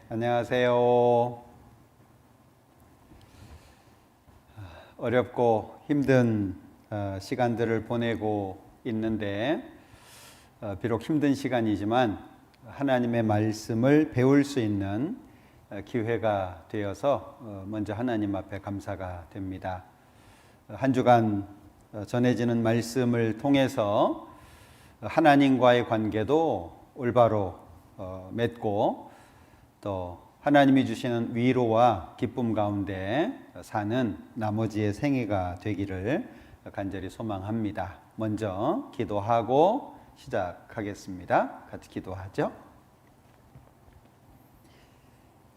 안녕하세요. 어렵고 힘든 시간들을 보내고 있는데 비록 힘든 시간이지만 하나님의 말씀을 배울 수 있는 기회가 되어서 먼저 하나님 앞에 감사가 됩니다. 한 주간 전해지는 말씀을 통해서 하나님과의 관계도 올바로 맺고 또 하나님이 주시는 위로와 기쁨 가운데 사는 나머지의 생애가 되기를 간절히 소망합니다. 먼저 기도하고 시작하겠습니다. 같이 기도하죠.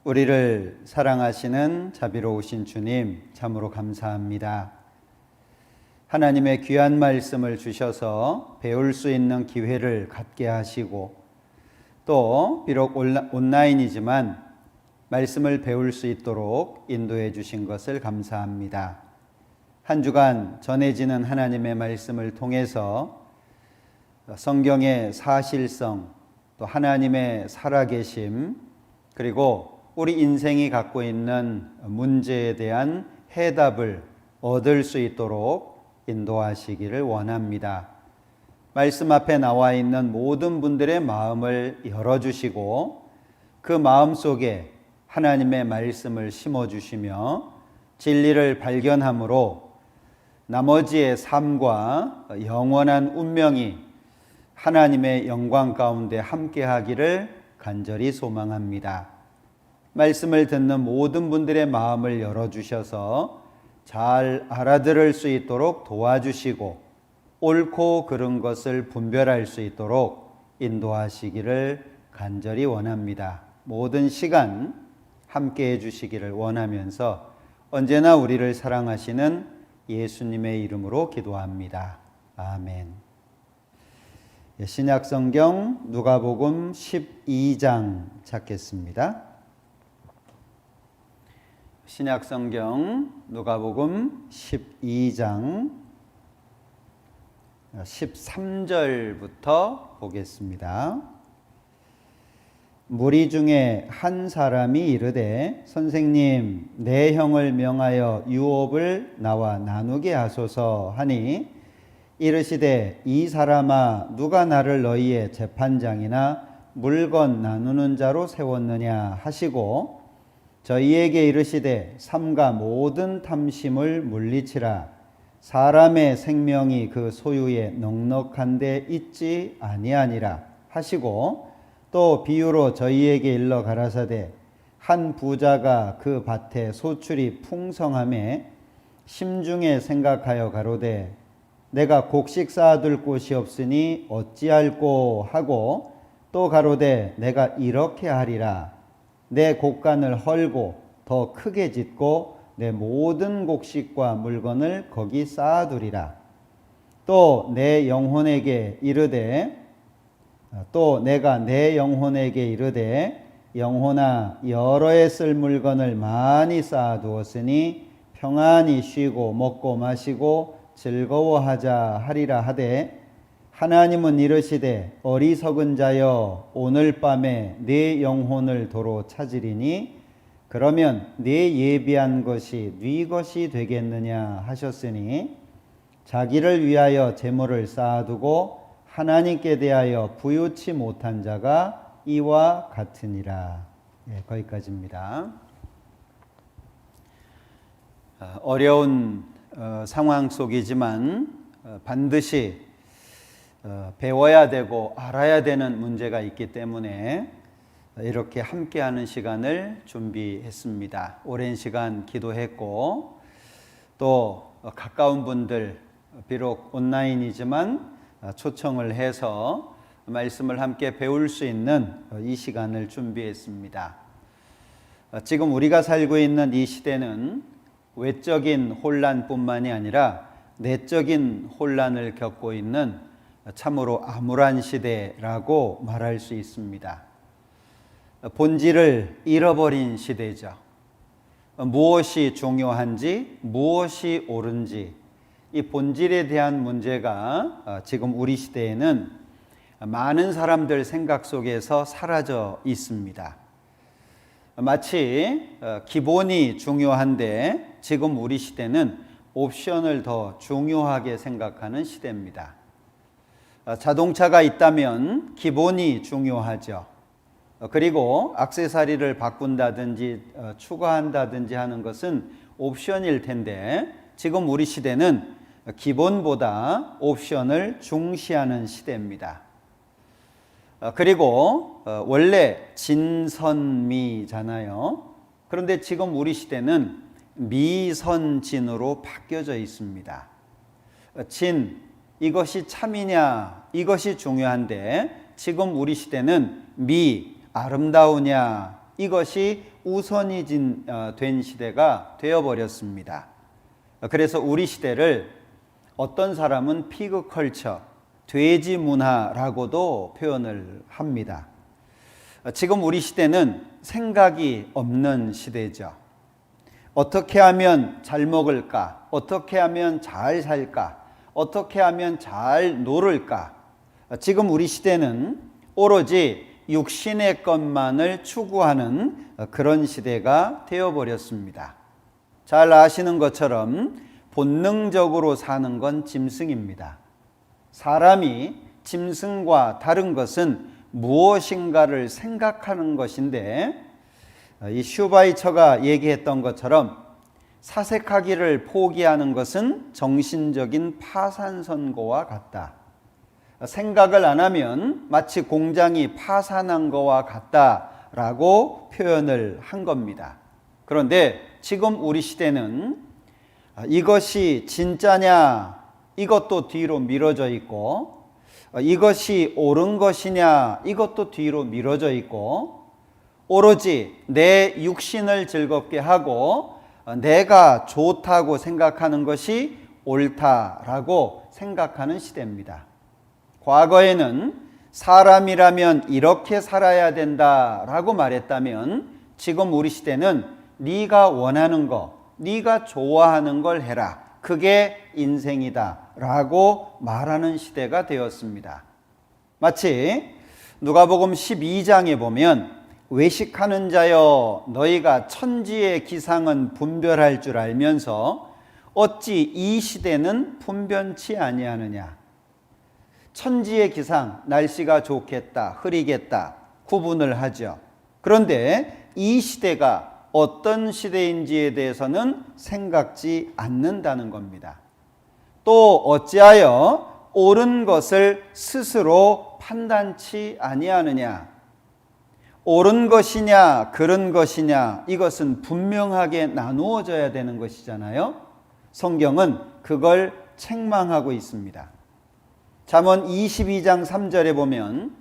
우리를 사랑하시는 자비로우신 주님, 참으로 감사합니다. 하나님의 귀한 말씀을 주셔서 배울 수 있는 기회를 갖게 하시고 또 비록 온라인이지만 말씀을 배울 수 있도록 인도해 주신 것을 감사합니다. 한 주간 전해지는 하나님의 말씀을 통해서 성경의 사실성, 또 하나님의 살아계심, 그리고 우리 인생이 갖고 있는 문제에 대한 해답을 얻을 수 있도록 인도하시기를 원합니다. 말씀 앞에 나와 있는 모든 분들의 마음을 열어주시고 그 마음 속에 하나님의 말씀을 심어주시며 진리를 발견함으로 나머지의 삶과 영원한 운명이 하나님의 영광 가운데 함께하기를 간절히 소망합니다. 말씀을 듣는 모든 분들의 마음을 열어주셔서 잘 알아들을 수 있도록 도와주시고 옳고 그른 것을 분별할 수 있도록 인도하시기를 간절히 원합니다. 모든 시간 함께 해주시기를 원하면서 언제나 우리를 사랑하시는 예수님의 이름으로 기도합니다. 아멘. 신약성경 누가복음 12장 찾겠습니다. 신약성경 누가복음 12장 13절부터 보겠습니다. 무리 중에 한 사람이 이르되 선생님 내 형을 명하여 유업을 나와 나누게 하소서 하니 이르시되 이 사람아 누가 나를 너희의 재판장이나 물건 나누는 자로 세웠느냐 하시고 저희에게 이르시되 삼가 모든 탐심을 물리치라 사람의 생명이 그 소유에 넉넉한 데 있지 아니하니라 하시고 또 비유로 저희에게 일러 가라사대 한 부자가 그 밭에 소출이 풍성함에 심중에 생각하여 가로되 내가 곡식 쌓아둘 곳이 없으니 어찌할꼬 하고 또 가로되 내가 이렇게 하리라 내 곡간을 헐고 더 크게 짓고 내 모든 곡식과 물건을 거기 쌓아두리라. 또 내 영혼에게 이르되 또 내가 내 영혼에게 이르되 영혼아 여러 해 쓸 물건을 많이 쌓아두었으니 평안히 쉬고 먹고 마시고 즐거워하자 하리라 하되 하나님은 이르시되 어리석은 자여 오늘 밤에 네 영혼을 도로 찾으리니 그러면 네 예비한 것이 네 것이 되겠느냐 하셨으니 자기를 위하여 재물을 쌓아두고 하나님께 대하여 부유치 못한 자가 이와 같으니라. 거기까지입니다. 어려운 상황 속이지만 반드시 배워야 되고 알아야 되는 문제가 있기 때문에 이렇게 함께하는 시간을 준비했습니다. 오랜 시간 기도했고 또 가까운 분들 비록 온라인이지만 초청을 해서 말씀을 함께 배울 수 있는 이 시간을 준비했습니다. 지금 우리가 살고 있는 이 시대는 외적인 혼란뿐만이 아니라 내적인 혼란을 겪고 있는 참으로 암울한 시대라고 말할 수 있습니다. 본질을 잃어버린 시대죠. 무엇이 중요한지, 무엇이 옳은지 이 본질에 대한 문제가 지금 우리 시대에는 많은 사람들 생각 속에서 사라져 있습니다. 마치 기본이 중요한데 지금 우리 시대는 옵션을 더 중요하게 생각하는 시대입니다. 자동차가 있다면 기본이 중요하죠. 그리고 액세서리를 바꾼다든지 추가한다든지 하는 것은 옵션일 텐데 지금 우리 시대는 기본보다 옵션을 중시하는 시대입니다. 그리고 원래 진선미잖아요. 그런데 지금 우리 시대는 미선진으로 바뀌어져 있습니다. 진, 이것이 참이냐, 이것이 중요한데 지금 우리 시대는 미, 아름다우냐, 이것이 우선이 된 시대가 되어버렸습니다. 그래서 우리 시대를 어떤 사람은 피그컬처, 돼지 문화라고도 표현을 합니다. 지금 우리 시대는 생각이 없는 시대죠. 어떻게 하면 잘 먹을까? 어떻게 하면 잘 살까? 어떻게 하면 잘 놀을까? 지금 우리 시대는 오로지 육신의 것만을 추구하는 그런 시대가 되어버렸습니다. 잘 아시는 것처럼 본능적으로 사는 건 짐승입니다. 사람이 짐승과 다른 것은 무엇인가를 생각하는 것인데 이 슈바이처가 얘기했던 것처럼 사색하기를 포기하는 것은 정신적인 파산 선고와 같다. 생각을 안 하면 마치 공장이 파산한 것과 같다라고 표현을 한 겁니다. 그런데 지금 우리 시대는 이것이 진짜냐 이것도 뒤로 미뤄져 있고 이것이 옳은 것이냐 이것도 뒤로 미뤄져 있고 오로지 내 육신을 즐겁게 하고 내가 좋다고 생각하는 것이 옳다라고 생각하는 시대입니다. 과거에는 사람이라면 이렇게 살아야 된다라고 말했다면 지금 우리 시대는 네가 원하는 거, 네가 좋아하는 걸 해라. 그게 인생이다 라고 말하는 시대가 되었습니다. 마치 누가복음 12장에 보면 외식하는 자여 너희가 천지의 기상은 분별할 줄 알면서 어찌 이 시대는 분변치 아니하느냐. 천지의 기상, 날씨가 좋겠다, 흐리겠다 구분을 하죠. 그런데 이 시대가 어떤 시대인지에 대해서는 생각지 않는다는 겁니다. 또 어찌하여 옳은 것을 스스로 판단치 아니하느냐. 옳은 것이냐 그른 것이냐 이것은 분명하게 나누어져야 되는 것이잖아요. 성경은 그걸 책망하고 있습니다. 잠언 22장 3절에 보면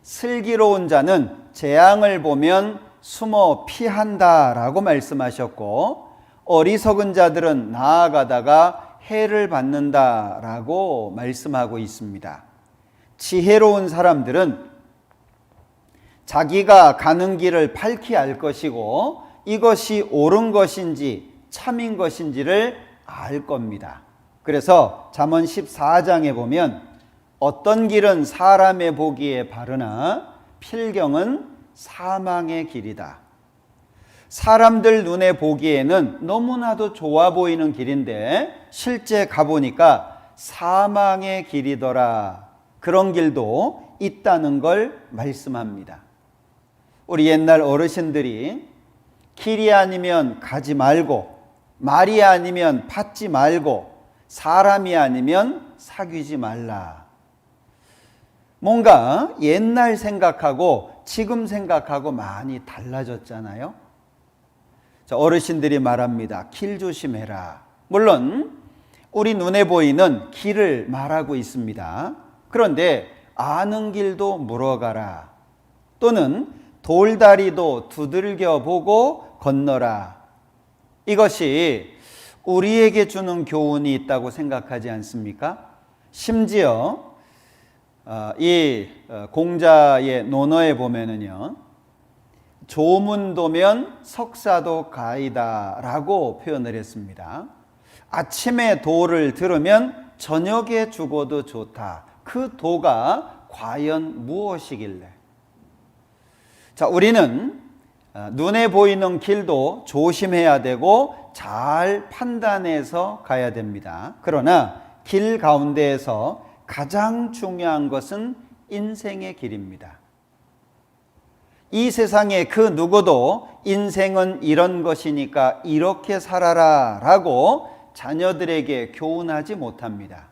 슬기로운 자는 재앙을 보면 숨어 피한다라고 말씀하셨고 어리석은 자들은 나아가다가 해를 받는다라고 말씀하고 있습니다. 지혜로운 사람들은 자기가 가는 길을 밝히 알 것이고 이것이 옳은 것인지 참인 것인지를 알 겁니다. 그래서 잠언 14장에 보면 어떤 길은 사람의 보기에 바르나 필경은 사망의 길이다. 사람들 눈에 보기에는 너무나도 좋아 보이는 길인데 실제 가보니까 사망의 길이더라. 그런 길도 있다는 걸 말씀합니다. 우리 옛날 어르신들이 길이 아니면 가지 말고 말이 아니면 받지 말고 사람이 아니면 사귀지 말라. 뭔가 옛날 생각하고 지금 생각하고 많이 달라졌잖아요. 자, 어르신들이 말합니다. 길 조심해라. 물론 우리 눈에 보이는 길을 말하고 있습니다. 그런데 아는 길도 물어가라. 또는 돌다리도 두들겨 보고 건너라. 이것이 우리에게 주는 교훈이 있다고 생각하지 않습니까? 심지어 이 공자의 논어에 보면은요, 조문도면 석사도 가이다 라고 표현을 했습니다. 아침에 도를 들으면 저녁에 죽어도 좋다. 그 도가 과연 무엇이길래? 자, 우리는 눈에 보이는 길도 조심해야 되고 잘 판단해서 가야 됩니다. 그러나 길 가운데에서 가장 중요한 것은 인생의 길입니다. 이 세상에 그 누구도 인생은 이런 것이니까 이렇게 살아라 라고 자녀들에게 교훈하지 못합니다.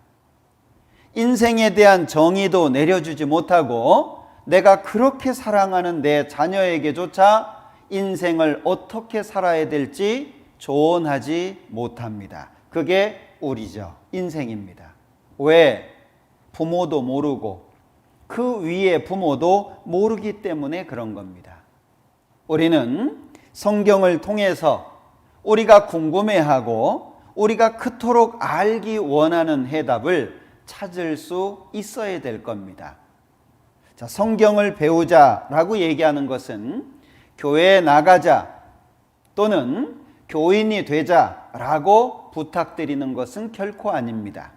인생에 대한 정의도 내려주지 못하고 내가 그렇게 사랑하는 내 자녀에게조차 인생을 어떻게 살아야 될지 조언하지 못합니다. 그게 우리죠. 인생입니다. 왜? 부모도 모르고 그 위에 부모도 모르기 때문에 그런 겁니다. 우리는 성경을 통해서 우리가 궁금해하고 우리가 그토록 알기 원하는 해답을 찾을 수 있어야 될 겁니다. 자, 성경을 배우자라고 얘기하는 것은 교회에 나가자 또는 교인이 되자라고 부탁드리는 것은 결코 아닙니다.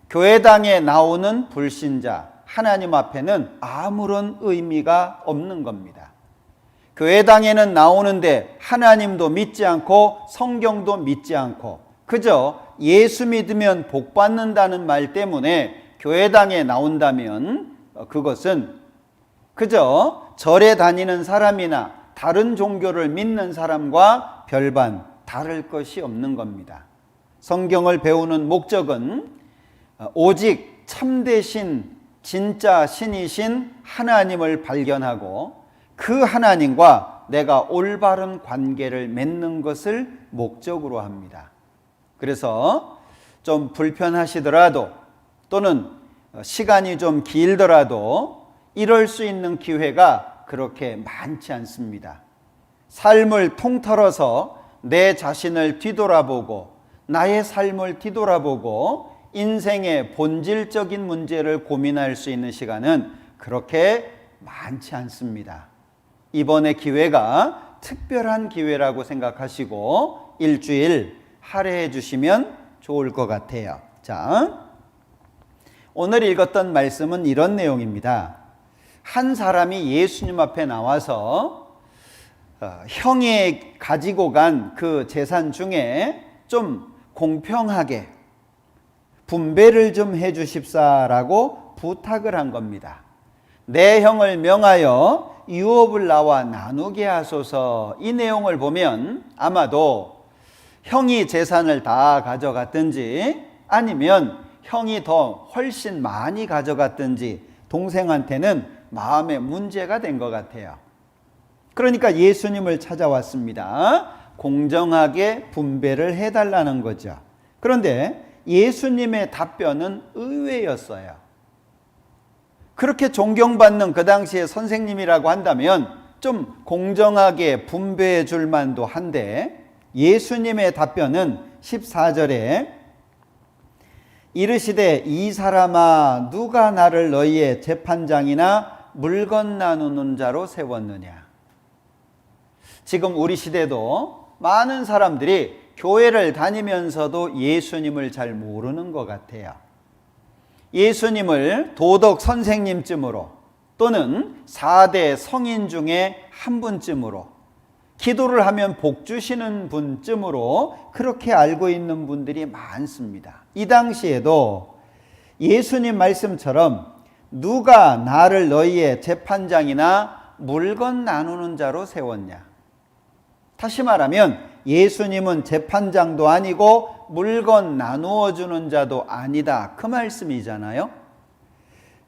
교회당에 나오는 불신자, 하나님 앞에는 아무런 의미가 없는 겁니다. 교회당에는 나오는데 하나님도 믿지 않고 성경도 믿지 않고 그저 예수 믿으면 복 받는다는 말 때문에 교회당에 나온다면 그것은 그저 절에 다니는 사람이나 다른 종교를 믿는 사람과 별반 다를 것이 없는 겁니다. 성경을 배우는 목적은 오직 참되신 진짜 신이신 하나님을 발견하고 그 하나님과 내가 올바른 관계를 맺는 것을 목적으로 합니다. 그래서 좀 불편하시더라도 또는 시간이 좀 길더라도 이럴 수 있는 기회가 그렇게 많지 않습니다. 삶을 통틀어서 내 자신을 뒤돌아보고 나의 삶을 뒤돌아보고 인생의 본질적인 문제를 고민할 수 있는 시간은 그렇게 많지 않습니다. 이번의 기회가 특별한 기회라고 생각하시고 일주일 할애해 주시면 좋을 것 같아요. 자, 오늘 읽었던 말씀은 이런 내용입니다. 한 사람이 예수님 앞에 나와서 형이 가지고 간 그 재산 중에 좀 공평하게 분배를 좀 해 주십사라고 부탁을 한 겁니다. 내 형을 명하여 유업을 나와 나누게 하소서. 이 내용을 보면 아마도 형이 재산을 다 가져갔든지 아니면 형이 더 훨씬 많이 가져갔든지 동생한테는 마음에 문제가 된 것 같아요. 그러니까 예수님을 찾아왔습니다. 공정하게 분배를 해달라는 거죠. 그런데 예수님의 답변은 의외였어요. 그렇게 존경받는 그 당시의 선생님이라고 한다면 좀 공정하게 분배해 줄 만도 한데 예수님의 답변은 14절에 이르시되 이 사람아 누가 나를 너희의 재판장이나 물건 나누는 자로 세웠느냐. 지금 우리 시대도 많은 사람들이 교회를 다니면서도 예수님을 잘 모르는 것 같아요. 예수님을 도덕 선생님쯤으로 또는 4대 성인 중에 한 분쯤으로 기도를 하면 복 주시는 분쯤으로 그렇게 알고 있는 분들이 많습니다. 이 당시에도 예수님 말씀처럼 누가 나를 너희의 재판장이나 물건 나누는 자로 세웠냐. 다시 말하면 예수님은 재판장도 아니고 물건 나누어 주는 자도 아니다. 그 말씀이잖아요.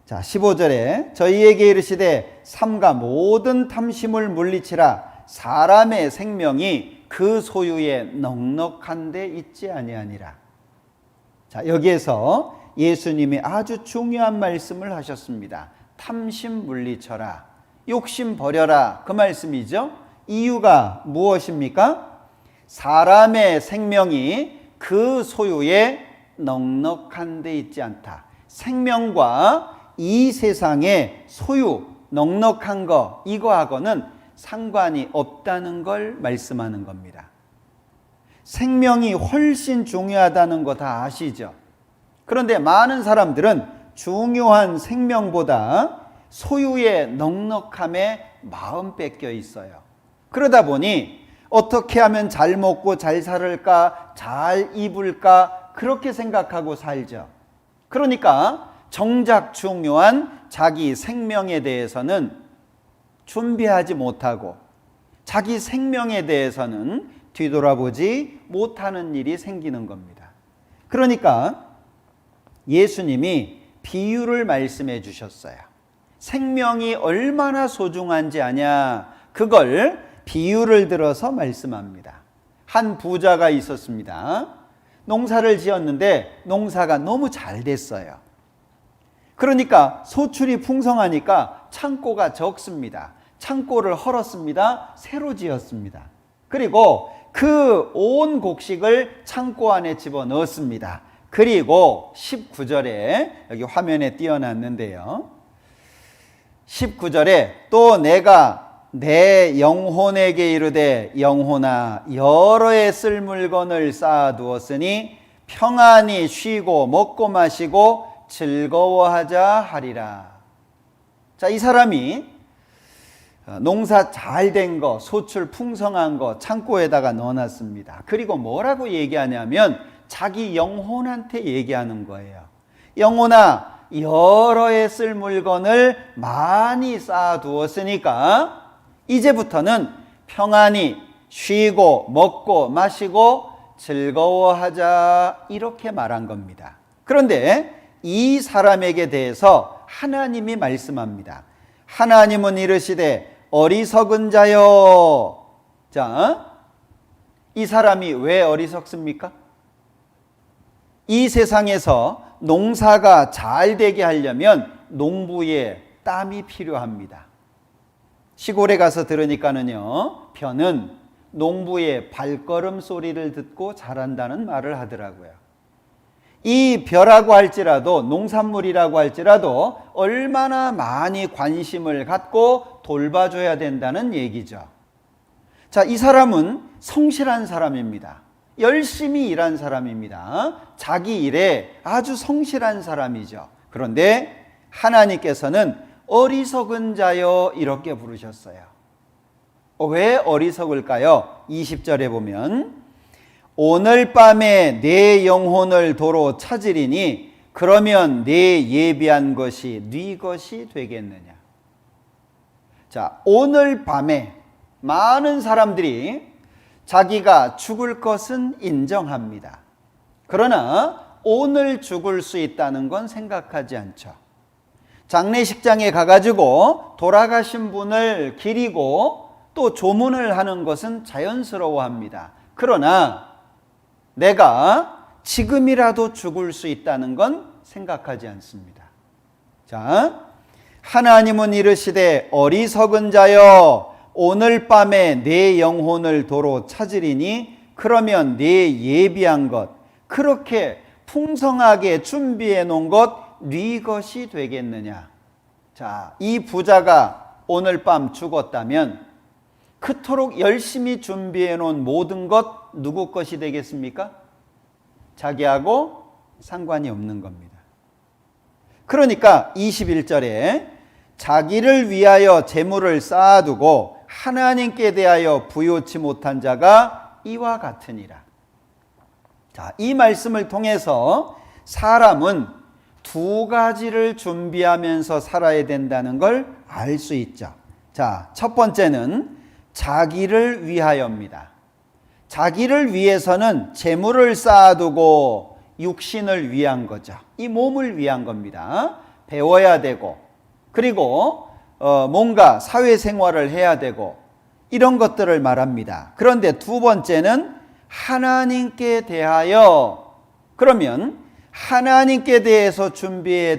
자, 15절에 저희에게 이르시되 삼가 모든 탐심을 물리치라. 사람의 생명이 그 소유에 넉넉한 데 있지 아니하니라. 자, 여기에서 예수님이 아주 중요한 말씀을 하셨습니다. 탐심 물리쳐라. 욕심 버려라. 그 말씀이죠. 이유가 무엇입니까? 사람의 생명이 그 소유에 넉넉한 데 있지 않다. 생명과 이 세상의 소유, 넉넉한 거, 이거하고는 상관이 없다는 걸 말씀하는 겁니다. 생명이 훨씬 중요하다는 거 다 아시죠? 그런데 많은 사람들은 중요한 생명보다 소유의 넉넉함에 마음 뺏겨 있어요. 그러다 보니 어떻게 하면 잘 먹고 잘 살을까, 잘 입을까 그렇게 생각하고 살죠. 그러니까 정작 중요한 자기 생명에 대해서는 준비하지 못하고 자기 생명에 대해서는 뒤돌아보지 못하는 일이 생기는 겁니다. 그러니까 예수님이 비유를 말씀해 주셨어요. 생명이 얼마나 소중한지 아냐, 그걸 비유를 들어서 말씀합니다. 한 부자가 있었습니다. 농사를 지었는데 농사가 너무 잘 됐어요. 그러니까 소출이 풍성하니까 창고가 적습니다. 창고를 헐었습니다. 새로 지었습니다. 그리고 그 온 곡식을 창고 안에 집어넣었습니다. 그리고 19절에 여기 화면에 띄워놨는데요. 19절에 또 내가 내 영혼에게 이르되 영혼아 여러 해 쓸 물건을 쌓아두었으니 평안히 쉬고 먹고 마시고 즐거워하자 하리라. 자, 이 사람이 농사 잘 된 거, 소출 풍성한 거 창고에다가 넣어놨습니다. 그리고 뭐라고 얘기하냐면 자기 영혼한테 얘기하는 거예요. 영혼아, 여러 해 쓸 물건을 많이 쌓아두었으니까 이제부터는 평안히 쉬고 먹고 마시고 즐거워하자, 이렇게 말한 겁니다. 그런데 이 사람에게 대해서 하나님이 말씀합니다. 하나님은 이르시되 어리석은 자여. 자, 이 사람이 왜 어리석습니까? 이 세상에서 농사가 잘 되게 하려면 농부의 땀이 필요합니다. 시골에 가서 들으니까는요, 벼는 농부의 발걸음 소리를 듣고 자란다는 말을 하더라고요. 이 벼라고 할지라도, 농산물이라고 할지라도 얼마나 많이 관심을 갖고 돌봐줘야 된다는 얘기죠. 자, 이 사람은 성실한 사람입니다. 열심히 일한 사람입니다. 자기 일에 아주 성실한 사람이죠. 그런데 하나님께서는 어리석은 자여, 이렇게 부르셨어요. 왜 어리석을까요? 20절에 보면 오늘 밤에 내 영혼을 도로 찾으리니 그러면 내 예비한 것이 네 것이 되겠느냐. 자, 오늘 밤에 많은 사람들이 자기가 죽을 것은 인정합니다. 그러나 오늘 죽을 수 있다는 건 생각하지 않죠. 장례식장에 가가지고 돌아가신 분을 기리고 또 조문을 하는 것은 자연스러워합니다. 그러나 내가 지금이라도 죽을 수 있다는 건 생각하지 않습니다. 자, 하나님은 이르시되 어리석은 자여 오늘 밤에 내 영혼을 도로 찾으리니 그러면 네 예비한 것, 그렇게 풍성하게 준비해 놓은 것 네 것이 되겠느냐. 자, 이 부자가 오늘 밤 죽었다면 그토록 열심히 준비해 놓은 모든 것 누구 것이 되겠습니까? 자기하고 상관이 없는 겁니다. 그러니까 21절에 자기를 위하여 재물을 쌓아두고 하나님께 대하여 부요치 못한 자가 이와 같으니라. 자, 이 말씀을 통해서 사람은 두 가지를 준비하면서 살아야 된다는 걸 알 수 있죠. 자, 첫 번째는 자기를 위하여입니다. 자기를 위해서는 재물을 쌓아두고 육신을 위한 거죠. 이 몸을 위한 겁니다. 배워야 되고, 그리고 뭔가 사회생활을 해야 되고, 이런 것들을 말합니다. 그런데 두 번째는 하나님께 대하여, 그러면 하나님께 대해서 준비해야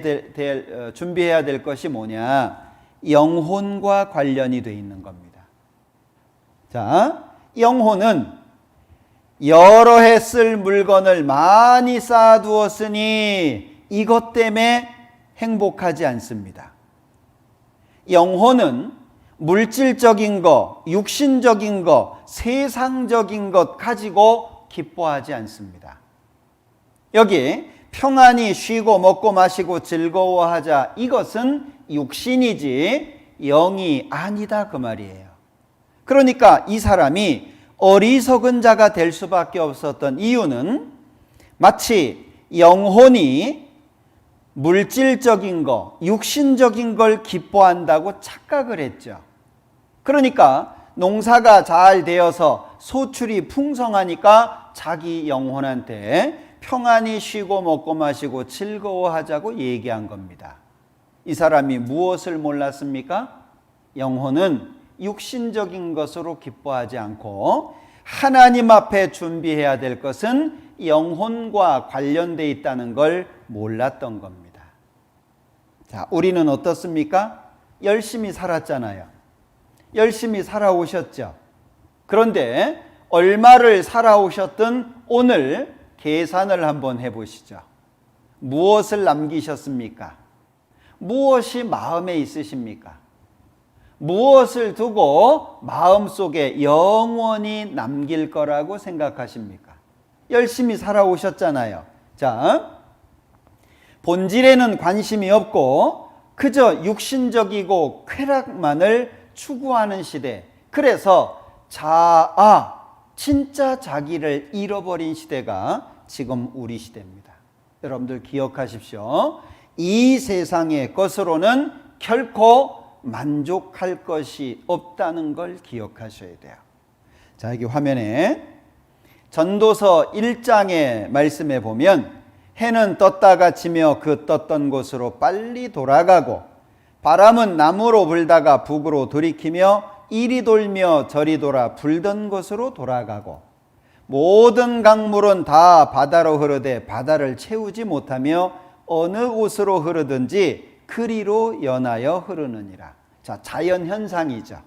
될 것이 뭐냐? 영혼과 관련이 되어 있는 겁니다. 자, 영혼은 여러 해 쓸 물건을 많이 쌓아두었으니 이것 때문에 행복하지 않습니다. 영혼은 물질적인 것, 육신적인 것, 세상적인 것 가지고 기뻐하지 않습니다. 여기 평안히 쉬고 먹고 마시고 즐거워하자, 이것은 육신이지 영이 아니다, 그 말이에요. 그러니까 이 사람이 어리석은 자가 될 수밖에 없었던 이유는 마치 영혼이 물질적인 거, 육신적인 걸 기뻐한다고 착각을 했죠. 그러니까 농사가 잘 되어서 소출이 풍성하니까 자기 영혼한테 평안히 쉬고 먹고 마시고 즐거워하자고 얘기한 겁니다. 이 사람이 무엇을 몰랐습니까? 영혼은 육신적인 것으로 기뻐하지 않고 하나님 앞에 준비해야 될 것은 영혼과 관련되어 있다는 걸 몰랐던 겁니다. 자, 우리는 어떻습니까? 열심히 살았잖아요. 열심히 살아오셨죠. 그런데 얼마를 살아오셨든 오늘 계산을 한번 해보시죠. 무엇을 남기셨습니까? 무엇이 마음에 있으십니까? 무엇을 두고 마음속에 영원히 남길 거라고 생각하십니까? 열심히 살아오셨잖아요. 자, 본질에는 관심이 없고 그저 육신적이고 쾌락만을 추구하는 시대. 그래서 진짜 자기를 잃어버린 시대가 지금 우리 시대입니다. 여러분들 기억하십시오. 이 세상의 것으로는 결코 만족할 것이 없다는 걸 기억하셔야 돼요. 자, 여기 화면에 전도서 1장의 말씀에 보면 해는 떴다가 지며 그 떴던 곳으로 빨리 돌아가고 바람은 남으로 불다가 북으로 돌이키며 이리 돌며 저리 돌아 불던 곳으로 돌아가고 모든 강물은 다 바다로 흐르되 바다를 채우지 못하며 어느 곳으로 흐르든지 그리로 연하여 흐르느니라. 자, 자연 현상이죠.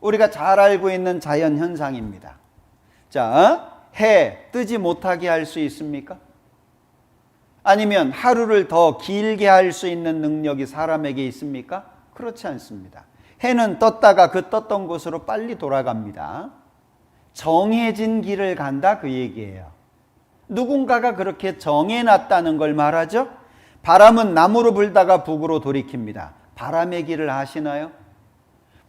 우리가 잘 알고 있는 자연 현상입니다. 자, 해 뜨지 못하게 할 수 있습니까? 아니면 하루를 더 길게 할 수 있는 능력이 사람에게 있습니까? 그렇지 않습니다. 해는 떴다가 그 떴던 곳으로 빨리 돌아갑니다. 정해진 길을 간다 그 얘기예요. 누군가가 그렇게 정해놨다는 걸 말하죠. 바람은 남으로 불다가 북으로 돌이킵니다. 바람의 길을 아시나요?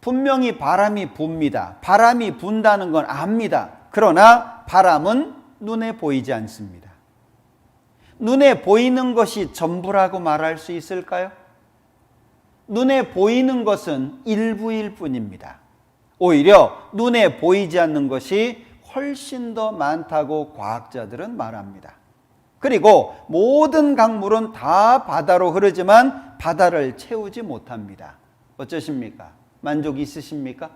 분명히 바람이 붑니다. 바람이 분다는 건 압니다. 그러나 바람은 눈에 보이지 않습니다. 눈에 보이는 것이 전부라고 말할 수 있을까요? 눈에 보이는 것은 일부일 뿐입니다. 오히려 눈에 보이지 않는 것이 훨씬 더 많다고 과학자들은 말합니다. 그리고 모든 강물은 다 바다로 흐르지만 바다를 채우지 못합니다. 어쩌십니까? 만족 있으십니까?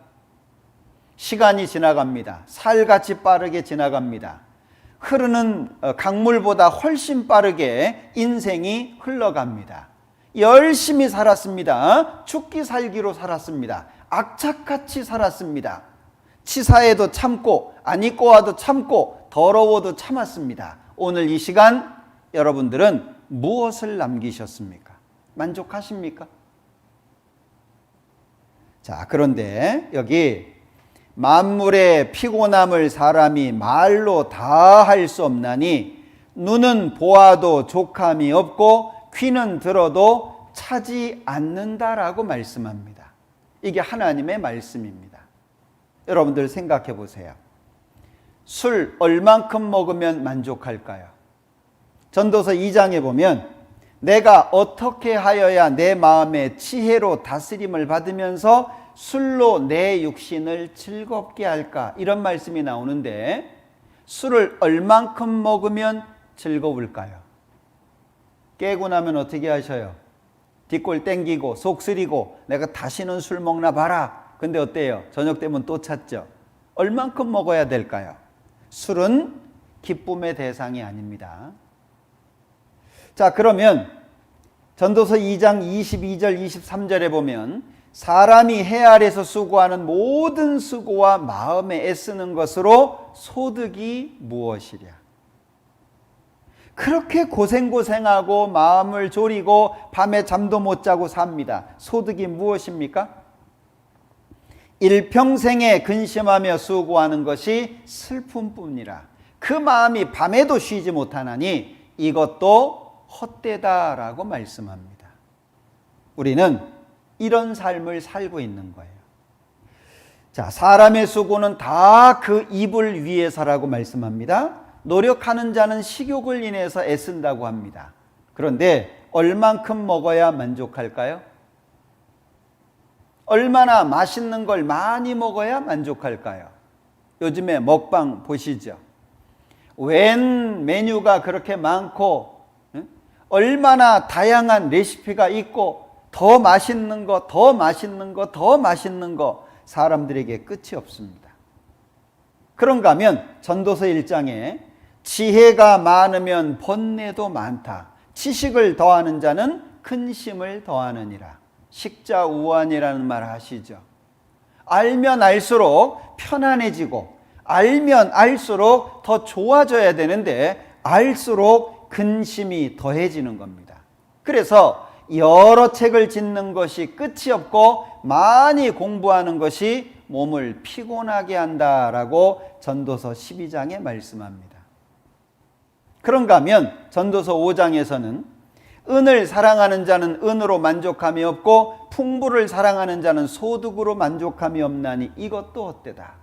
시간이 지나갑니다. 살같이 빠르게 지나갑니다. 흐르는 강물보다 훨씬 빠르게 인생이 흘러갑니다. 열심히 살았습니다. 죽기 살기로 살았습니다. 악착같이 살았습니다. 치사해도 참고 안 입고 와도 참고 더러워도 참았습니다. 오늘 이 시간 여러분들은 무엇을 남기셨습니까? 만족하십니까? 자, 그런데 여기 만물의 피곤함을 사람이 말로 다 할 수 없나니 눈은 보아도 족함이 없고 귀는 들어도 차지 않는다라고 말씀합니다. 이게 하나님의 말씀입니다. 여러분들 생각해 보세요. 술 얼만큼 먹으면 만족할까요? 전도서 2장에 보면 내가 어떻게 하여야 내 마음의 지혜로 다스림을 받으면서 술로 내 육신을 즐겁게 할까? 이런 말씀이 나오는데 술을 얼만큼 먹으면 즐거울까요? 깨고 나면 어떻게 하셔요? 뒷골 땡기고 속 쓰리고 내가 다시는 술 먹나 봐라. 근데 어때요? 저녁 되면 또 찾죠. 얼만큼 먹어야 될까요? 술은 기쁨의 대상이 아닙니다. 자, 그러면 전도서 2장 22절 23절에 보면 사람이 해 아래서 수고하는 모든 수고와 마음에 애쓰는 것으로 소득이 무엇이랴? 그렇게 고생하고 마음을 졸이고 밤에 잠도 못 자고 삽니다. 소득이 무엇입니까? 일평생에 근심하며 수고하는 것이 슬픔뿐이라. 그 마음이 밤에도 쉬지 못하나니 이것도 헛되다라고 말씀합니다. 우리는 이런 삶을 살고 있는 거예요. 자, 사람의 수고는 다 그 입을 위해서라고 말씀합니다. 노력하는 자는 식욕을 인해서 애쓴다고 합니다. 그런데 얼만큼 먹어야 만족할까요? 얼마나 맛있는 걸 많이 먹어야 만족할까요? 요즘에 먹방 보시죠. 웬 메뉴가 그렇게 많고 얼마나 다양한 레시피가 있고 더 맛있는 거, 더 맛있는 거, 더 맛있는 거 사람들에게 끝이 없습니다. 그런가 하면 전도서 1장에 지혜가 많으면 번뇌도 많다. 지식을 더하는 자는 근심을 더하느니라. 식자우환이라는 말 하시죠. 알면 알수록 편안해지고 알면 알수록 더 좋아져야 되는데 알수록 근심이 더해지는 겁니다. 그래서 여러 책을 짓는 것이 끝이 없고 많이 공부하는 것이 몸을 피곤하게 한다라고 전도서 12장에 말씀합니다. 그런가 하면 전도서 5장에서는 은을 사랑하는 자는 은으로 만족함이 없고 풍부를 사랑하는 자는 소득으로 만족함이 없나니 이것도 헛되다.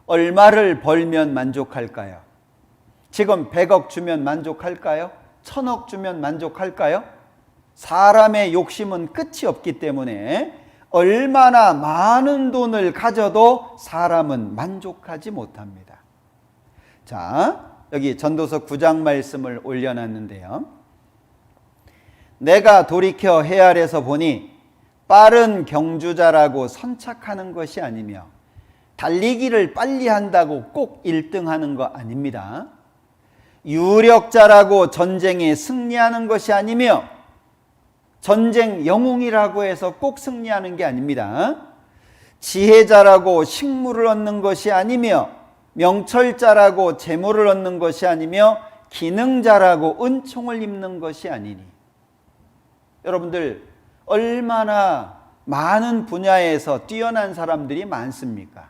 얼마를 벌면 만족할까요? 지금 100억 주면 만족할까요? 1000억 주면 만족할까요? 사람의 욕심은 끝이 없기 때문에 얼마나 많은 돈을 가져도 사람은 만족하지 못합니다. 자, 여기 전도서 9장 말씀을 올려놨는데요. 내가 돌이켜 해 아래서 보니 빠른 경주자라고 선착하는 것이 아니며 달리기를 빨리 한다고 꼭 1등하는 거 아닙니다. 유력자라고 전쟁에 승리하는 것이 아니며 전쟁 영웅이라고 해서 꼭 승리하는 게 아닙니다. 지혜자라고 식물을 얻는 것이 아니며 명철자라고 재물을 얻는 것이 아니며 기능자라고 은총을 입는 것이 아니니. 여러분들 얼마나 많은 분야에서 뛰어난 사람들이 많습니까?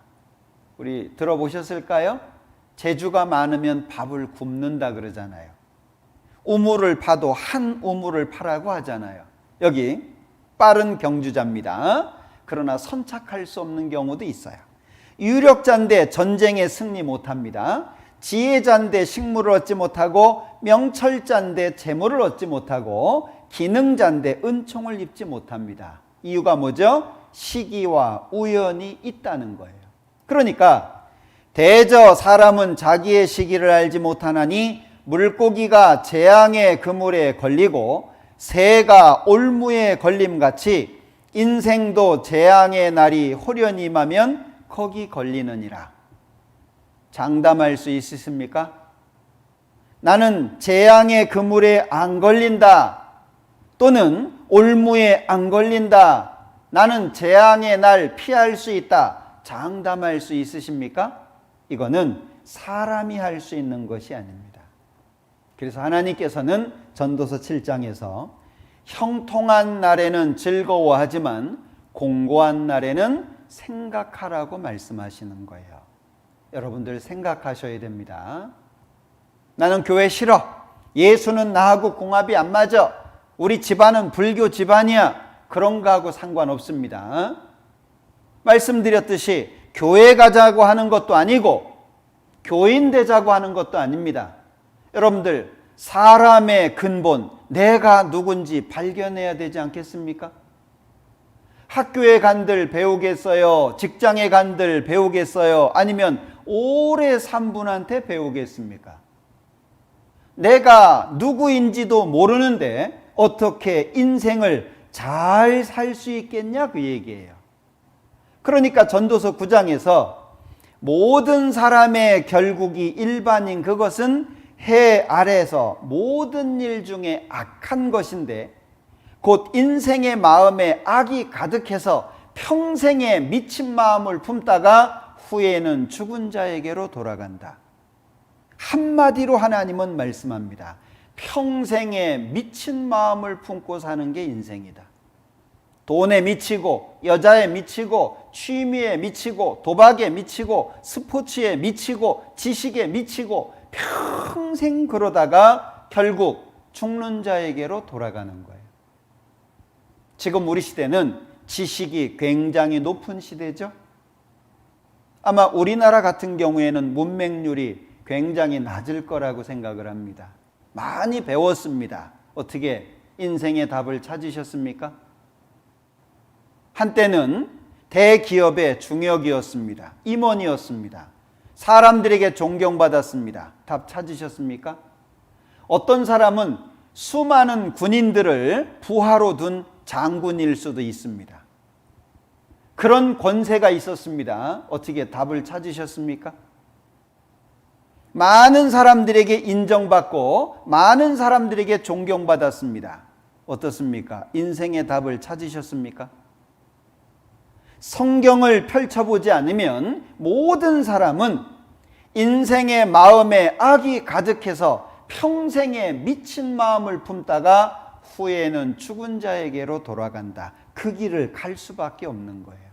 우리 들어보셨을까요? 재주가 많으면 밥을 굶는다 그러잖아요. 우물을 파도 한 우물을 파라고 하잖아요. 여기 빠른 경주자입니다. 그러나 선착할 수 없는 경우도 있어요. 유력자인데 전쟁에 승리 못합니다. 지혜자인데 식물을 얻지 못하고 명철자인데 재물을 얻지 못하고 기능자인데 은총을 입지 못합니다. 이유가 뭐죠? 시기와 우연이 있다는 거예요. 그러니까 대저 사람은 자기의 시기를 알지 못하나니 물고기가 재앙의 그물에 걸리고 새가 올무에 걸림같이 인생도 재앙의 날이 홀연히 임하면 거기 걸리느니라. 장담할 수 있으십니까? 나는 재앙의 그물에 안 걸린다. 또는 올무에 안 걸린다. 나는 재앙의 날 피할 수 있다. 장담할 수 있으십니까? 이거는 사람이 할 수 있는 것이 아닙니다. 그래서 하나님께서는 전도서 7장에서 형통한 날에는 즐거워하지만 공고한 날에는 생각하라고 말씀하시는 거예요. 여러분들 생각하셔야 됩니다. 나는 교회 싫어. 예수는 나하고 궁합이 안 맞아. 우리 집안은 불교 집안이야. 그런 거하고 상관없습니다. 말씀드렸듯이 교회 가자고 하는 것도 아니고 교인 되자고 하는 것도 아닙니다. 여러분들 사람의 근본, 내가 누군지 발견해야 되지 않겠습니까? 학교에 간들 배우겠어요? 직장에 간들 배우겠어요? 아니면 오래 산 분한테 배우겠습니까? 내가 누구인지도 모르는데 어떻게 인생을 잘 살 수 있겠냐 그 얘기예요. 그러니까 전도서 9장에서 모든 사람의 결국이 일반인 그것은 해 아래에서 모든 일 중에 악한 것인데 곧 인생의 마음에 악이 가득해서 평생에 미친 마음을 품다가 후에는 죽은 자에게로 돌아간다. 한마디로 하나님은 말씀합니다. 평생에 미친 마음을 품고 사는 게 인생이다. 돈에 미치고 여자에 미치고 취미에 미치고 도박에 미치고 스포츠에 미치고 지식에 미치고 평생 그러다가 결국 죽는 자에게로 돌아가는 거예요. 지금 우리 시대는 지식이 굉장히 높은 시대죠. 아마 우리나라 같은 경우에는 문맹률이 굉장히 낮을 거라고 생각을 합니다. 많이 배웠습니다. 어떻게 인생의 답을 찾으셨습니까? 한때는 대기업의 중역이었습니다. 임원이었습니다. 사람들에게 존경받았습니다. 답 찾으셨습니까? 어떤 사람은 수많은 군인들을 부하로 둔 장군일 수도 있습니다. 그런 권세가 있었습니다. 어떻게 답을 찾으셨습니까? 많은 사람들에게 인정받고 많은 사람들에게 존경받았습니다. 어떻습니까? 인생의 답을 찾으셨습니까? 성경을 펼쳐보지 않으면 모든 사람은 인생의 마음에 악이 가득해서 평생에 미친 마음을 품다가 후에는 죽은 자에게로 돌아간다. 그 길을 갈 수밖에 없는 거예요.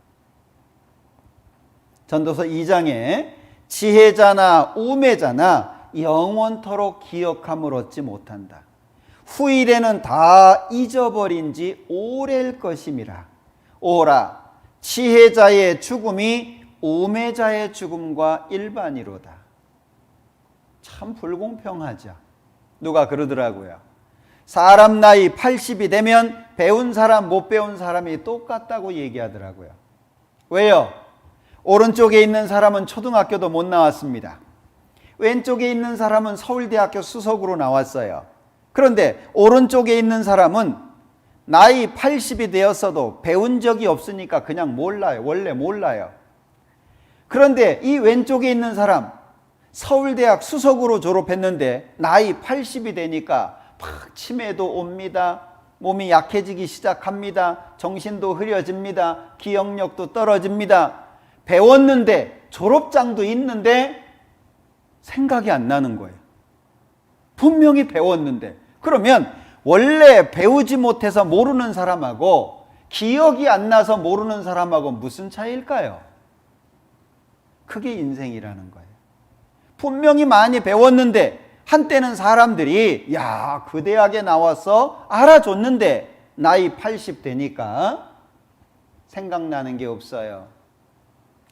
전도서 2장에 지혜자나 우매자나 영원토록 기억함을 얻지 못한다. 후일에는 다 잊어버린 지 오래일 것임이라. 오라 지혜자의 죽음이 우매자의 죽음과 일반이로다. 참 불공평하죠. 누가 그러더라고요. 사람 나이 80이 되면 배운 사람 못 배운 사람이 똑같다고 얘기하더라고요. 왜요? 오른쪽에 있는 사람은 초등학교도 못 나왔습니다. 왼쪽에 있는 사람은 서울대학교 수석으로 나왔어요. 그런데 오른쪽에 있는 사람은 나이 80이 되었어도 배운 적이 없으니까 그냥 몰라요. 원래 몰라요. 그런데 이 왼쪽에 있는 사람 서울대학 수석으로 졸업했는데 나이 80이 되니까 막 치매도 옵니다. 몸이 약해지기 시작합니다. 정신도 흐려집니다. 기억력도 떨어집니다. 배웠는데 졸업장도 있는데 생각이 안 나는 거예요. 분명히 배웠는데. 그러면 원래 배우지 못해서 모르는 사람하고 기억이 안 나서 모르는 사람하고 무슨 차이일까요? 그게 인생이라는 거예요. 분명히 많이 배웠는데 한때는 사람들이 야, 그 대학에 나와서 알아줬는데 나이 80 되니까 생각나는 게 없어요.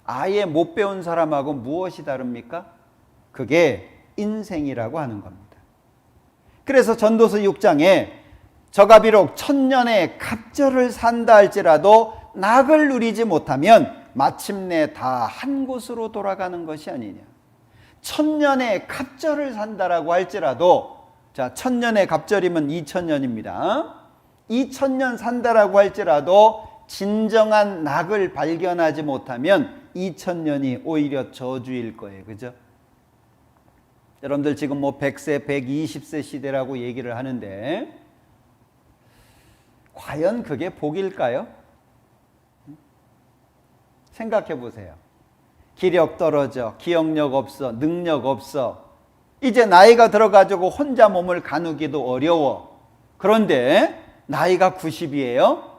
아예 못 배운 사람하고 무엇이 다릅니까? 그게 인생이라고 하는 겁니다. 그래서 전도서 6장에 저가 비록 천년의 갑절을 산다 할지라도 낙을 누리지 못하면 마침내 다 한 곳으로 돌아가는 것이 아니냐. 천년의 갑절을 산다라고 할지라도, 자, 천년의 갑절이면 2000년입니다. 2000년 산다라고 할지라도 진정한 낙을 발견하지 못하면 2000년이 오히려 저주일 거예요. 그죠? 여러분들 지금 뭐 100세, 120세 시대라고 얘기를 하는데 과연 그게 복일까요? 생각해 보세요. 기력 떨어져, 기억력 없어, 능력 없어. 이제 나이가 들어가지고 혼자 몸을 가누기도 어려워. 그런데 나이가 90이에요.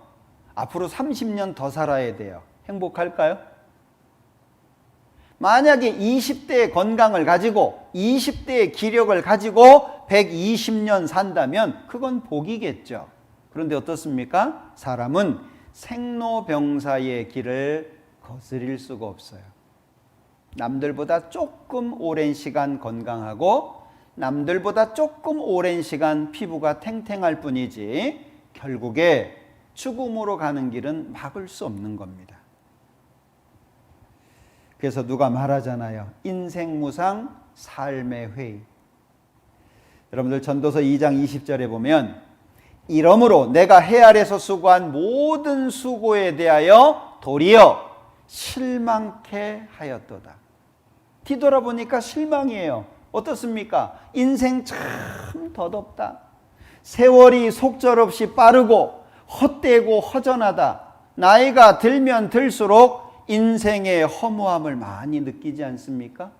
앞으로 30년 더 살아야 돼요. 행복할까요? 만약에 20대의 건강을 가지고 20대의 기력을 가지고 120년 산다면 그건 복이겠죠. 그런데 어떻습니까? 사람은 생로병사의 길을 거스릴 수가 없어요. 남들보다 조금 오랜 시간 건강하고 남들보다 조금 오랜 시간 피부가 탱탱할 뿐이지 결국에 죽음으로 가는 길은 막을 수 없는 겁니다. 그래서 누가 말하잖아요. 인생무상 삶의 회의. 여러분들 전도서 2장 20절에 보면 이러므로 내가 해 아래서 수고한 모든 수고에 대하여 도리어 실망케 하였도다. 뒤돌아보니까 실망이에요. 어떻습니까? 인생 참 더덥다. 세월이 속절없이 빠르고 헛되고 허전하다. 나이가 들면 들수록 인생의 허무함을 많이 느끼지 않습니까?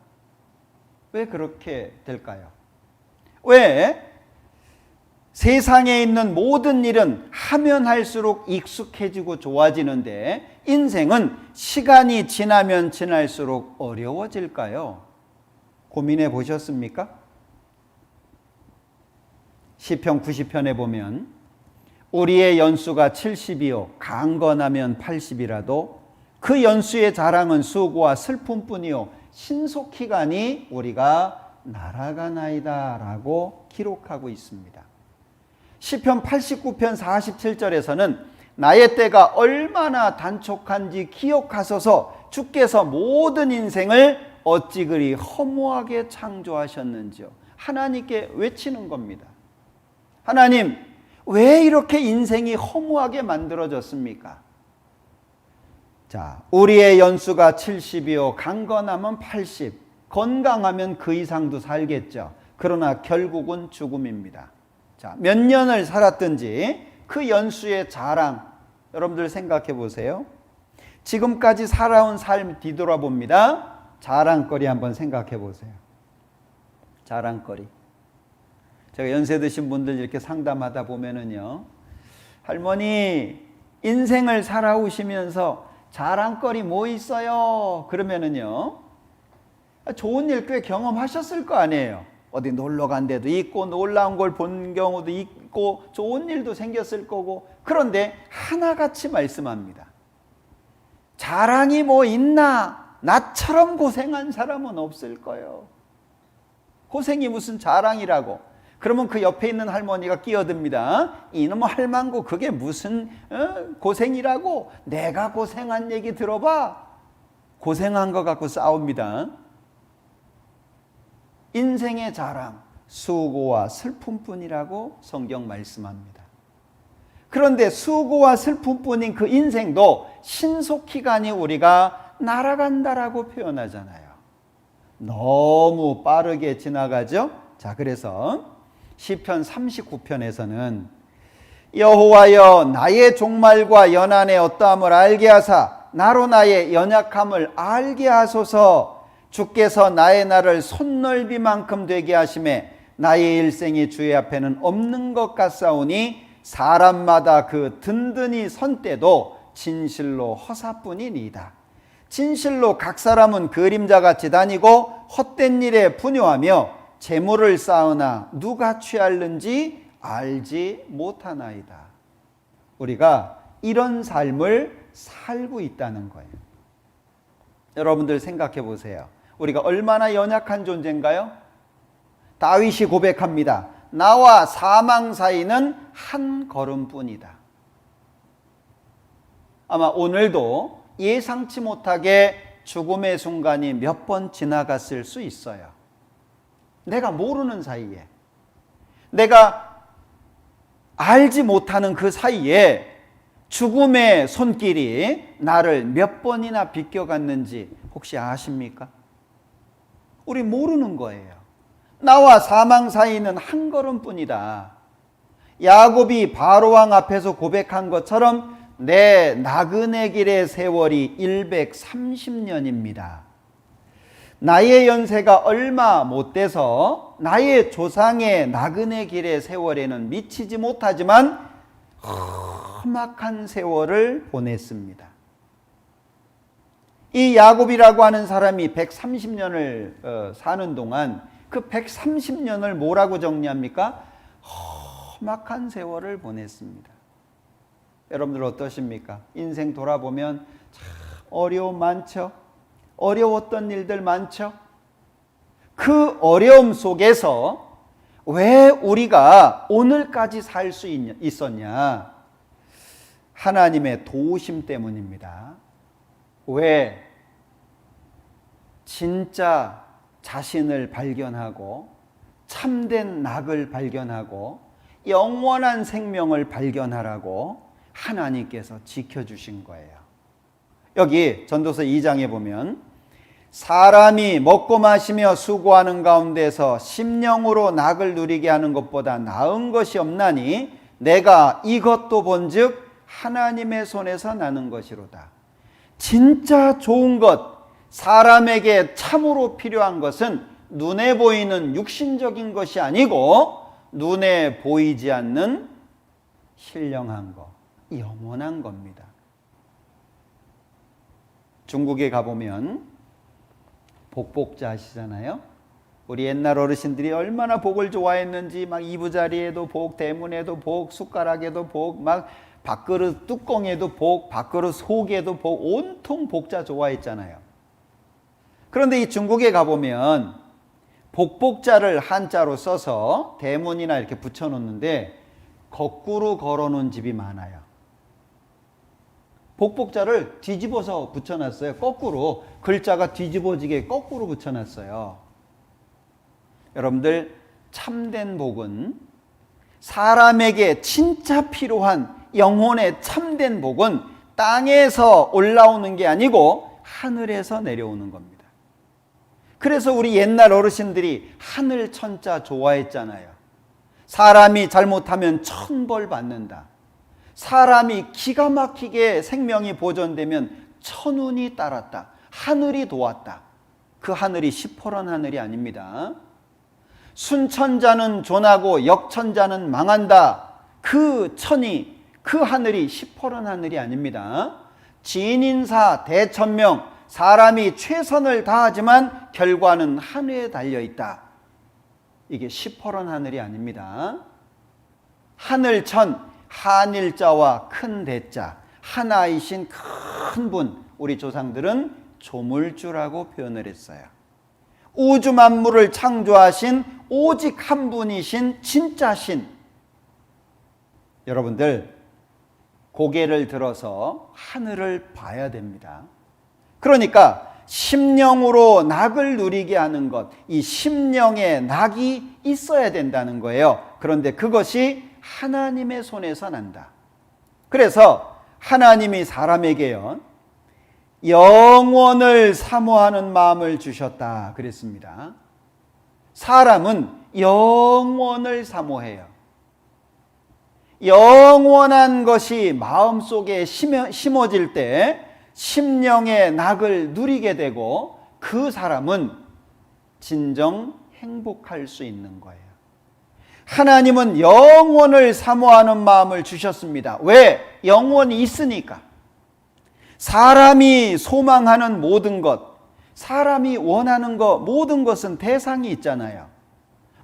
왜 그렇게 될까요? 왜 세상에 있는 모든 일은 하면 할수록 익숙해지고 좋아지는데 인생은 시간이 지나면 지날수록 어려워질까요? 고민해 보셨습니까? 시편 90편에 보면 우리의 연수가 70이요 강건하면 80이라도 그 연수의 자랑은 수고와 슬픔뿐이요 신속히 가니 우리가 날아가나이다 라고 기록하고 있습니다. 시편 89편 47절에서는 나의 때가 얼마나 단촉한지 기억하소서 주께서 모든 인생을 어찌 그리 허무하게 창조하셨는지요. 하나님께 외치는 겁니다. 하나님, 왜 이렇게 인생이 허무하게 만들어졌습니까? 자, 우리의 연수가 70이요 강건하면 80, 건강하면 그 이상도 살겠죠. 그러나 결국은 죽음입니다. 자, 몇 년을 살았든지 그 연수의 자랑, 여러분들 생각해 보세요. 지금까지 살아온 삶 뒤돌아봅니다. 자랑거리 한번 생각해 보세요. 자랑거리. 제가 연세 드신 분들 이렇게 상담하다 보면은요, 할머니 인생을 살아오시면서 자랑거리 뭐 있어요? 그러면은요, 좋은 일 꽤 경험하셨을 거 아니에요. 어디 놀러 간 데도 있고 놀라운 걸 본 경우도 있고 좋은 일도 생겼을 거고. 그런데 하나같이 말씀합니다. 자랑이 뭐 있나? 나처럼 고생한 사람은 없을 거예요. 고생이 무슨 자랑이라고. 그러면 그 옆에 있는 할머니가 끼어듭니다. 이놈 할망구 그게 무슨 고생이라고. 내가 고생한 얘기 들어봐. 고생한 거 갖고 싸웁니다. 인생의 자랑, 수고와 슬픔뿐이라고 성경 말씀합니다. 그런데 수고와 슬픔뿐인 그 인생도 신속히 가니 우리가 날아간다라고 표현하잖아요. 너무 빠르게 지나가죠. 자, 그래서 시편 39편에서는 여호와여 나의 종말과 연한의 어떠함을 알게 하사 나로 나의 연약함을 알게 하소서. 주께서 나의 날을 손넓이만큼 되게 하심에 나의 일생이 주의 앞에는 없는 것 같사오니 사람마다 그 든든히 선 때도 진실로 허사뿐이니이다. 진실로 각 사람은 그림자같이 다니고 헛된 일에 분요하며 재물을 쌓으나 누가 취할는지 알지 못하나이다. 우리가 이런 삶을 살고 있다는 거예요. 여러분들 생각해 보세요. 우리가 얼마나 연약한 존재인가요? 다윗이 고백합니다. 나와 사망 사이는 한 걸음뿐이다. 아마 오늘도 예상치 못하게 죽음의 순간이 몇 번 지나갔을 수 있어요. 내가 모르는 사이에, 내가 알지 못하는 그 사이에 죽음의 손길이 나를 몇 번이나 비껴갔는지 혹시 아십니까? 우리 모르는 거예요. 나와 사망 사이는 한 걸음뿐이다. 야곱이 바로왕 앞에서 고백한 것처럼 내 나그네 길의 세월이 130년입니다. 나의 연세가 얼마 못 돼서 나의 조상의 나그네 길의 세월에는 미치지 못하지만 험악한 세월을 보냈습니다. 이 야곱이라고 하는 사람이 130년을 사는 동안 그 130년을 뭐라고 정리합니까? 험악한 세월을 보냈습니다. 여러분들 어떠십니까? 인생 돌아보면 참 어려움 많죠? 어려웠던 일들 많죠? 그 어려움 속에서 왜 우리가 오늘까지 살 수 있었냐? 하나님의 도우심 때문입니다. 왜? 진짜 자신을 발견하고 참된 낙을 발견하고 영원한 생명을 발견하라고 하나님께서 지켜주신 거예요. 여기 전도서 2장에 보면 사람이 먹고 마시며 수고하는 가운데서 심령으로 낙을 누리게 하는 것보다 나은 것이 없나니 내가 이것도 본즉 하나님의 손에서 나는 것이로다. 진짜 좋은 것, 사람에게 참으로 필요한 것은 눈에 보이는 육신적인 것이 아니고 눈에 보이지 않는 신령한 것, 영원한 겁니다. 중국에 가보면 복복자 하시잖아요. 우리 옛날 어르신들이 얼마나 복을 좋아했는지 막 이부자리에도 복, 대문에도 복, 숟가락에도 복, 막 밥그릇 뚜껑에도 복, 밥그릇 속에도 복, 온통 복자 좋아했잖아요. 그런데 이 중국에 가보면 복복자를 한자로 써서 대문이나 이렇게 붙여놓는데 거꾸로 걸어놓은 집이 많아요. 복복자를 뒤집어서 붙여놨어요. 거꾸로. 글자가 뒤집어지게 거꾸로 붙여놨어요. 여러분들, 참된 복은, 사람에게 진짜 필요한 영혼의 참된 복은 땅에서 올라오는 게 아니고 하늘에서 내려오는 겁니다. 그래서 우리 옛날 어르신들이 하늘 천자 좋아했잖아요. 사람이 잘못하면 천벌 받는다. 사람이 기가 막히게 생명이 보존되면 천운이 따랐다. 하늘이 도왔다. 그 하늘이 시퍼런 하늘이 아닙니다. 순천자는 존하고 역천자는 망한다. 그 천이, 그 하늘이 시퍼런 하늘이 아닙니다. 진인사 대천명, 사람이 최선을 다하지만 결과는 하늘에 달려있다. 이게 시퍼런 하늘이 아닙니다. 하늘천, 한일자와 큰 대자, 하나이신 큰 분, 우리 조상들은 조물주라고 표현을 했어요. 우주 만물을 창조하신 오직 한 분이신 진짜 신. 여러분들, 고개를 들어서 하늘을 봐야 됩니다. 그러니까 심령으로 낙을 누리게 하는 것, 이 심령에 낙이 있어야 된다는 거예요. 그런데 그것이 하나님의 손에서 난다. 그래서 하나님이 사람에게요, 영원을 사모하는 마음을 주셨다 그랬습니다. 사람은 영원을 사모해요. 영원한 것이 마음속에 심어질 때 심령의 낙을 누리게 되고 그 사람은 진정 행복할 수 있는 거예요. 하나님은 영원을 사모하는 마음을 주셨습니다. 왜? 영원이 있으니까. 사람이 소망하는 모든 것, 사람이 원하는 것, 모든 것은 대상이 있잖아요.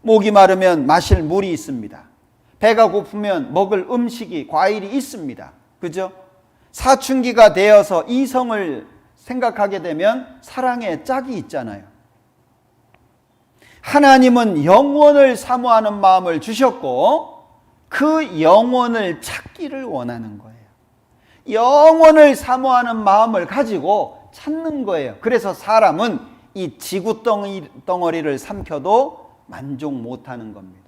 목이 마르면 마실 물이 있습니다. 배가 고프면 먹을 음식이, 과일이 있습니다. 그죠? 사춘기가 되어서 이성을 생각하게 되면 사랑의 짝이 있잖아요. 하나님은 영원을 사모하는 마음을 주셨고 그 영원을 찾기를 원하는 거예요. 영원을 사모하는 마음을 가지고 찾는 거예요. 그래서 사람은 이 지구 덩어리를 삼켜도 만족 못하는 겁니다.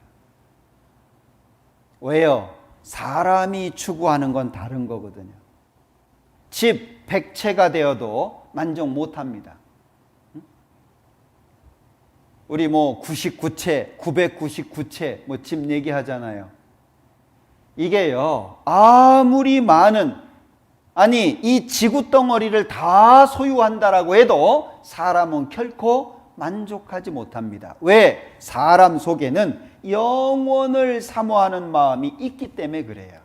왜요? 사람이 추구하는 건 다른 거거든요. 집 100채가 되어도 만족 못합니다. 우리 99채, 999채 집 얘기하잖아요. 이게요, 아무리 많은, 아니 이 지구 덩어리를 다 소유한다라고 해도 사람은 결코 만족하지 못합니다. 왜? 사람 속에는 영원을 사모하는 마음이 있기 때문에 그래요.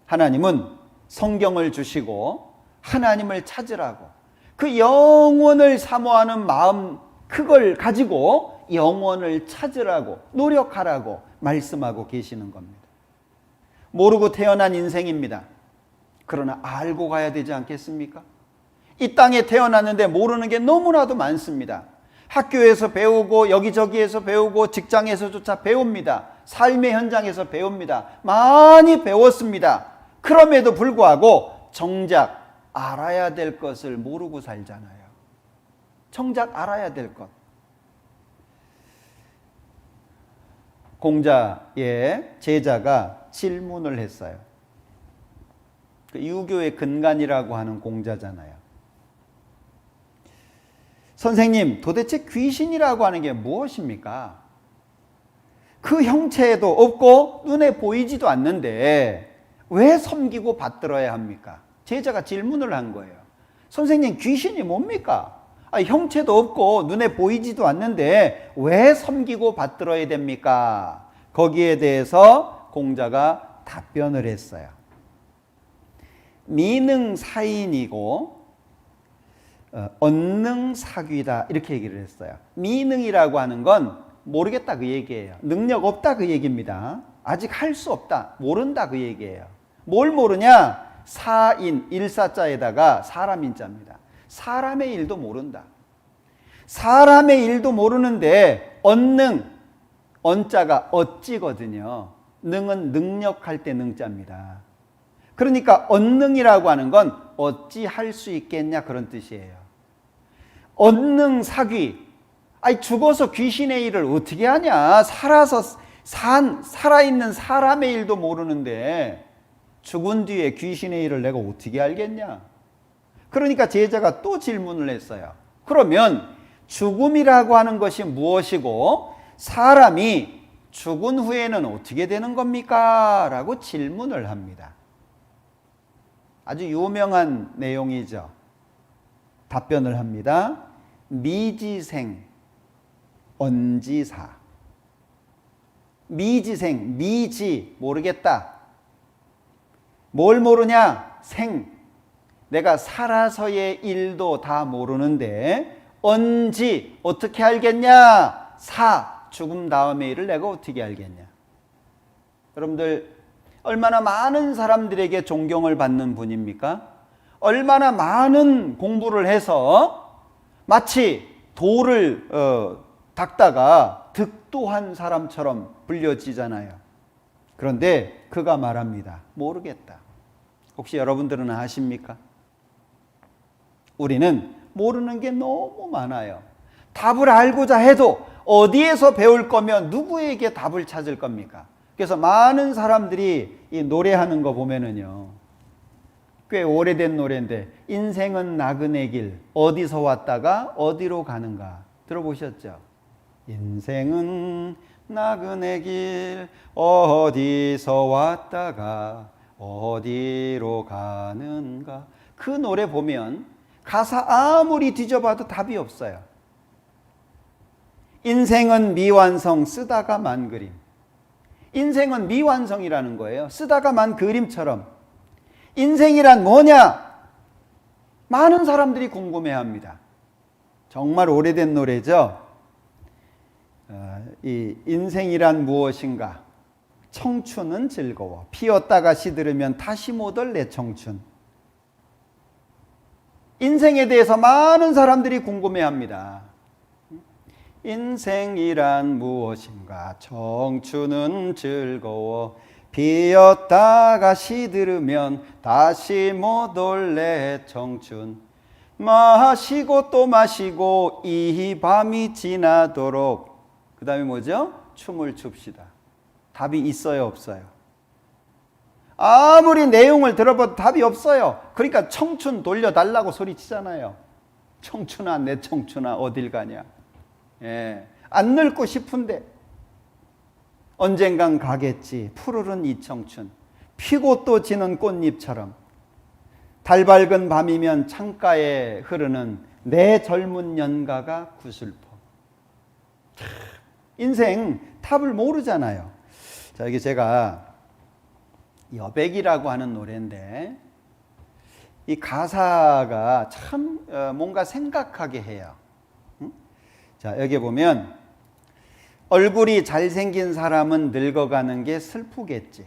하나님은 성경을 주시고 하나님을 찾으라고, 그 영원을 사모하는 마음, 그걸 가지고 영원을 찾으라고, 노력하라고 말씀하고 계시는 겁니다. 모르고 태어난 인생입니다. 그러나 알고 가야 되지 않겠습니까? 이 땅에 태어났는데 모르는 게 너무나도 많습니다. 학교에서 배우고 여기저기에서 배우고 직장에서조차 배웁니다. 삶의 현장에서 배웁니다. 많이 배웠습니다. 그럼에도 불구하고 정작 알아야 될 것을 모르고 살잖아요. 정작 알아야 될 것. 공자의 제자가 질문을 했어요. 그 유교의 근간이라고 하는 공자잖아요. 선생님, 도대체 귀신이라고 하는 게 무엇입니까? 그 형체도 없고 눈에 보이지도 않는데 왜 섬기고 받들어야 합니까? 제자가 질문을 한 거예요. 선생님, 귀신이 뭡니까? 형체도 없고 눈에 보이지도 않는데 왜 섬기고 받들어야 됩니까? 거기에 대해서 공자가 답변을 했어요. 미능사인이고 언능사귀다, 이렇게 얘기를 했어요. 미능이라고 하는 건 모르겠다 그 얘기예요. 능력 없다 그 얘기입니다. 아직 할 수 없다. 모른다 그 얘기예요. 뭘 모르냐? 사인, 일사자에다가 사람 인자입니다. 사람의 일도 모른다. 사람의 일도 모르는데 언능, 언자가 어찌거든요. 능은 능력할 때 능자입니다. 그러니까 언능이라고 하는 건 어찌 할 수 있겠냐 그런 뜻이에요. 언능 사귀. 아니 죽어서 귀신의 일을 어떻게 하냐. 살아있는 사람의 일도 모르는데 죽은 뒤에 귀신의 일을 내가 어떻게 알겠냐. 그러니까 제자가 또 질문을 했어요. 그러면 죽음이라고 하는 것이 무엇이고 사람이 죽은 후에는 어떻게 되는 겁니까? 라고 질문을 합니다. 아주 유명한 내용이죠. 답변을 합니다. 미지생, 언지사. 미지생, 미지, 모르겠다. 뭘 모르냐? 생. 내가 살아서의 일도 다 모르는데 언지, 어떻게 알겠냐? 사, 죽음 다음의 일을 내가 어떻게 알겠냐? 여러분들 얼마나 많은 사람들에게 존경을 받는 분입니까? 얼마나 많은 공부를 해서 마치 돌을 닦다가 득도한 사람처럼 불려지잖아요. 그런데 그가 말합니다. 모르겠다. 혹시 여러분들은 아십니까? 우리는 모르는 게 너무 많아요. 답을 알고자 해도 어디에서 배울 거면 누구에게 답을 찾을 겁니까? 그래서 많은 사람들이 이 노래하는 거 보면은요, 꽤 오래된 노래인데 인생은 나그네 길 어디서 왔다가 어디로 가는가 들어보셨죠? 인생은 나그네 길 어디서 왔다가 어디로 가는가. 그 노래 보면 가사 아무리 뒤져봐도 답이 없어요. 인생은 미완성 쓰다가 만 그림. 인생은 미완성이라는 거예요. 쓰다가 만 그림처럼. 인생이란 뭐냐? 많은 사람들이 궁금해합니다. 정말 오래된 노래죠. 이 인생이란 무엇인가? 청춘은 즐거워. 피었다가 시들으면 다시 못 올 내 청춘. 인생에 대해서 많은 사람들이 궁금해합니다. 인생이란 무엇인가? 청춘은 즐거워. 피었다가 시들으면 다시 못 올 내 청춘. 마시고 또 마시고 이 밤이 지나도록. 그 다음에 뭐죠? 춤을 춥시다. 답이 있어요, 없어요? 아무리 내용을 들어봐도 답이 없어요. 그러니까 청춘 돌려달라고 소리치잖아요. 청춘아, 내 청춘아, 어딜 가냐. 예, 안 늙고 싶은데 언젠간 가겠지. 푸르른 이 청춘. 피고 또 지는 꽃잎처럼. 달 밝은 밤이면 창가에 흐르는 내 젊은 연가가 구슬퍼. 인생 답을 모르잖아요. 자, 여기 제가 여백이라고 하는 노래인데 이 가사가 참 뭔가 생각하게 해요. 자, 여기 보면 얼굴이 잘생긴 사람은 늙어가는 게 슬프겠지.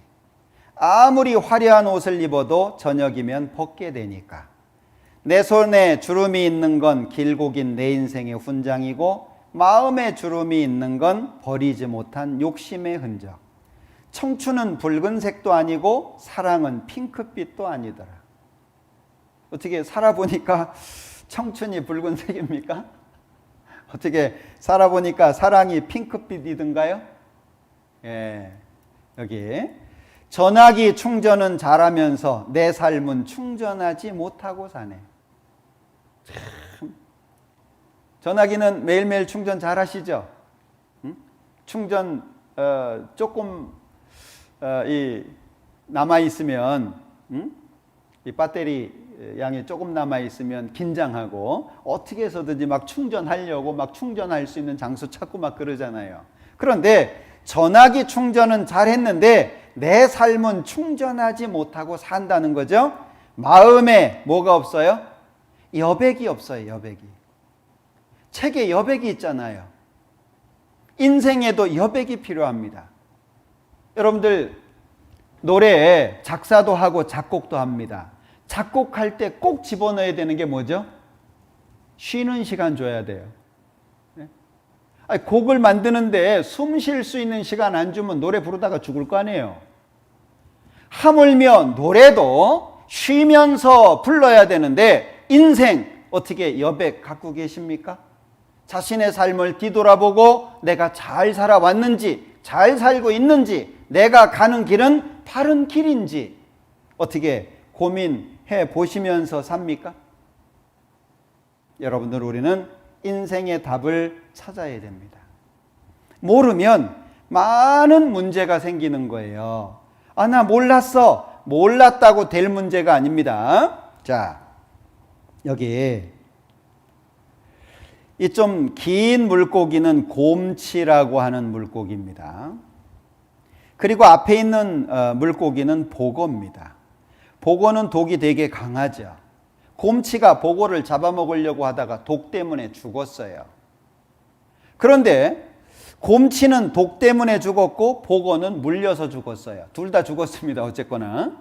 아무리 화려한 옷을 입어도 저녁이면 벗게 되니까. 내 손에 주름이 있는 건 길고 긴 내 인생의 훈장이고 마음에 주름이 있는 건 버리지 못한 욕심의 흔적. 청춘은 붉은색도 아니고 사랑은 핑크빛도 아니더라. 어떻게 살아보니까 청춘이 붉은색입니까? 어떻게 살아보니까 사랑이 핑크빛이든가요? 예, 여기 전화기 충전은 잘하면서 내 삶은 충전하지 못하고 사네. 참. 전화기는 매일매일 충전 잘하시죠? 응? 충전 조금 이 남아 있으면 이 배터리 양이 조금 남아 있으면 긴장하고 어떻게 해서든지 막 충전하려고 막 충전할 수 있는 장소 찾고 막 그러잖아요. 그런데 전화기 충전은 잘했는데 내 삶은 충전하지 못하고 산다는 거죠. 마음에 뭐가 없어요? 여백이 없어요. 여백이. 책에 여백이 있잖아요. 인생에도 여백이 필요합니다. 여러분들 노래 작사도 하고 작곡도 합니다. 작곡할 때 꼭 집어넣어야 되는 게 뭐죠? 쉬는 시간 줘야 돼요. 아니, 곡을 만드는데 숨 쉴 수 있는 시간 안 주면 노래 부르다가 죽을 거 아니에요. 하물며 노래도 쉬면서 불러야 되는데 인생 어떻게 여백 갖고 계십니까? 자신의 삶을 뒤돌아보고 내가 잘 살아왔는지, 잘 살고 있는지, 내가 가는 길은 바른 길인지 어떻게 고민해 보시면서 삽니까? 여러분들, 우리는 인생의 답을 찾아야 됩니다. 모르면 많은 문제가 생기는 거예요. 아, 나 몰랐어. 몰랐다고 될 문제가 아닙니다. 자, 여기 이 좀 긴 물고기는 곰치라고 하는 물고기입니다. 그리고 앞에 있는 물고기는 보고입니다. 보고는 독이 되게 강하죠. 곰치가 보고를 잡아먹으려고 하다가 독 때문에 죽었어요. 그런데 곰치는 독 때문에 죽었고 보고는 물려서 죽었어요. 둘 다 죽었습니다. 어쨌거나.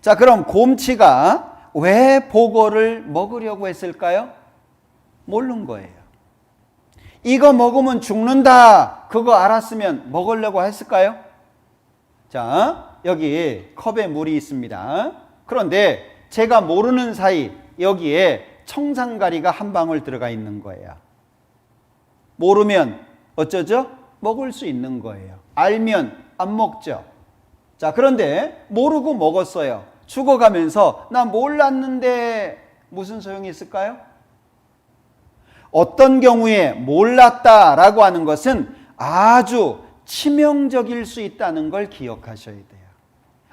자, 그럼 곰치가 왜 보고를 먹으려고 했을까요? 모르는 거예요. 이거 먹으면 죽는다. 그거 알았으면 먹으려고 했을까요? 자, 여기 컵에 물이 있습니다. 그런데 제가 모르는 사이 여기에 청산가리가 한 방울 들어가 있는 거예요. 모르면 어쩌죠? 먹을 수 있는 거예요. 알면 안 먹죠. 자, 그런데 모르고 먹었어요. 죽어가면서 나 몰랐는데 무슨 소용이 있을까요? 어떤 경우에 몰랐다라고 하는 것은 아주 치명적일 수 있다는 걸 기억하셔야 돼요.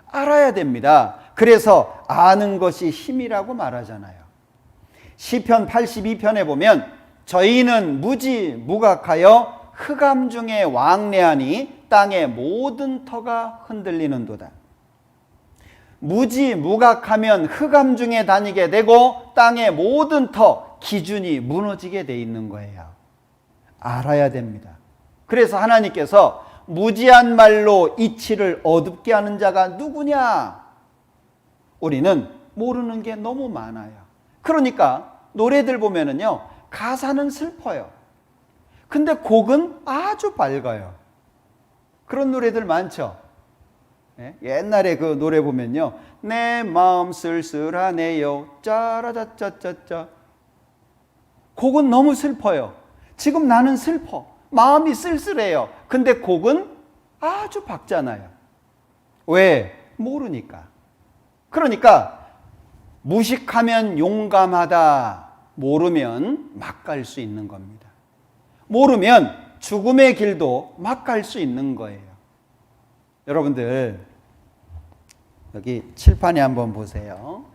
알아야 됩니다. 그래서 아는 것이 힘이라고 말하잖아요. 시편 82편에 보면 저희는 무지무각하여 흑암 중에 왕래하니 땅의 모든 터가 흔들리는도다. 무지무각하면 흑암 중에 다니게 되고 땅의 모든 터, 기준이 무너지게 돼 있는 거예요. 알아야 됩니다. 그래서 하나님께서 무지한 말로 이치를 어둡게 하는 자가 누구냐? 우리는 모르는 게 너무 많아요. 그러니까 노래들 보면은요, 가사는 슬퍼요. 근데 곡은 아주 밝아요. 그런 노래들 많죠. 옛날에 그 노래 보면요, 내 마음 쓸쓸하네요, 짜라자짜짜짜. 곡은 너무 슬퍼요. 지금 나는 슬퍼. 마음이 쓸쓸해요. 근데 곡은 아주 밝잖아요. 왜? 모르니까. 그러니까 무식하면 용감하다. 모르면 막 갈 수 있는 겁니다. 모르면 죽음의 길도 막 갈 수 있는 거예요. 여러분들 여기 칠판에 한번 보세요.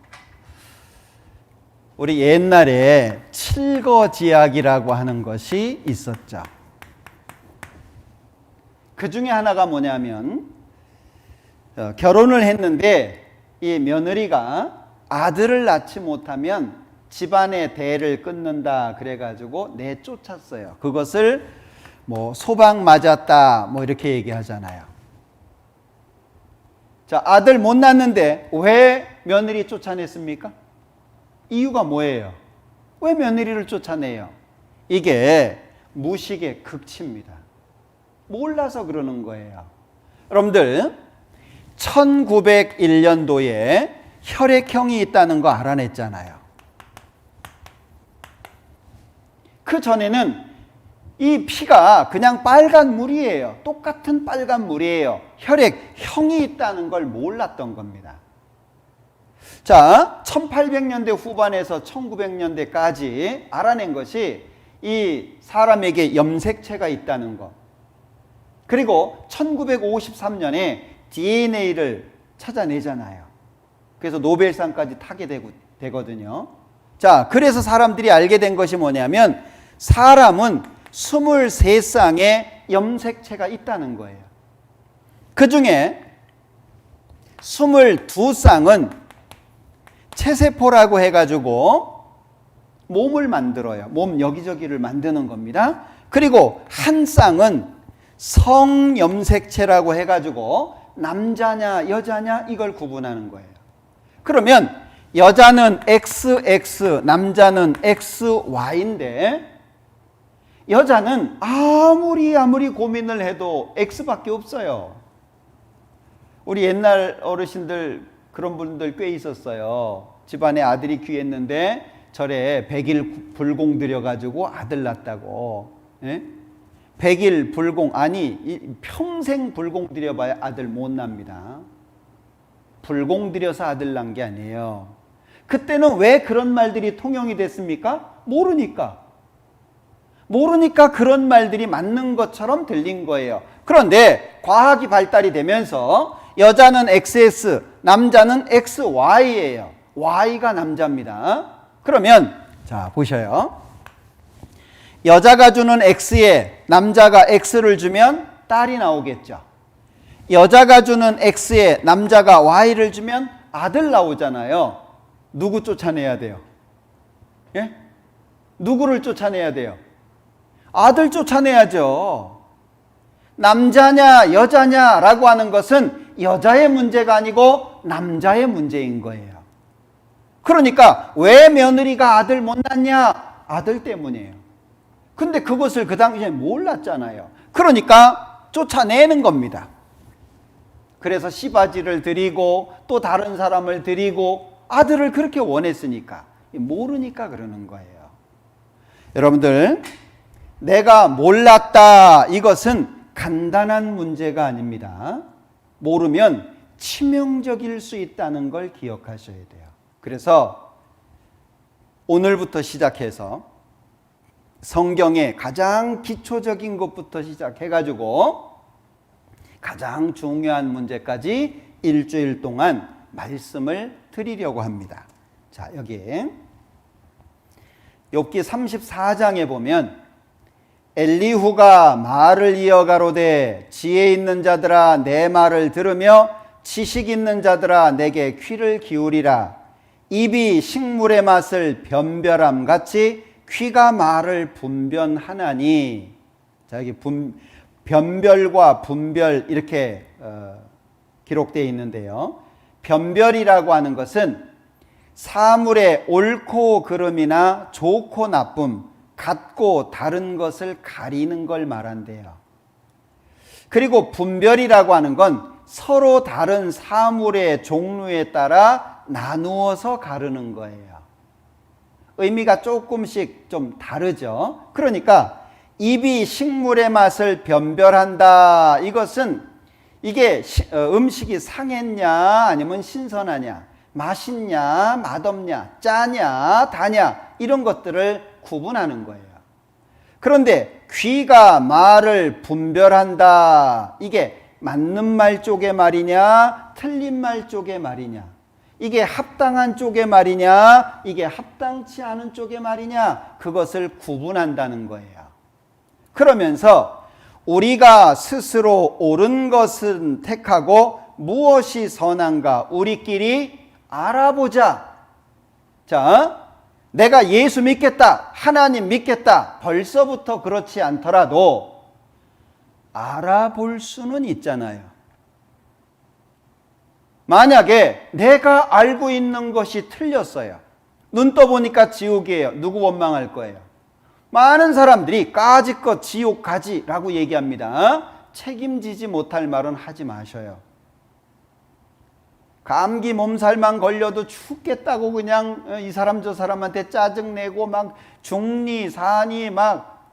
우리 옛날에 칠거지약이라고 하는 것이 있었죠. 그 중에 하나가 뭐냐면 결혼을 했는데 이 며느리가 아들을 낳지 못하면 집안의 대를 끊는다 그래가지고 내쫓았어요. 그것을 뭐 소방 맞았다 뭐 이렇게 얘기하잖아요. 자, 아들 못 낳는데 왜 며느리 쫓아냈습니까? 이유가 뭐예요? 왜 며느리를 쫓아내요? 이게 무식의 극치입니다. 몰라서 그러는 거예요. 여러분들 1901년도에 혈액형이 있다는 거 알아냈잖아요. 그 전에는 이 피가 그냥 빨간 물이에요. 똑같은 빨간 물이에요. 혈액형이 있다는 걸 몰랐던 겁니다. 자, 1800년대 후반에서 1900년대까지 알아낸 것이 이 사람에게 염색체가 있다는 것. 그리고 1953년에 DNA를 찾아내잖아요. 그래서 노벨상까지 타게 되거든요. 자, 그래서 사람들이 알게 된 것이 뭐냐면 사람은 23쌍의 염색체가 있다는 거예요. 그 중에 22쌍은 체세포라고 해가지고 몸을 만들어요. 몸 여기저기를 만드는 겁니다. 그리고 한 쌍은 성염색체라고 해가지고 남자냐 여자냐 이걸 구분하는 거예요. 그러면 여자는 XX, 남자는 XY인데 여자는 아무리 고민을 해도 X밖에 없어요. 우리 옛날 어르신들 그런 분들 꽤 있었어요. 집안에 아들이 귀했는데 절에 100일 불공 들여가지고 아들 낳았다고. 예? 100일 불공, 아니 평생 불공 들여봐야 아들 못 납니다. 불공 들여서 아들 난 게 아니에요. 그때는 왜 그런 말들이 통용이 됐습니까? 모르니까 그런 말들이 맞는 것처럼 들린 거예요. 그런데 과학이 발달이 되면서 여자는 XX, 남자는 XY예요. Y가 남자입니다. 그러면 자 보셔요. 여자가 주는 X에 남자가 X를 주면 딸이 나오겠죠. 여자가 주는 X에 남자가 Y를 주면 아들 나오잖아요. 누구 쫓아내야 돼요? 예? 누구를 쫓아내야 돼요? 아들 쫓아내야죠. 남자냐 여자냐라고 하는 것은 여자의 문제가 아니고 남자의 문제인 거예요. 그러니까 왜 며느리가 아들 못 낳냐? 아들 때문이에요. 근데 그것을 그 당시에 몰랐잖아요. 그러니까 쫓아내는 겁니다. 그래서 시바지를 드리고 또 다른 사람을 드리고 아들을 그렇게 원했으니까. 모르니까 그러는 거예요. 여러분들, 내가 몰랐다, 이것은 간단한 문제가 아닙니다. 모르면 치명적일 수 있다는 걸 기억하셔야 돼요. 그래서 오늘부터 시작해서 성경의 가장 기초적인 것부터 시작해가지고 가장 중요한 문제까지 일주일 동안 말씀을 드리려고 합니다. 자, 여기 욥기 34장에 보면 엘리후가 말을 이어가로되 지혜 있는 자들아 내 말을 들으며 지식 있는 자들아 내게 귀를 기울이라. 입이 식물의 맛을 변별함 같이 귀가 말을 분변하나니. 자, 여기 변별과 분별 이렇게 기록되어 있는데요. 변별이라고 하는 것은 사물의 옳고 그름이나 좋고 나쁨, 같고 다른 것을 가리는 걸 말한대요. 그리고 분별이라고 하는 건 서로 다른 사물의 종류에 따라 나누어서 가르는 거예요. 의미가 조금씩 좀 다르죠. 그러니까 입이 식물의 맛을 변별한다. 이것은 이게 음식이 상했냐 아니면 신선하냐, 맛있냐 맛없냐, 짜냐 다냐 이런 것들을 구분하는 거예요. 그런데 귀가 말을 분별한다. 이게 맞는 말 쪽의 말이냐 틀린 말 쪽의 말이냐, 이게 합당한 쪽의 말이냐 이게 합당치 않은 쪽의 말이냐, 그것을 구분한다는 거예요. 그러면서 우리가 스스로 옳은 것은 택하고 무엇이 선한가 우리끼리 알아보자. 자, 내가 예수 믿겠다, 하나님 믿겠다, 벌써부터 그렇지 않더라도 알아볼 수는 있잖아요. 만약에 내가 알고 있는 것이 틀렸어요. 눈 떠보니까 지옥이에요. 누구 원망할 거예요? 많은 사람들이 까짓것 지옥 가지라고 얘기합니다. 책임지지 못할 말은 하지 마셔요. 감기 몸살만 걸려도 죽겠다고 그냥 이 사람 저 사람한테 짜증내고 막 중리 사니 막.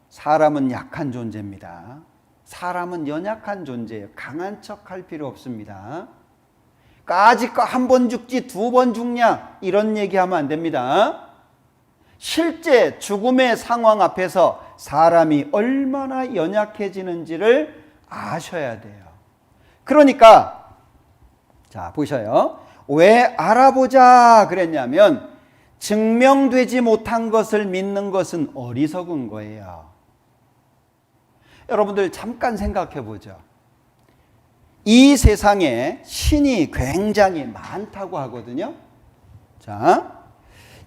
사람은 약한 존재입니다. 사람은 연약한 존재예요. 강한 척 할 필요 없습니다. 까짓거 한 번 죽지 두 번 죽냐 이런 얘기하면 안 됩니다. 실제 죽음의 상황 앞에서 사람이 얼마나 연약해지는지를 아셔야 돼요. 그러니까 자 보셔요. 왜 알아보자 그랬냐면 증명되지 못한 것을 믿는 것은 어리석은 거예요. 여러분들 잠깐 생각해 보죠. 이 세상에 신이 굉장히 많다고 하거든요. 자,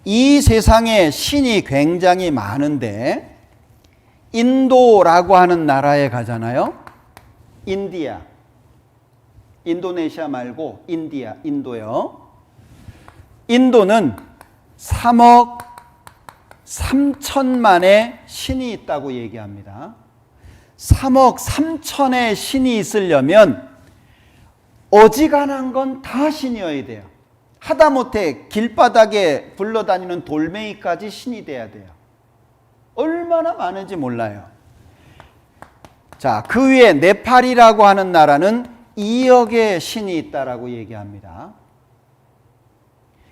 이 세상에 신이 굉장히 많은데 인도라고 하는 나라에 가잖아요. 인디아. 인도네시아 말고 인도요. 인도는 3억 3천만의 신이 있다고 얘기합니다. 3억 3천의 신이 있으려면 어지간한 건 다 신이어야 돼요. 하다못해 길바닥에 굴러다니는 돌멩이까지 신이 돼야 돼요. 얼마나 많은지 몰라요. 자, 그 위에 네팔이라고 하는 나라는 2억의 신이 있다라고 얘기합니다.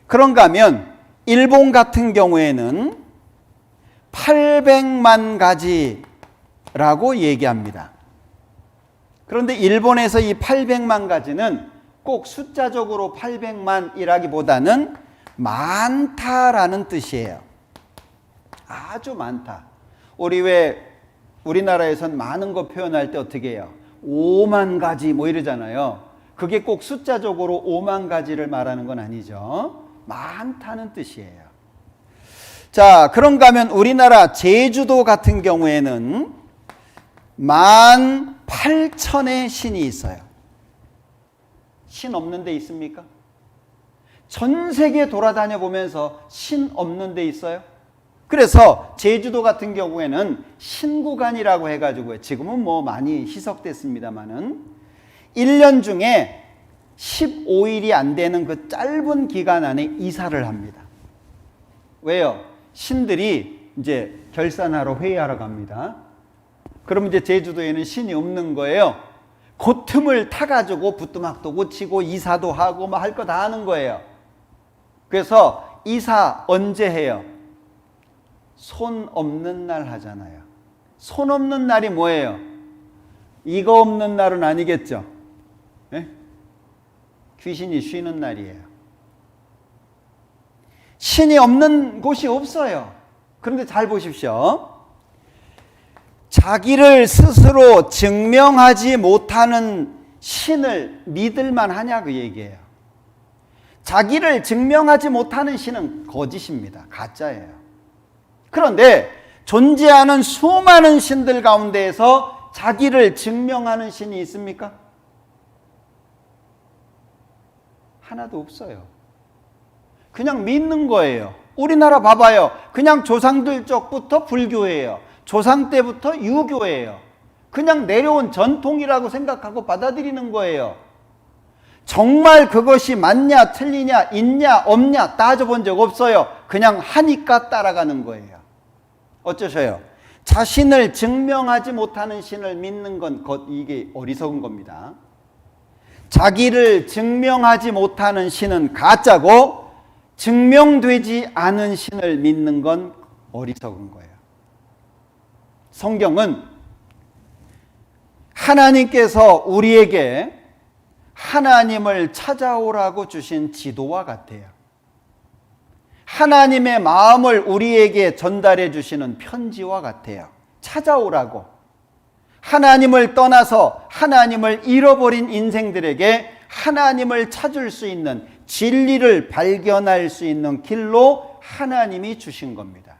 그런가 하면 일본 같은 경우에는 800만 가지라고 얘기합니다. 그런데 일본에서 이 800만 가지는 꼭 숫자적으로 800만이라기보다는 많다라는 뜻이에요. 아주 많다. 우리나라에선 많은 거 표현할 때 어떻게 해요? 5만 가지 뭐 이러잖아요. 그게 꼭 숫자적으로 5만 가지를 말하는 건 아니죠. 많다는 뜻이에요. 자, 그런가 하면 우리나라 제주도 같은 경우에는 18,000의 신이 있어요. 신 없는 데 있습니까? 전 세계 돌아다녀 보면서 신 없는 데 있어요? 그래서 제주도 같은 경우에는 신구간이라고 해가지고 지금은 뭐 많이 희석됐습니다만은 1년 중에 15일이 안 되는 그 짧은 기간 안에 이사를 합니다. 왜요? 신들이 이제 결산하러 회의하러 갑니다. 그럼 이제 제주도에는 신이 없는 거예요. 그 틈을 타가지고 부뚜막도 고치고 이사도 하고 뭐 할 거 다 하는 거예요. 그래서 이사 언제 해요? 손 없는 날 하잖아요. 손 없는 날이 뭐예요? 이거 없는 날은 아니겠죠? 네? 귀신이 쉬는 날이에요. 신이 없는 곳이 없어요. 그런데 잘 보십시오. 자기를 스스로 증명하지 못하는 신을 믿을만 하냐 그 얘기예요. 자기를 증명하지 못하는 신은 거짓입니다. 가짜예요. 그런데 존재하는 수많은 신들 가운데에서 자기를 증명하는 신이 있습니까? 하나도 없어요. 그냥 믿는 거예요. 우리나라 봐봐요. 그냥 조상들 쪽부터 불교예요. 조상 때부터 유교예요. 그냥 내려온 전통이라고 생각하고 받아들이는 거예요. 정말 그것이 맞냐 틀리냐 있냐 없냐 따져본 적 없어요. 그냥 하니까 따라가는 거예요. 어쩌셔요? 자신을 증명하지 못하는 신을 믿는 건 이게 어리석은 겁니다. 자기를 증명하지 못하는 신은 가짜고 증명되지 않은 신을 믿는 건 어리석은 거예요. 성경은 하나님께서 우리에게 하나님을 찾아오라고 주신 지도와 같아요. 하나님의 마음을 우리에게 전달해 주시는 편지와 같아요. 찾아오라고. 하나님을 떠나서 하나님을 잃어버린 인생들에게 하나님을 찾을 수 있는 진리를 발견할 수 있는 길로 하나님이 주신 겁니다.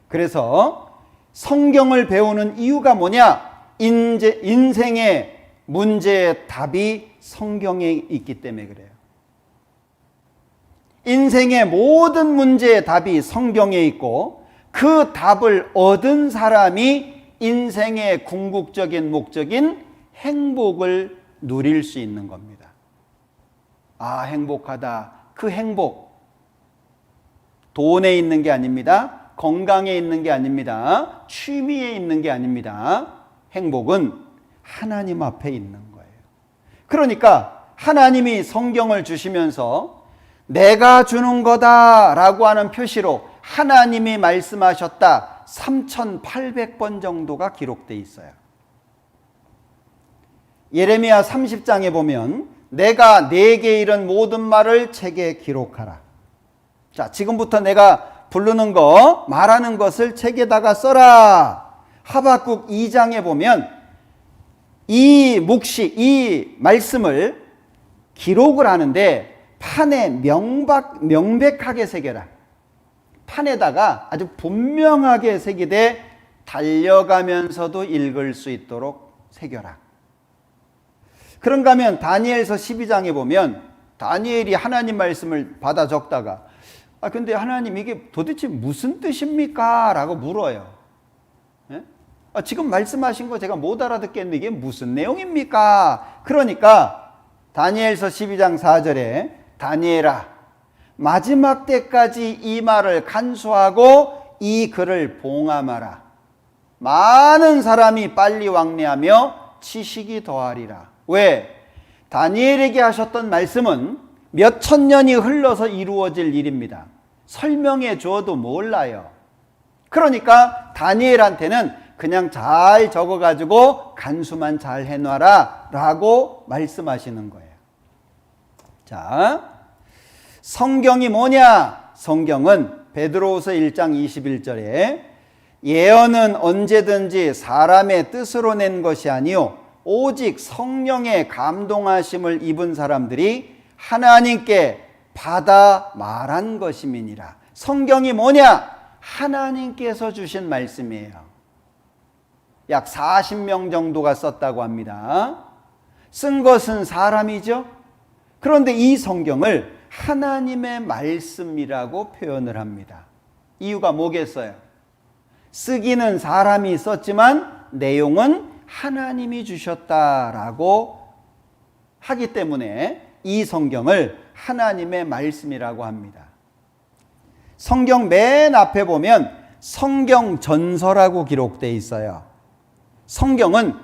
그래서 성경을 배우는 이유가 뭐냐? 인생의 문제의 답이 성경에 있기 때문에 그래요. 인생의 모든 문제의 답이 성경에 있고 그 답을 얻은 사람이 인생의 궁극적인 목적인 행복을 누릴 수 있는 겁니다. 아, 행복하다. 그 행복 돈에 있는 게 아닙니다. 건강에 있는 게 아닙니다. 취미에 있는 게 아닙니다. 행복은 하나님 앞에 있는 거예요. 그러니까 하나님이 성경을 주시면서 내가 주는 거다라고 하는 표시로 하나님이 말씀하셨다 3,800번 정도가 기록되어 있어요. 예레미야 30장에 보면 내가 네게 이른 모든 말을 책에 기록하라. 자, 지금부터 내가 부르는 거, 말하는 것을 책에다가 써라. 하박국 2장에 보면 이 묵시, 이 말씀을 기록을 하는데 판에 명백하게 새겨라. 판에다가 아주 분명하게 새기되 달려가면서도 읽을 수 있도록 새겨라. 그런가 하면 다니엘서 12장에 보면 다니엘이 하나님 말씀을 받아 적다가 근데 하나님 이게 도대체 무슨 뜻입니까? 라고 물어요. 예? 지금 말씀하신 거 제가 못 알아듣겠는데 이게 무슨 내용입니까? 그러니까 다니엘서 12장 4절에 다니엘아 마지막 때까지 이 말을 간수하고 이 글을 봉함하라. 많은 사람이 빨리 왕래하며 지식이 더하리라. 왜? 다니엘에게 하셨던 말씀은 몇 천 년이 흘러서 이루어질 일입니다. 설명해 줘도 몰라요. 그러니까 다니엘한테는 그냥 잘 적어가지고 간수만 잘 해놔라 라고 말씀하시는 거예요. 자, 성경이 뭐냐? 성경은 베드로후서 1장 21절에 예언은 언제든지 사람의 뜻으로 낸 것이 아니요 오직 성령의 감동하심을 입은 사람들이 하나님께 받아 말한 것임이니라. 성경이 뭐냐? 하나님께서 주신 말씀이에요. 약 40명 정도가 썼다고 합니다. 쓴 것은 사람이죠. 그런데 이 성경을 하나님의 말씀이라고 표현을 합니다. 이유가 뭐겠어요? 쓰기는 사람이 썼지만 내용은 하나님이 주셨다라고 하기 때문에 이 성경을 하나님의 말씀이라고 합니다. 성경 맨 앞에 보면 성경 전서라고 기록되어 있어요. 성경은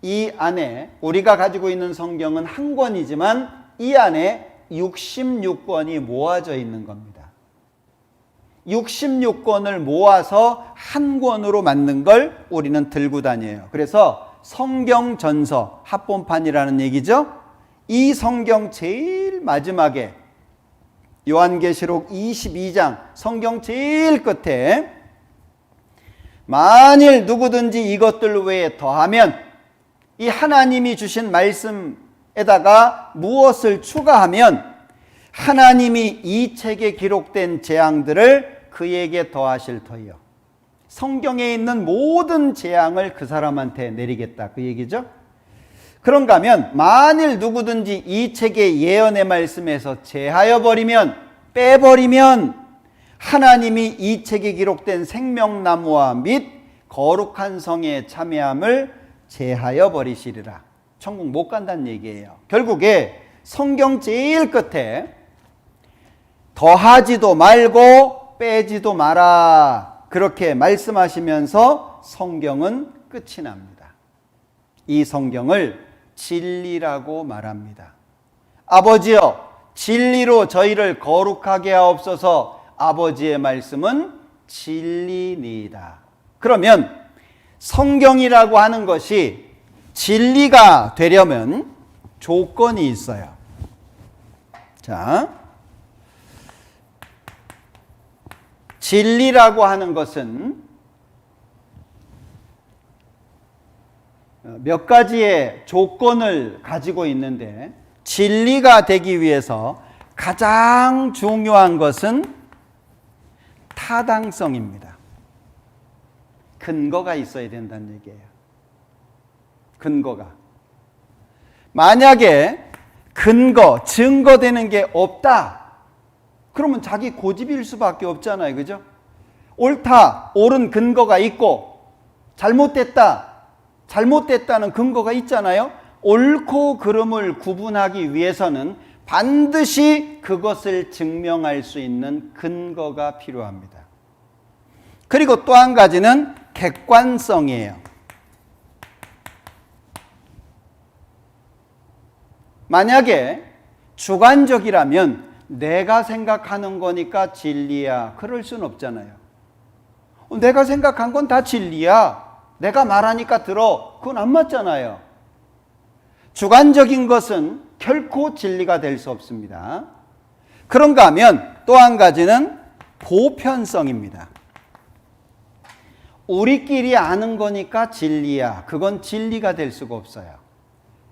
이 안에 우리가 가지고 있는 성경은 한 권이지만 이 안에 66권이 모아져 있는 겁니다. 66권을 모아서 한 권으로 만든 걸 우리는 들고 다녀요. 그래서 성경 전서 합본판이라는 얘기죠. 이 성경 제일 마지막에 요한계시록 22장 성경 제일 끝에 만일 누구든지 이것들 외에 더하면 이 하나님이 주신 말씀에다가 무엇을 추가하면 하나님이 이 책에 기록된 재앙들을 그에게 더하실 터이요. 성경에 있는 모든 재앙을 그 사람한테 내리겠다 그 얘기죠. 그런가 하면 만일 누구든지 이 책의 예언의 말씀에서 제하여 버리면 빼버리면 하나님이 이 책에 기록된 생명나무와 및 거룩한 성의 참여함을 제하여 버리시리라. 천국 못 간다는 얘기예요. 결국에 성경 제일 끝에 더하지도 말고 빼지도 마라 그렇게 말씀하시면서 성경은 끝이 납니다. 이 성경을 진리라고 말합니다. 아버지여 진리로 저희를 거룩하게 하옵소서. 아버지의 말씀은 진리니이다. 그러면 성경이라고 하는 것이 진리가 되려면 조건이 있어요. 자, 진리라고 하는 것은 몇 가지의 조건을 가지고 있는데 진리가 되기 위해서 가장 중요한 것은 타당성입니다. 근거가 있어야 된다는 얘기예요. 근거가. 만약에 증거되는 게 없다. 그러면 자기 고집일 수밖에 없잖아요. 그죠? 옳다, 옳은 근거가 있고 잘못됐다는 근거가 있잖아요. 옳고 그름을 구분하기 위해서는 반드시 그것을 증명할 수 있는 근거가 필요합니다. 그리고 또 한 가지는 객관성이에요. 만약에 주관적이라면 내가 생각하는 거니까 진리야. 그럴 수는 없잖아요. 내가 생각한 건 다 진리야. 내가 말하니까 들어. 그건 안 맞잖아요. 주관적인 것은 결코 진리가 될 수 없습니다. 그런가 하면 또 한 가지는 보편성입니다. 우리끼리 아는 거니까 진리야. 그건 진리가 될 수가 없어요.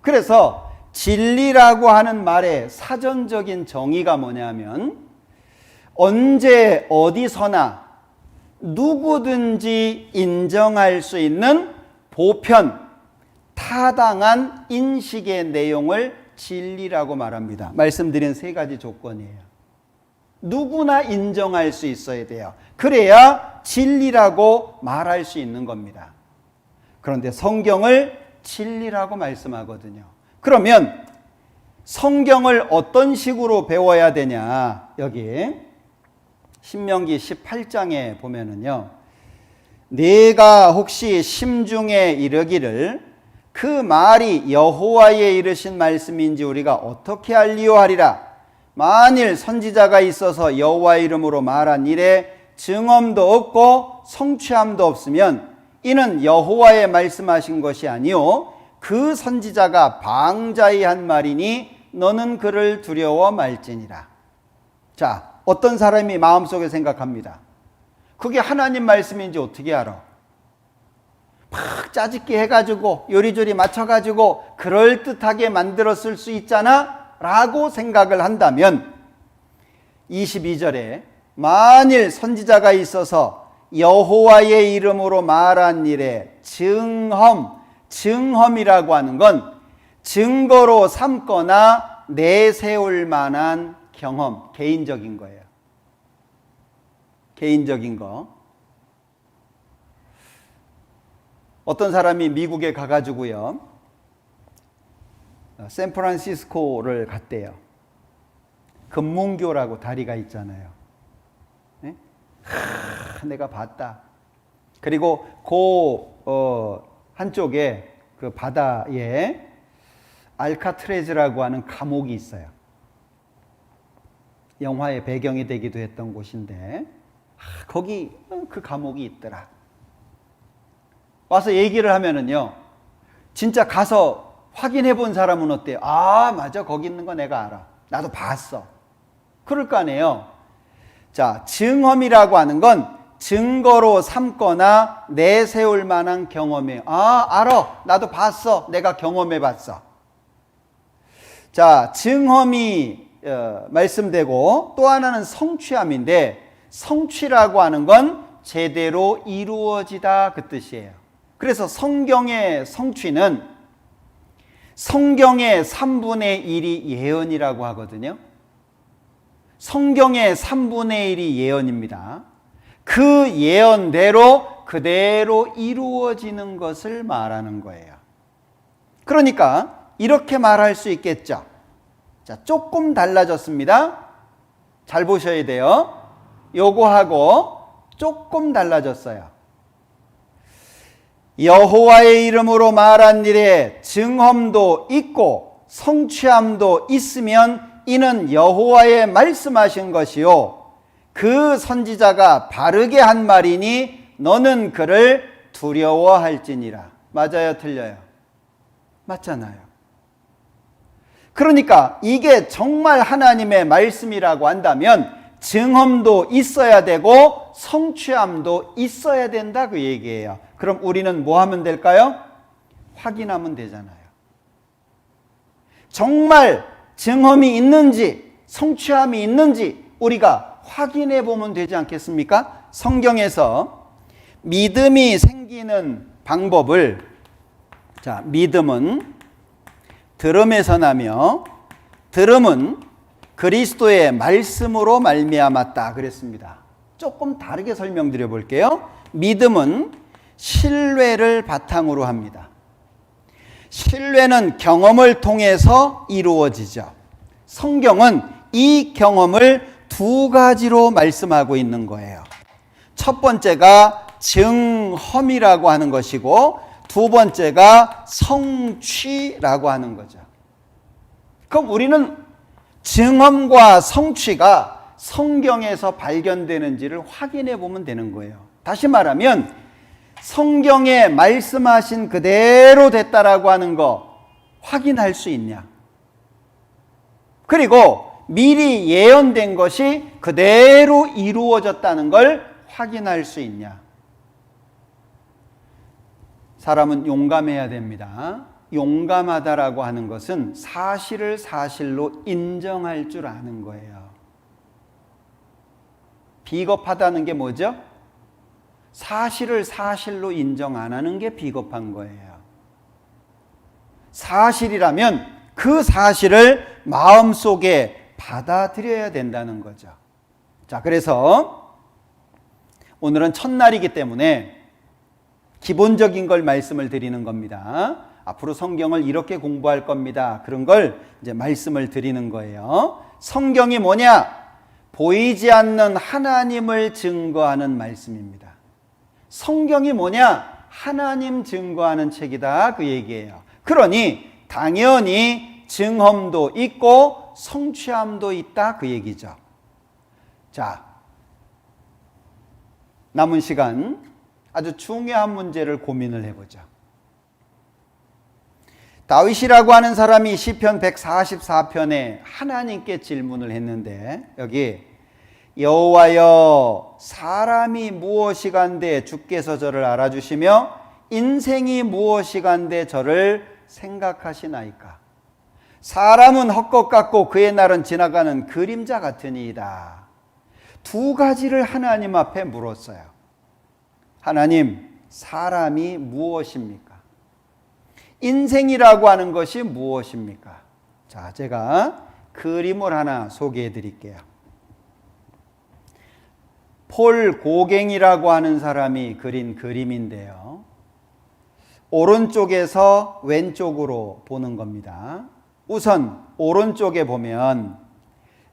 그래서 진리라고 하는 말의 사전적인 정의가 뭐냐면 언제 어디서나 누구든지 인정할 수 있는 보편, 타당한 인식의 내용을 진리라고 말합니다. 말씀드린 세 가지 조건이에요. 누구나 인정할 수 있어야 돼요. 그래야 진리라고 말할 수 있는 겁니다. 그런데 성경을 진리라고 말씀하거든요. 그러면 성경을 어떤 식으로 배워야 되냐? 여기 신명기 18장에 보면은요, 네가 혹시 심중에 이르기를 그 말이 여호와의 이르신 말씀인지 우리가 어떻게 알리요 하리라. 만일 선지자가 있어서 여호와의 이름으로 말한 일에 증언도 없고 성취함도 없으면 이는 여호와의 말씀하신 것이 아니요 그 선지자가 방자히 한 말이니 너는 그를 두려워 말지니라. 자, 어떤 사람이 마음속에 생각합니다. 그게 하나님 말씀인지 어떻게 알아? 막 짜집기 해가지고 요리조리 맞춰가지고 그럴듯하게 만들었을 수 있잖아 라고 생각을 한다면 22절에 만일 선지자가 있어서 여호와의 이름으로 말한 일에 증험이라고 하는 건 증거로 삼거나 내세울 만한 경험, 개인적인 거예요. 개인적인 거. 어떤 사람이 미국에 가가지고요, 샌프란시스코를 갔대요. 금문교라고 다리가 있잖아요. 네? 내가 봤다. 그리고 한쪽에 그 바다에 알카트레즈라고 하는 감옥이 있어요. 영화의 배경이 되기도 했던 곳인데 거기 그 감옥이 있더라. 와서 얘기를 하면은요, 진짜 가서 확인해 본 사람은 어때요? 아, 맞아. 거기 있는 거 내가 알아. 나도 봤어. 그럴 거 아니에요. 자, 증험이라고 하는 건 증거로 삼거나 내세울 만한 경험이에요. 아, 알아. 나도 봤어. 내가 경험해 봤어. 자, 증험이 말씀되고 또 하나는 성취함인데, 성취라고 하는 건 제대로 이루어지다 그 뜻이에요. 그래서 성경의 성취는 성경의 3분의 1이 예언이라고 하거든요. 성경의 3분의 1이 예언입니다. 그 예언대로 그대로 이루어지는 것을 말하는 거예요. 그러니까 이렇게 말할 수 있겠죠. 자, 조금 달라졌습니다. 잘 보셔야 돼요. 요거하고 조금 달라졌어요. 여호와의 이름으로 말한 일에 증험도 있고 성취함도 있으면 이는 여호와의 말씀하신 것이요 그 선지자가 바르게 한 말이니 너는 그를 두려워할지니라. 맞아요, 틀려요? 맞잖아요. 그러니까 이게 정말 하나님의 말씀이라고 한다면 증험도 있어야 되고 성취함도 있어야 된다 그 얘기예요. 그럼 우리는 뭐 하면 될까요? 확인하면 되잖아요. 정말 증험이 있는지 성취함이 있는지 우리가 확인해 보면 되지 않겠습니까? 성경에서 믿음이 생기는 방법을, 자, 믿음은 들음에서 나며 들음은 그리스도의 말씀으로 말미암았다 그랬습니다. 조금 다르게 설명드려 볼게요. 믿음은 신뢰를 바탕으로 합니다. 신뢰는 경험을 통해서 이루어지죠. 성경은 이 경험을 두 가지로 말씀하고 있는 거예요. 첫 번째가 증험이라고 하는 것이고 두 번째가 성취라고 하는 거죠. 그럼 우리는 증험과 성취가 성경에서 발견되는지를 확인해 보면 되는 거예요. 다시 말하면 성경에 말씀하신 그대로 됐다라고 하는 거 확인할 수 있냐? 그리고 미리 예언된 것이 그대로 이루어졌다는 걸 확인할 수 있냐? 사람은 용감해야 됩니다. 용감하다라고 하는 것은 사실을 사실로 인정할 줄 아는 거예요. 비겁하다는 게 뭐죠? 사실을 사실로 인정 안 하는 게 비겁한 거예요. 사실이라면 그 사실을 마음속에 받아들여야 된다는 거죠. 자, 그래서 오늘은 첫날이기 때문에 기본적인 걸 말씀을 드리는 겁니다. 앞으로 성경을 이렇게 공부할 겁니다. 그런 걸 이제 말씀을 드리는 거예요. 성경이 뭐냐? 보이지 않는 하나님을 증거하는 말씀입니다. 성경이 뭐냐? 하나님 증거하는 책이다, 그 얘기예요. 그러니 당연히 증험도 있고 성취함도 있다, 그 얘기죠. 자, 남은 시간 아주 중요한 문제를 고민을 해보죠. 다윗이라고 하는 사람이 시편 144편에 하나님께 질문을 했는데, 여기 여호와여, 사람이 무엇이간데 주께서 저를 알아주시며 인생이 무엇이간데 저를 생각하시나이까. 사람은 헛것 같고 그의 날은 지나가는 그림자 같으니이다. 두 가지를 하나님 앞에 물었어요. 하나님, 사람이 무엇입니까? 인생이라고 하는 것이 무엇입니까? 자, 제가 그림을 하나 소개해 드릴게요. 폴 고갱이라고 하는 사람이 그린 그림인데요. 오른쪽에서 왼쪽으로 보는 겁니다. 우선 오른쪽에 보면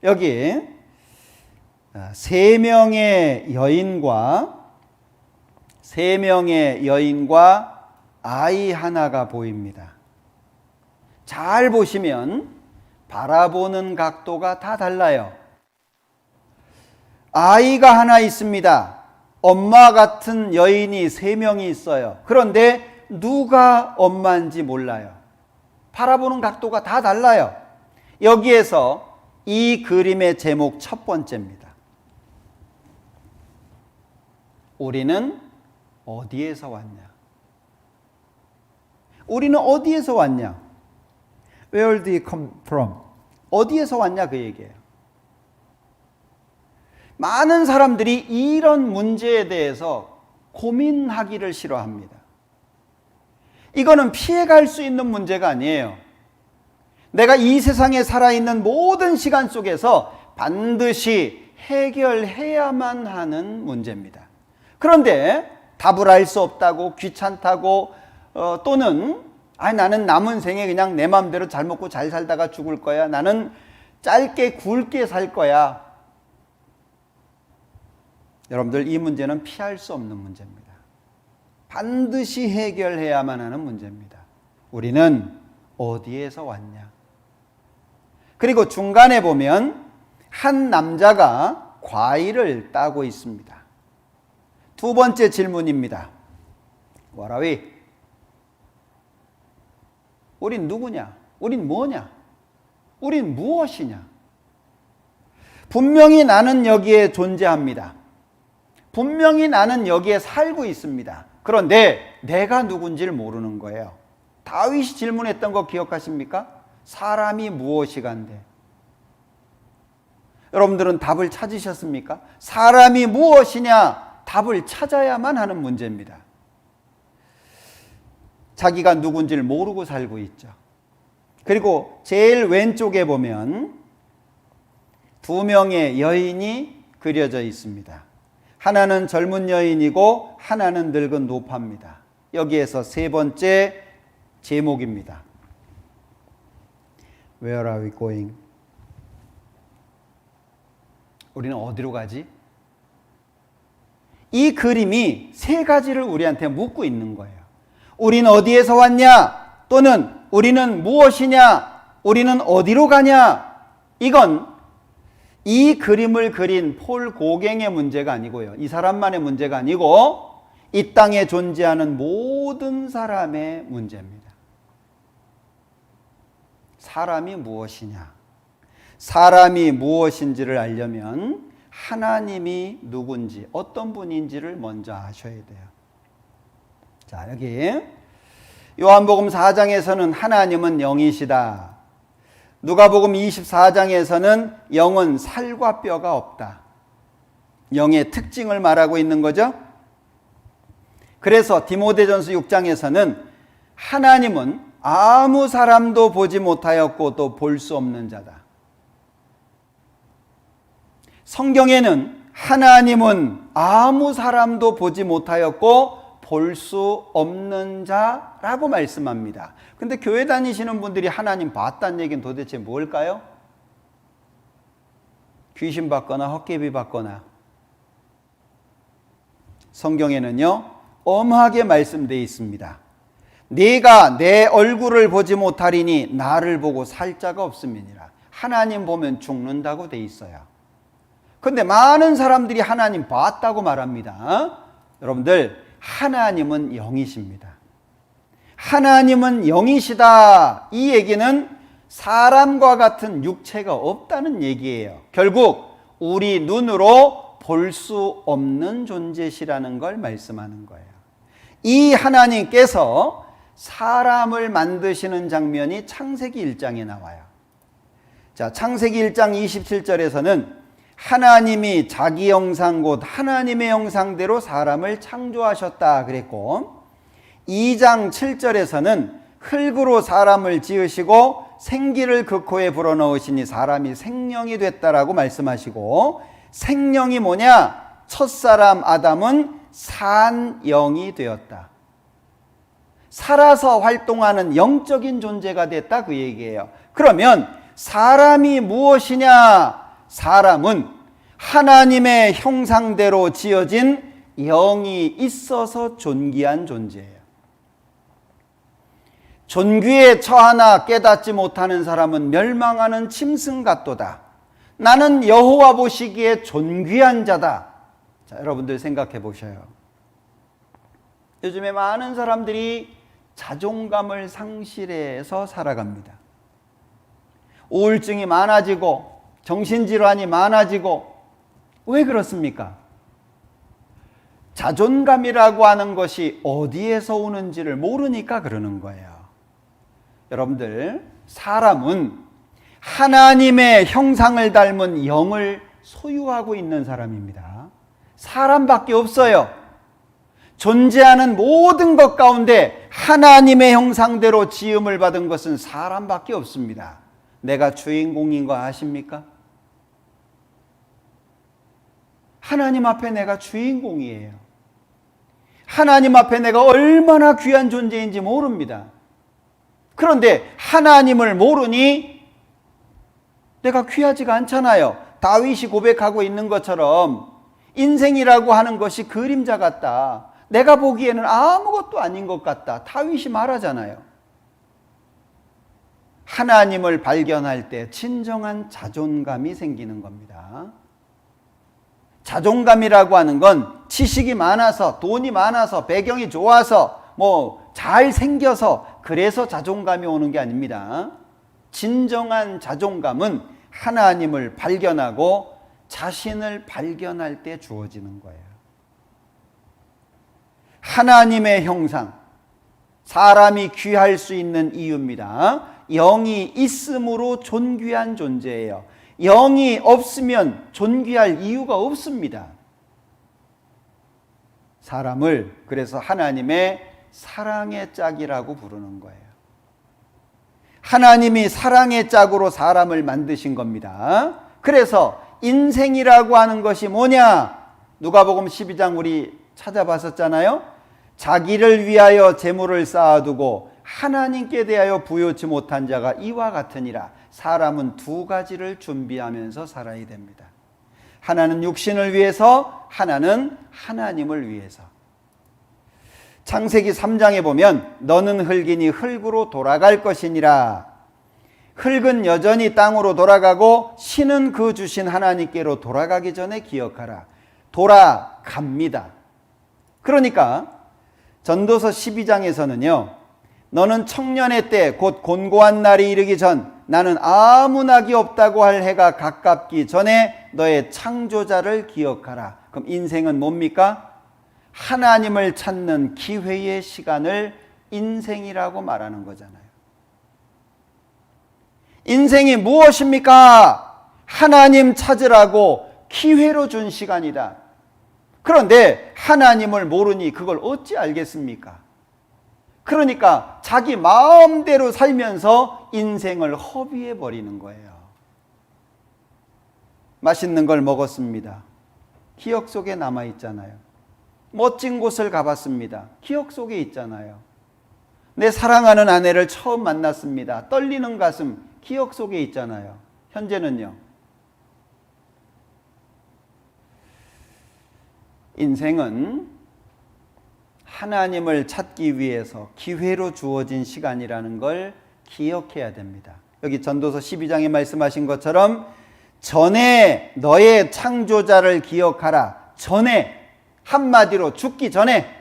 여기 세 명의 여인과 아이 하나가 보입니다. 잘 보시면 바라보는 각도가 다 달라요. 아이가 하나 있습니다. 엄마 같은 여인이 3명이 있어요. 그런데 누가 엄마인지 몰라요. 바라보는 각도가 다 달라요. 여기에서 이 그림의 제목 첫 번째입니다. 우리는 어디에서 왔냐? 우리는 어디에서 왔냐? Where do you come from? 어디에서 왔냐, 그 얘기예요. 많은 사람들이 이런 문제에 대해서 고민하기를 싫어합니다. 이거는 피해갈 수 있는 문제가 아니에요. 내가 이 세상에 살아있는 모든 시간 속에서 반드시 해결해야만 하는 문제입니다. 그런데 답을 알 수 없다고, 귀찮다고, 또는 나는 남은 생에 그냥 내 마음대로 잘 먹고 잘 살다가 죽을 거야. 나는 짧게 굵게 살 거야. 여러분들, 이 문제는 피할 수 없는 문제입니다. 반드시 해결해야만 하는 문제입니다. 우리는 어디에서 왔냐? 그리고 중간에 보면 한 남자가 과일을 따고 있습니다. 두 번째 질문입니다. What are we? 우린 누구냐? 우린 뭐냐? 우린 무엇이냐? 분명히 나는 여기에 존재합니다. 분명히 나는 여기에 살고 있습니다. 그런데 내가 누군지를 모르는 거예요. 다윗이 질문했던 거 기억하십니까? 사람이 무엇이간데. 여러분들은 답을 찾으셨습니까? 사람이 무엇이냐? 답을 찾아야만 하는 문제입니다. 자기가 누군지를 모르고 살고 있죠. 그리고 제일 왼쪽에 보면 2명의 여인이 그려져 있습니다. 하나는 젊은 여인이고 하나는 늙은 노파입니다. 여기에서 세 번째 제목입니다. Where are we going? 우리는 어디로 가지? 이 그림이 세 가지를 우리한테 묻고 있는 거예요. 우리는 어디에서 왔냐? 또는 우리는 무엇이냐? 우리는 어디로 가냐? 이건 이 그림을 그린 폴 고갱의 문제가 아니고요. 이 사람만의 문제가 아니고 이 땅에 존재하는 모든 사람의 문제입니다. 사람이 무엇이냐? 사람이 무엇인지를 알려면 하나님이 누군지, 어떤 분인지를 먼저 아셔야 돼요. 자, 여기 요한복음 4장에서는 하나님은 영이시다. 누가복음 24장에서는 영은 살과 뼈가 없다. 영의 특징을 말하고 있는 거죠. 그래서 디모데전서 6장에서는 하나님은 아무 사람도 보지 못하였고 또 볼 수 없는 자다. 성경에는 하나님은 아무 사람도 보지 못하였고 볼 수 없는 자라고 말씀합니다. 근데 교회 다니시는 분들이 하나님 봤다는 얘기는 도대체 뭘까요? 귀신 받거나 헛개비 받거나. 성경에는요 엄하게 말씀되어 있습니다. 네가 내 얼굴을 보지 못하리니 나를 보고 살 자가 없음이니라. 하나님 보면 죽는다고 돼 있어요. 근데 많은 사람들이 하나님 봤다고 말합니다. 여러분들, 하나님은 영이십니다. 하나님은 영이시다. 이 얘기는 사람과 같은 육체가 없다는 얘기예요. 결국 우리 눈으로 볼 수 없는 존재시라는 걸 말씀하는 거예요. 이 하나님께서 사람을 만드시는 장면이 창세기 1장에 나와요. 자, 창세기 1장 27절에서는 하나님이 자기 형상 곧 하나님의 형상대로 사람을 창조하셨다 그랬고, 2장 7절에서는 흙으로 사람을 지으시고 생기를 그 코에 불어넣으시니 사람이 생명이 됐다라고 말씀하시고, 생명이 뭐냐? 첫사람 아담은 산영이 되었다. 살아서 활동하는 영적인 존재가 됐다 그 얘기예요. 그러면 사람이 무엇이냐? 사람은 하나님의 형상대로 지어진 영이 있어서 존귀한 존재예요. 존귀에 처하나 깨닫지 못하는 사람은 멸망하는 짐승 같도다. 나는 여호와 보시기에 존귀한 자다. 자, 여러분들 생각해 보셔요. 요즘에 많은 사람들이 자존감을 상실해서 살아갑니다. 우울증이 많아지고 정신질환이 많아지고. 왜 그렇습니까? 자존감이라고 하는 것이 어디에서 오는지를 모르니까 그러는 거예요. 여러분들, 사람은 하나님의 형상을 닮은 영을 소유하고 있는 사람입니다. 사람밖에 없어요. 존재하는 모든 것 가운데 하나님의 형상대로 지음을 받은 것은 사람밖에 없습니다. 내가 주인공인 거 아십니까? 하나님 앞에 내가 주인공이에요. 하나님 앞에 내가 얼마나 귀한 존재인지 모릅니다. 그런데 하나님을 모르니 내가 귀하지가 않잖아요. 다윗이 고백하고 있는 것처럼 인생이라고 하는 것이 그림자 같다. 내가 보기에는 아무것도 아닌 것 같다. 다윗이 말하잖아요. 하나님을 발견할 때 진정한 자존감이 생기는 겁니다. 자존감이라고 하는 건 지식이 많아서, 돈이 많아서, 배경이 좋아서, 잘 생겨서 그래서 자존감이 오는 게 아닙니다. 진정한 자존감은 하나님을 발견하고 자신을 발견할 때 주어지는 거예요. 하나님의 형상, 사람이 귀할 수 있는 이유입니다. 영이 있음으로 존귀한 존재예요. 영이 없으면 존귀할 이유가 없습니다. 사람을 그래서 하나님의 사랑의 짝이라고 부르는 거예요. 하나님이 사랑의 짝으로 사람을 만드신 겁니다. 그래서 인생이라고 하는 것이 뭐냐? 누가복음 12장 우리 찾아봤었잖아요. 자기를 위하여 재물을 쌓아두고 하나님께 대하여 부요치 못한 자가 이와 같으니라. 사람은 두 가지를 준비하면서 살아야 됩니다. 하나는 육신을 위해서, 하나는 하나님을 위해서. 창세기 3장에 보면 너는 흙이니 흙으로 돌아갈 것이니라. 흙은 여전히 땅으로 돌아가고 신은 그 주신 하나님께로 돌아가기 전에 기억하라. 돌아갑니다. 그러니까 전도서 12장에서는요. 너는 청년의 때 곧 곤고한 날이 이르기 전 나는 아무 낙이 없다고 할 해가 가깝기 전에 너의 창조자를 기억하라. 그럼 인생은 뭡니까? 하나님을 찾는 기회의 시간을 인생이라고 말하는 거잖아요. 인생이 무엇입니까? 하나님 찾으라고 기회로 준 시간이다. 그런데 하나님을 모르니 그걸 어찌 알겠습니까? 그러니까 자기 마음대로 살면서 인생을 허비해 버리는 거예요. 맛있는 걸 먹었습니다. 기억 속에 남아 있잖아요. 멋진 곳을 가봤습니다. 기억 속에 있잖아요. 내 사랑하는 아내를 처음 만났습니다. 떨리는 가슴, 기억 속에 있잖아요. 현재는요. 인생은 하나님을 찾기 위해서 기회로 주어진 시간이라는 걸 기억해야 됩니다. 여기 전도서 12장에 말씀하신 것처럼 전에 너의 창조자를 기억하라. 전에, 한마디로 죽기 전에,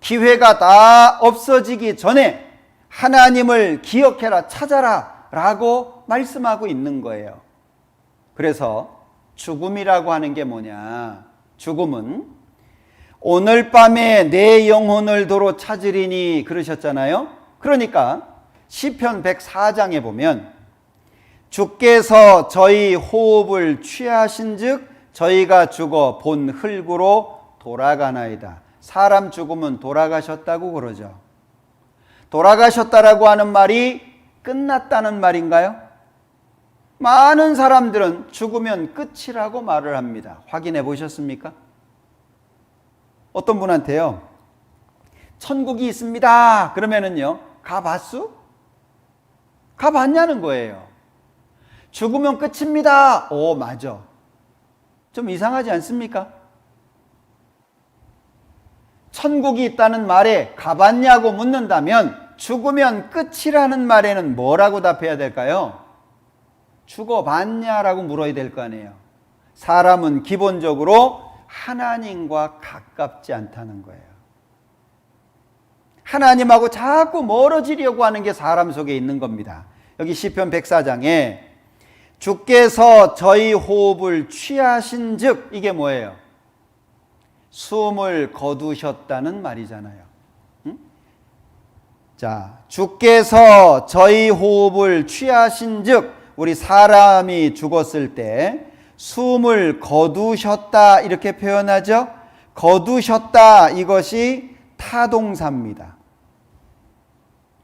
기회가 다 없어지기 전에 하나님을 기억해라, 찾아라 라고 말씀하고 있는 거예요. 그래서 죽음이라고 하는 게 뭐냐? 죽음은 오늘 밤에 내 영혼을 도로 찾으리니 그러셨잖아요. 그러니까 시편 104장에 보면 주께서 저희 호흡을 취하신 즉 저희가 죽어 본 흙으로 돌아가나이다. 사람 죽음은 돌아가셨다고 그러죠. 돌아가셨다라고 하는 말이 끝났다는 말인가요? 많은 사람들은 죽으면 끝이라고 말을 합니다. 확인해 보셨습니까? 어떤 분한테요, 천국이 있습니다. 그러면은요, 가봤수? 가봤냐는 거예요. 죽으면 끝입니다. 오, 맞아. 좀 이상하지 않습니까? 천국이 있다는 말에 가봤냐고 묻는다면 죽으면 끝이라는 말에는 뭐라고 답해야 될까요? 죽어봤냐라고 물어야 될 거 아니에요. 사람은 기본적으로 하나님과 가깝지 않다는 거예요. 하나님하고 자꾸 멀어지려고 하는 게 사람 속에 있는 겁니다. 여기 시편 104장에 주께서 저희 호흡을 취하신 즉 이게 뭐예요? 숨을 거두셨다는 말이잖아요. 응? 자, 주께서 저희 호흡을 취하신 즉 우리 사람이 죽었을 때 숨을 거두셨다 이렇게 표현하죠. 거두셨다 이것이 타동사입니다.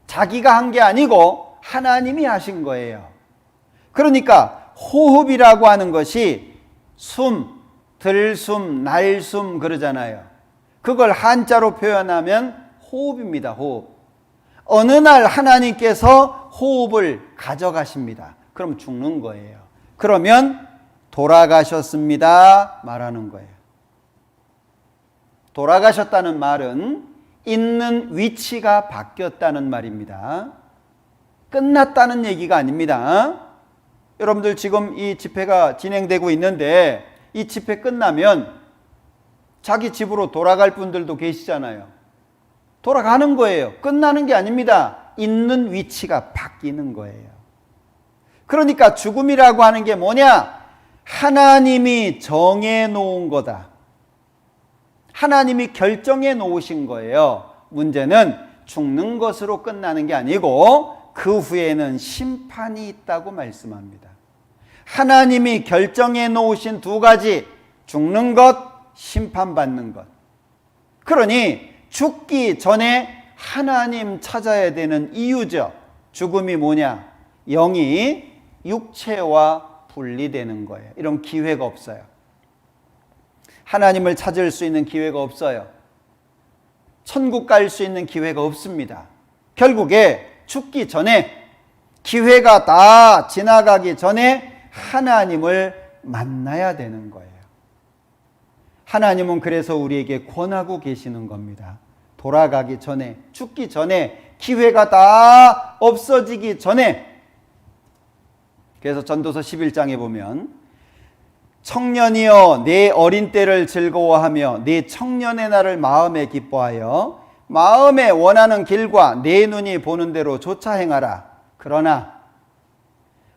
자기가 한 게 아니고 하나님이 하신 거예요. 그러니까 호흡이라고 하는 것이 숨, 들숨, 날숨 그러잖아요. 그걸 한자로 표현하면 호흡입니다. 호흡. 어느 날 하나님께서 호흡을 가져가십니다. 그럼 죽는 거예요. 그러면 돌아가셨습니다 말하는 거예요. 돌아가셨다는 말은 있는 위치가 바뀌었다는 말입니다. 끝났다는 얘기가 아닙니다. 여러분들 지금 이 집회가 진행되고 있는데 이 집회 끝나면 자기 집으로 돌아갈 분들도 계시잖아요. 돌아가는 거예요. 끝나는 게 아닙니다. 있는 위치가 바뀌는 거예요. 그러니까 죽음이라고 하는 게 뭐냐? 하나님이 정해 놓은 거다. 하나님이 결정해 놓으신 거예요. 문제는 죽는 것으로 끝나는 게 아니고 그 후에는 심판이 있다고 말씀합니다. 하나님이 결정해 놓으신 두 가지, 죽는 것, 심판받는 것. 그러니 죽기 전에 하나님 찾아야 되는 이유죠. 죽음이 뭐냐? 영이 육체와 분리되는 거예요. 이런 기회가 없어요. 하나님을 찾을 수 있는 기회가 없어요. 천국 갈 수 있는 기회가 없습니다. 결국에 죽기 전에 기회가 다 지나가기 전에 하나님을 만나야 되는 거예요. 하나님은 그래서 우리에게 권하고 계시는 겁니다. 돌아가기 전에, 죽기 전에, 기회가 다 없어지기 전에. 그래서 전도서 11장에 보면 청년이여 내 어린 때를 즐거워하며 내 청년의 날을 마음에 기뻐하여 마음에 원하는 길과 내 눈이 보는 대로 쫓아 행하라. 그러나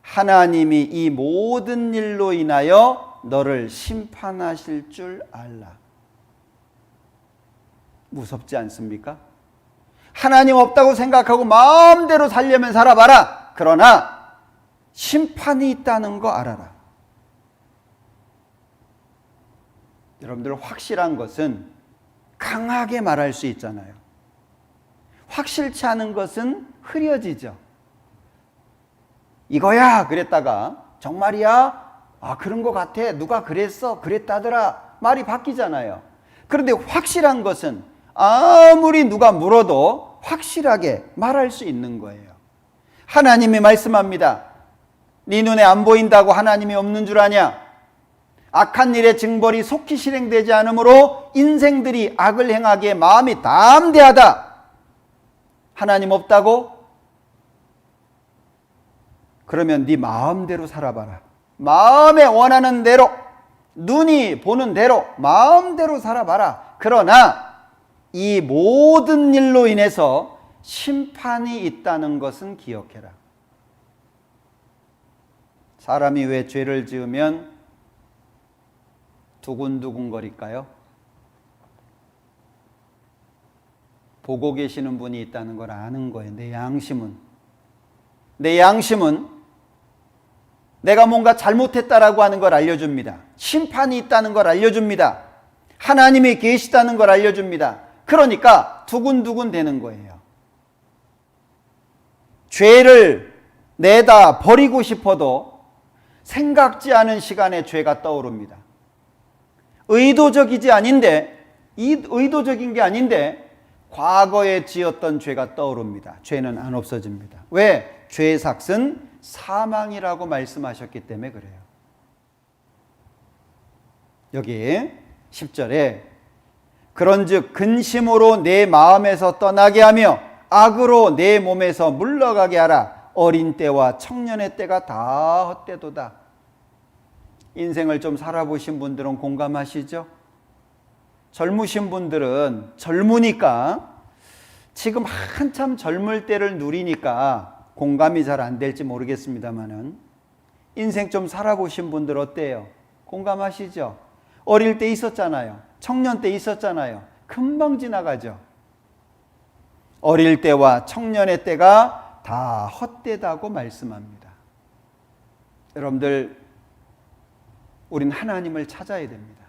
하나님이 이 모든 일로 인하여 너를 심판하실 줄 알라. 무섭지 않습니까? 하나님 없다고 생각하고 마음대로 살려면 살아봐라. 그러나 심판이 있다는 거 알아라. 여러분들 확실한 것은 강하게 말할 수 있잖아요. 확실치 않은 것은 흐려지죠. 이거야 그랬다가 정말이야? 아 그런 것 같아. 누가 그랬어? 그랬다더라. 말이 바뀌잖아요. 그런데 확실한 것은 아무리 누가 물어도 확실하게 말할 수 있는 거예요. 하나님이 말씀합니다. 네 눈에 안 보인다고 하나님이 없는 줄 아냐? 악한 일의 징벌이 속히 실행되지 않으므로 인생들이 악을 행하기에 마음이 담대하다. 하나님 없다고? 그러면 네 마음대로 살아봐라. 마음에 원하는 대로, 눈이 보는 대로 마음대로 살아봐라. 그러나 이 모든 일로 인해서 심판이 있다는 것은 기억해라. 사람이 왜 죄를 지으면 두근두근 거릴까요? 보고 계시는 분이 있다는 걸 아는 거예요. 내 양심은 내가 뭔가 잘못했다라고 하는 걸 알려줍니다. 심판이 있다는 걸 알려줍니다. 하나님이 계시다는 걸 알려줍니다. 그러니까 두근두근 되는 거예요. 죄를 내다 버리고 싶어도 생각지 않은 시간에 죄가 떠오릅니다. 의도적인 게 아닌데 과거에 지었던 죄가 떠오릅니다. 죄는 안 없어집니다. 왜? 죄의 삭은 사망이라고 말씀하셨기 때문에 그래요. 여기 10절에 그런즉 근심으로 내 마음에서 떠나게 하며 악으로 내 몸에서 물러가게 하라. 어린 때와 청년의 때가 다 헛되도다. 인생을 좀 살아보신 분들은 공감하시죠? 젊으신 분들은 젊으니까 지금 한참 젊을 때를 누리니까 공감이 잘 안 될지 모르겠습니다만은 인생 좀 살아보신 분들 어때요? 공감하시죠? 어릴 때 있었잖아요. 청년 때 있었잖아요. 금방 지나가죠. 어릴 때와 청년의 때가 다 헛되다고 말씀합니다. 여러분들, 우린 하나님을 찾아야 됩니다.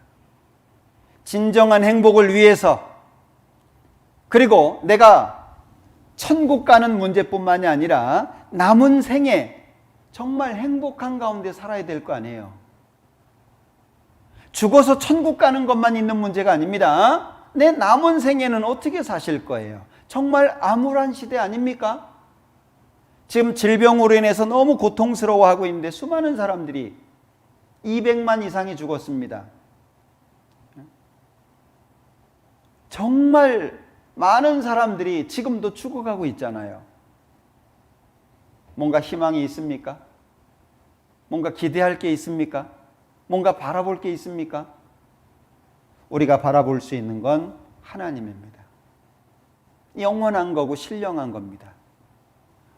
진정한 행복을 위해서, 그리고 내가 천국 가는 문제뿐만이 아니라 남은 생에 정말 행복한 가운데 살아야 될 거 아니에요. 죽어서 천국 가는 것만 있는 문제가 아닙니다. 내 남은 생에는 어떻게 사실 거예요? 정말 암울한 시대 아닙니까? 지금 질병으로 인해서 너무 고통스러워하고 있는데 수많은 사람들이 200만 이상이 죽었습니다. 정말 많은 사람들이 지금도 죽어가고 있잖아요. 뭔가 희망이 있습니까? 뭔가 기대할 게 있습니까? 뭔가 바라볼 게 있습니까? 우리가 바라볼 수 있는 건 하나님입니다. 영원한 거고 신령한 겁니다.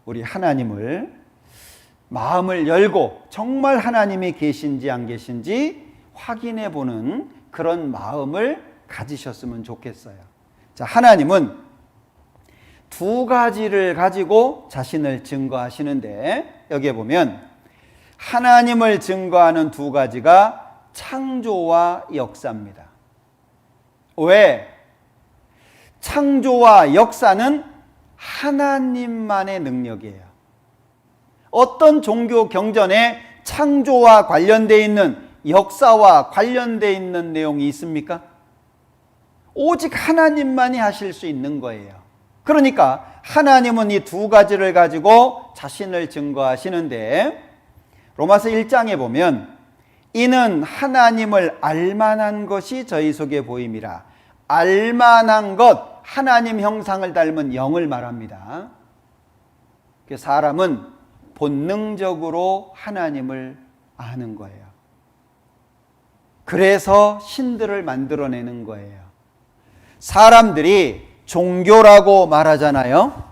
우리 하나님을, 마음을 열고 정말 하나님이 계신지 안 계신지 확인해 보는 그런 마음을 가지셨으면 좋겠어요. 자, 하나님은 두 가지를 가지고 자신을 증거하시는데, 여기에 보면 하나님을 증거하는 두 가지가 창조와 역사입니다. 왜? 창조와 역사는 하나님만의 능력이에요. 어떤 종교 경전에 창조와 관련되어 있는, 역사와 관련되어 있는 내용이 있습니까? 오직 하나님만이 하실 수 있는 거예요. 그러니까 하나님은 이 두 가지를 가지고 자신을 증거하시는데, 로마서 1장에 보면 이는 하나님을 알만한 것이 저희 속에 보임이라. 알만한 것, 하나님 형상을 닮은 영을 말합니다. 사람은 본능적으로 하나님을 아는 거예요. 그래서 신들을 만들어내는 거예요. 사람들이 종교라고 말하잖아요.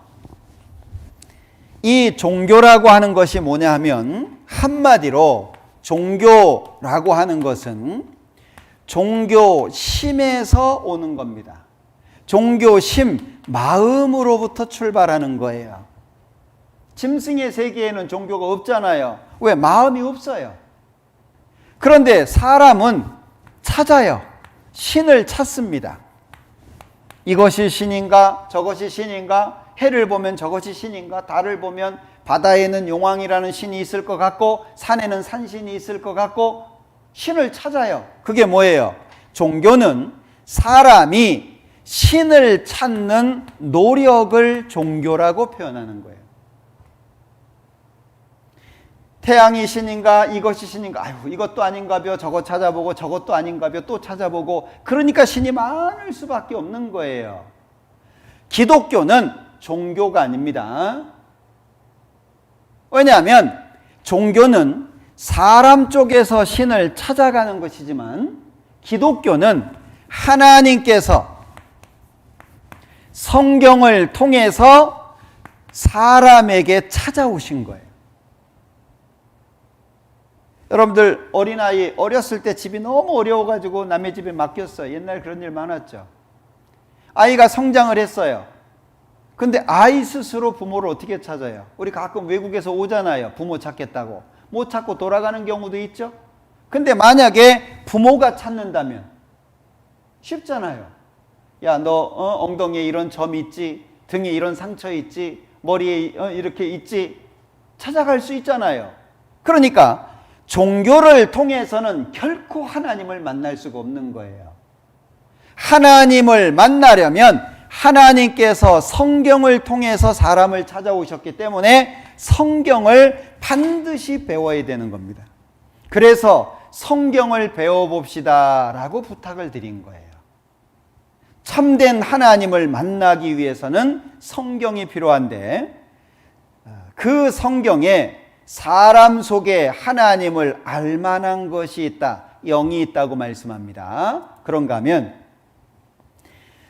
이 종교라고 하는 것이 뭐냐 하면, 한마디로 종교라고 하는 것은 종교심에서 오는 겁니다. 종교심, 마음으로부터 출발하는 거예요. 짐승의 세계에는 종교가 없잖아요. 왜? 마음이 없어요. 그런데 사람은 찾아요. 신을 찾습니다. 이것이 신인가 저것이 신인가, 해를 보면 저것이 신인가, 달을 보면 바다에는 용왕이라는 신이 있을 것 같고 산에는 산신이 있을 것 같고 신을 찾아요. 그게 뭐예요? 종교는 사람이 신을 찾는 노력을 종교라고 표현하는 거예요. 태양이 신인가 이것이 신인가, 아유 이것도 아닌가벼, 저것 찾아보고 저것도 아닌가벼 또 찾아보고, 그러니까 신이 많을 수밖에 없는 거예요. 기독교는 종교가 아닙니다. 왜냐하면 종교는 사람 쪽에서 신을 찾아가는 것이지만 기독교는 하나님께서 성경을 통해서 사람에게 찾아오신 거예요. 여러분들 어린아이 어렸을 때 집이 너무 어려워가지고 남의 집에 맡겼어요. 옛날 그런 일 많았죠. 아이가 성장을 했어요. 근데 아이 스스로 부모를 어떻게 찾아요? 우리 가끔 외국에서 오잖아요. 부모 찾겠다고. 못 찾고 돌아가는 경우도 있죠. 근데 만약에 부모가 찾는다면 쉽잖아요. 야, 너 엉덩이에 이런 점이 있지, 등에 이런 상처 있지, 머리에 이렇게 있지, 찾아갈 수 있잖아요. 그러니까 종교를 통해서는 결코 하나님을 만날 수가 없는 거예요. 하나님을 만나려면 하나님께서 성경을 통해서 사람을 찾아오셨기 때문에 성경을 반드시 배워야 되는 겁니다. 그래서 성경을 배워봅시다 라고 부탁을 드린 거예요. 참된 하나님을 만나기 위해서는 성경이 필요한데 그 성경에 사람 속에 하나님을 알만한 것이 있다, 영이 있다고 말씀합니다. 그런가 하면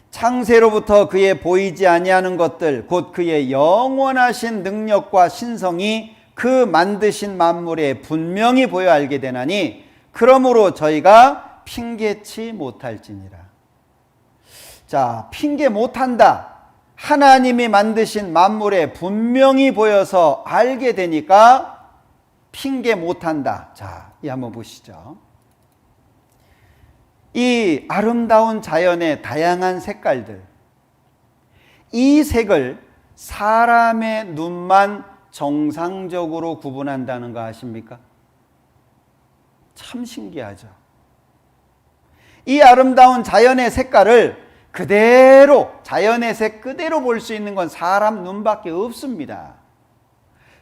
창세로부터 그의 보이지 아니하는 것들 곧 그의 영원하신 능력과 신성이 그 만드신 만물에 분명히 보여 알게 되나니 그러므로 저희가 핑계치 못할지니라. 자, 핑계 못한다. 하나님이 만드신 만물에 분명히 보여서 알게 되니까 핑계 못한다. 자, 이 한번 보시죠. 이 아름다운 자연의 다양한 색깔들, 이 색을 사람의 눈만 정상적으로 구분한다는 거 아십니까? 참 신기하죠. 이 아름다운 자연의 색깔을 그대로, 자연의 색 그대로 볼 수 있는 건 사람 눈밖에 없습니다.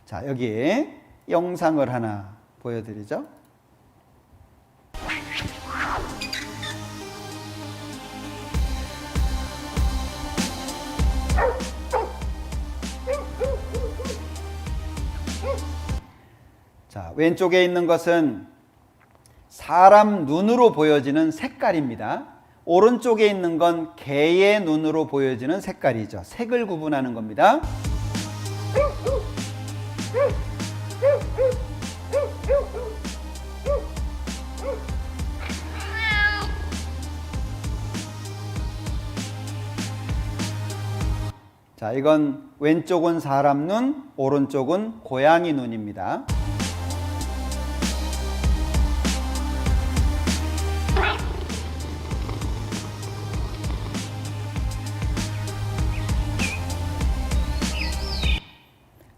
자, 여기 영상을 하나 보여드리죠. 자, 왼쪽에 있는 것은 사람 눈으로 보여지는 색깔입니다. 오른쪽에 있는 건 개의 눈으로 보여지는 색깔이죠. 색을 구분하는 겁니다. 자, 이건 왼쪽은 사람 눈, 오른쪽은 고양이 눈입니다.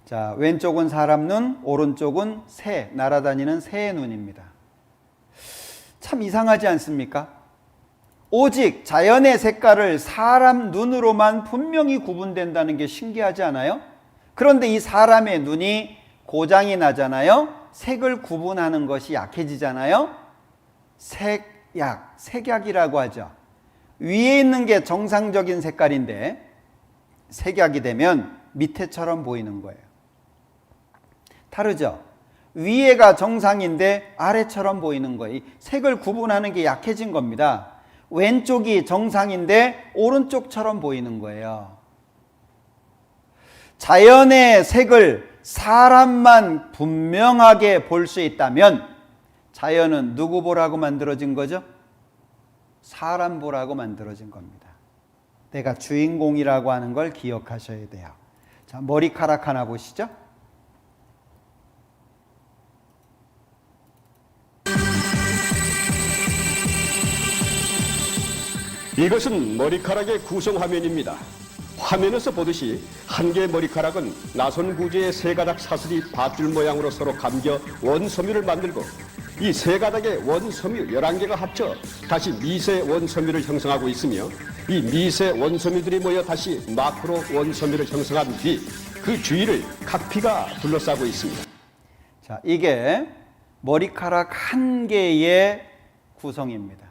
자, 왼쪽은 사람 눈, 오른쪽은 새, 날아다니는 새의 눈입니다. 참 이상하지 않습니까? 오직 자연의 색깔을 사람 눈으로만 분명히 구분된다는 게 신기하지 않아요? 그런데 이 사람의 눈이 고장이 나잖아요? 색을 구분하는 것이 약해지잖아요? 색약이라고 하죠. 위에 있는 게 정상적인 색깔인데 색약이 되면 밑에처럼 보이는 거예요. 다르죠? 위에가 정상인데 아래처럼 보이는 거예요. 색을 구분하는 게 약해진 겁니다. 왼쪽이 정상인데 오른쪽처럼 보이는 거예요. 자연의 색을 사람만 분명하게 볼 수 있다면 자연은 누구 보라고 만들어진 거죠? 사람 보라고 만들어진 겁니다. 내가 주인공이라고 하는 걸 기억하셔야 돼요. 자, 머리카락 하나 보시죠. 이것은 머리카락의 구성 화면입니다. 화면에서 보듯이 한 개의 머리카락은 나선 구조의 세 가닥 사슬이 밧줄 모양으로 서로 감겨 원섬유를 만들고 이 세 가닥의 원섬유 11개가 합쳐 다시 미세 원섬유를 형성하고 있으며 이 미세 원섬유들이 모여 다시 마크로 원섬유를 형성한 뒤 그 주위를 각피가 둘러싸고 있습니다. 자, 이게 머리카락 한 개의 구성입니다.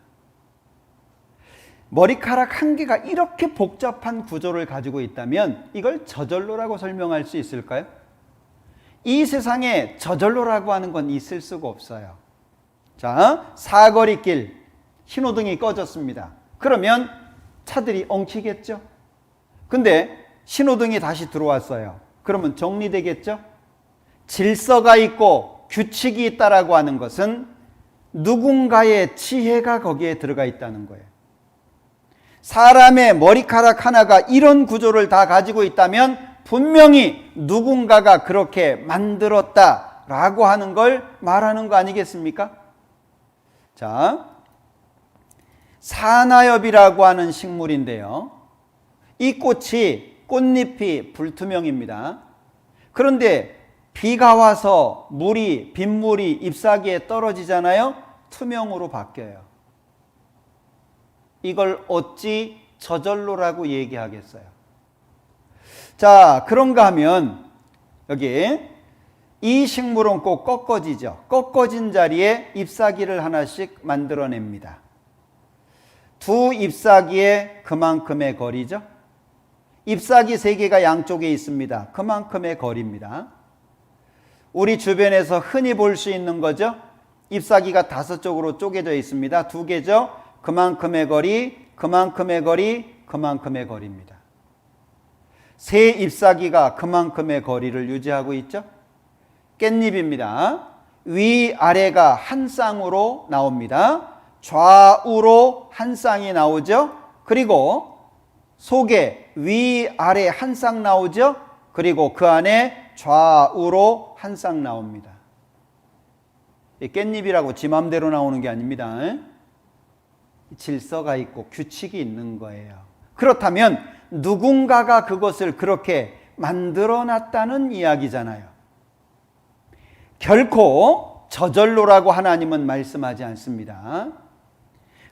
머리카락 한 개가 이렇게 복잡한 구조를 가지고 있다면 이걸 저절로라고 설명할 수 있을까요? 이 세상에 저절로라고 하는 건 있을 수가 없어요. 자, 사거리길 신호등이 꺼졌습니다. 그러면 차들이 엉키겠죠? 근데 신호등이 다시 들어왔어요. 그러면 정리되겠죠? 질서가 있고 규칙이 있다라고 하는 것은 누군가의 지혜가 거기에 들어가 있다는 거예요. 사람의 머리카락 하나가 이런 구조를 다 가지고 있다면 분명히 누군가가 그렇게 만들었다라고 하는 걸 말하는 거 아니겠습니까? 자, 사나엽이라고 하는 식물인데요. 이 꽃잎이 불투명입니다. 그런데 비가 와서 빗물이 잎사귀에 떨어지잖아요. 투명으로 바뀌어요. 이걸 어찌 저절로라고 얘기하겠어요? 자, 그런가 하면 여기 이 식물은 꼭 꺾어지죠. 꺾어진 자리에 잎사귀를 하나씩 만들어냅니다. 두 잎사귀에 그만큼의 거리죠. 잎사귀 3개가 양쪽에 있습니다. 그만큼의 거리입니다. 우리 주변에서 흔히 볼 수 있는 거죠. 잎사귀가 5쪽으로 쪼개져 있습니다. 2개죠. 그만큼의 거리, 그만큼의 거리, 그만큼의 거리입니다. 3 잎사귀가 그만큼의 거리를 유지하고 있죠. 깻잎입니다. 위아래가 한 쌍으로 나옵니다. 좌우로 한 쌍이 나오죠. 그리고 속에 위아래 한 쌍 나오죠. 그리고 그 안에 좌우로 한 쌍 나옵니다. 깻잎이라고 지 맘대로 나오는 게 아닙니다. 질서가 있고 규칙이 있는 거예요. 그렇다면 누군가가 그것을 그렇게 만들어 놨다는 이야기잖아요. 결코 저절로라고 하나님은 말씀하지 않습니다.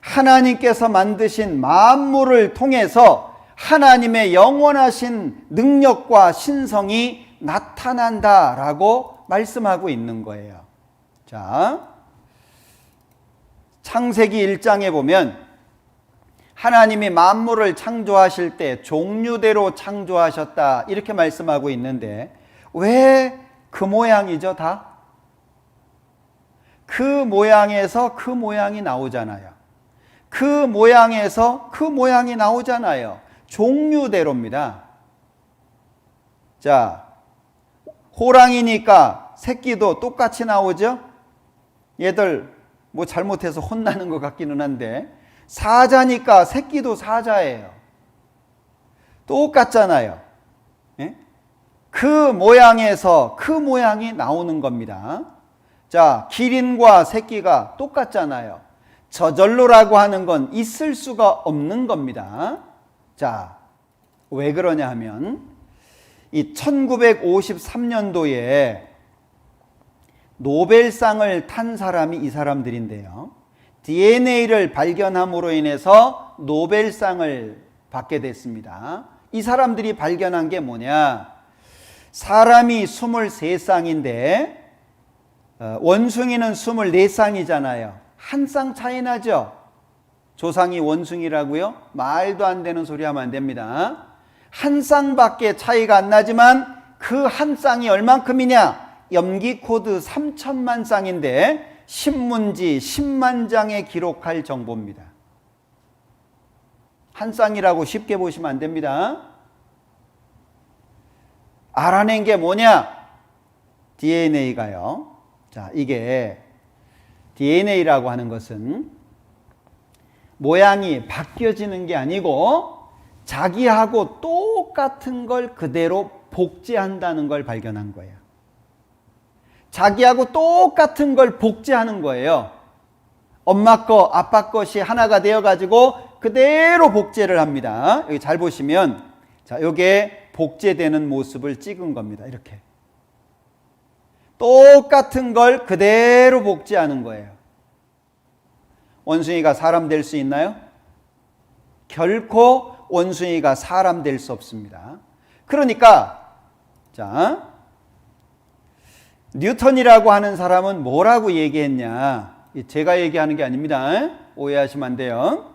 하나님께서 만드신 만물을 통해서 하나님의 영원하신 능력과 신성이 나타난다라고 말씀하고 있는 거예요. 자, 창세기 1장에 보면 하나님이 만물을 창조하실 때 종류대로 창조하셨다 이렇게 말씀하고 있는데 왜 그 모양이죠? 다? 그 모양에서 그 모양이 나오잖아요. 그 모양에서 그 모양이 나오잖아요. 종류대로입니다. 자, 호랑이니까 새끼도 똑같이 나오죠? 얘들 뭐 잘못해서 혼나는 것 같기는 한데 사자니까 새끼도 사자예요. 똑같잖아요. 예? 그 모양에서 그 모양이 나오는 겁니다. 자, 기린과 새끼가 똑같잖아요. 저절로라고 하는 건 있을 수가 없는 겁니다. 자, 왜 그러냐 하면 이 1953년도에 노벨상을 탄 사람이 이 사람들인데요. DNA를 발견함으로 인해서 노벨상을 받게 됐습니다. 이 사람들이 발견한 게 뭐냐? 사람이 23쌍인데 원숭이는 24쌍이잖아요. 한 쌍 차이 나죠? 조상이 원숭이라고요? 말도 안 되는 소리 하면 안 됩니다. 한 쌍밖에 차이가 안 나지만 그 한 쌍이 얼만큼이냐? 염기 코드 3천만 쌍인데 신문지 10만 장에 기록할 정보입니다. 한 쌍이라고 쉽게 보시면 안 됩니다. 알아낸 게 뭐냐? DNA가요. 자, 이게 DNA라고 하는 것은 모양이 바뀌어지는 게 아니고 자기하고 똑같은 걸 그대로 복제한다는 걸 발견한 거예요. 자기하고 똑같은 걸 복제하는 거예요. 엄마 거, 아빠 것이 하나가 되어가지고 그대로 복제를 합니다. 여기 잘 보시면 자, 요게 복제되는 모습을 찍은 겁니다. 이렇게 똑같은 걸 그대로 복제하는 거예요. 원숭이가 사람 될 수 있나요? 결코 원숭이가 사람 될 수 없습니다. 그러니까 자, 뉴턴이라고 하는 사람은 뭐라고 얘기했냐? 제가 얘기하는 게 아닙니다. 오해하시면 안 돼요.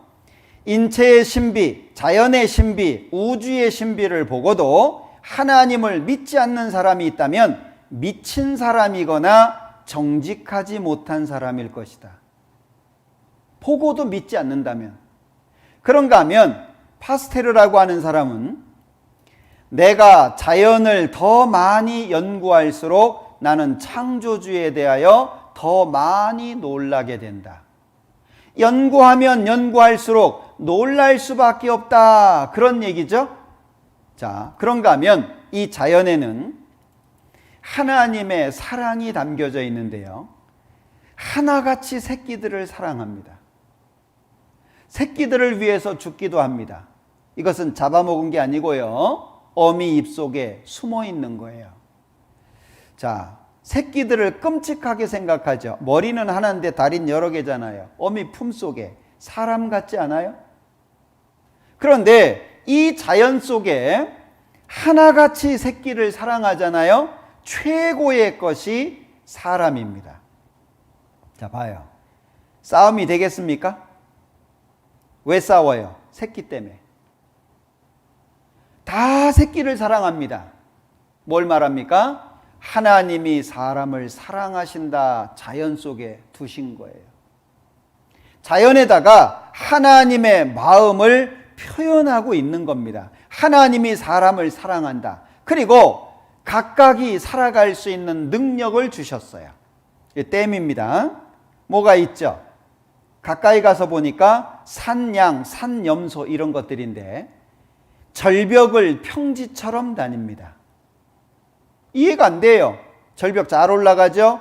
인체의 신비, 자연의 신비, 우주의 신비를 보고도 하나님을 믿지 않는 사람이 있다면 미친 사람이거나 정직하지 못한 사람일 것이다. 보고도 믿지 않는다면. 그런가 하면 파스테르라고 하는 사람은 내가 자연을 더 많이 연구할수록 나는 창조주에 대하여 더 많이 놀라게 된다. 연구하면 연구할수록 놀랄 수밖에 없다. 그런 얘기죠. 자, 그런가 하면 이 자연에는 하나님의 사랑이 담겨져 있는데요. 하나같이 새끼들을 사랑합니다. 새끼들을 위해서 죽기도 합니다. 이것은 잡아먹은 게 아니고요. 어미 입속에 숨어 있는 거예요. 자, 새끼들을 끔찍하게 생각하죠. 머리는 하나인데 다리는 여러 개잖아요. 어미 품속에 사람 같지 않아요? 그런데 이 자연 속에 하나같이 새끼를 사랑하잖아요. 최고의 것이 사람입니다. 자, 봐요. 싸움이 되겠습니까? 왜 싸워요? 새끼 때문에. 다 새끼를 사랑합니다. 뭘 말합니까? 하나님이 사람을 사랑하신다. 자연 속에 두신 거예요. 자연에다가 하나님의 마음을 표현하고 있는 겁니다. 하나님이 사람을 사랑한다. 그리고 각각이 살아갈 수 있는 능력을 주셨어요. 댐입니다. 뭐가 있죠? 가까이 가서 보니까 산양, 산염소 이런 것들인데 절벽을 평지처럼 다닙니다. 이해가 안 돼요. 절벽 잘 올라가죠?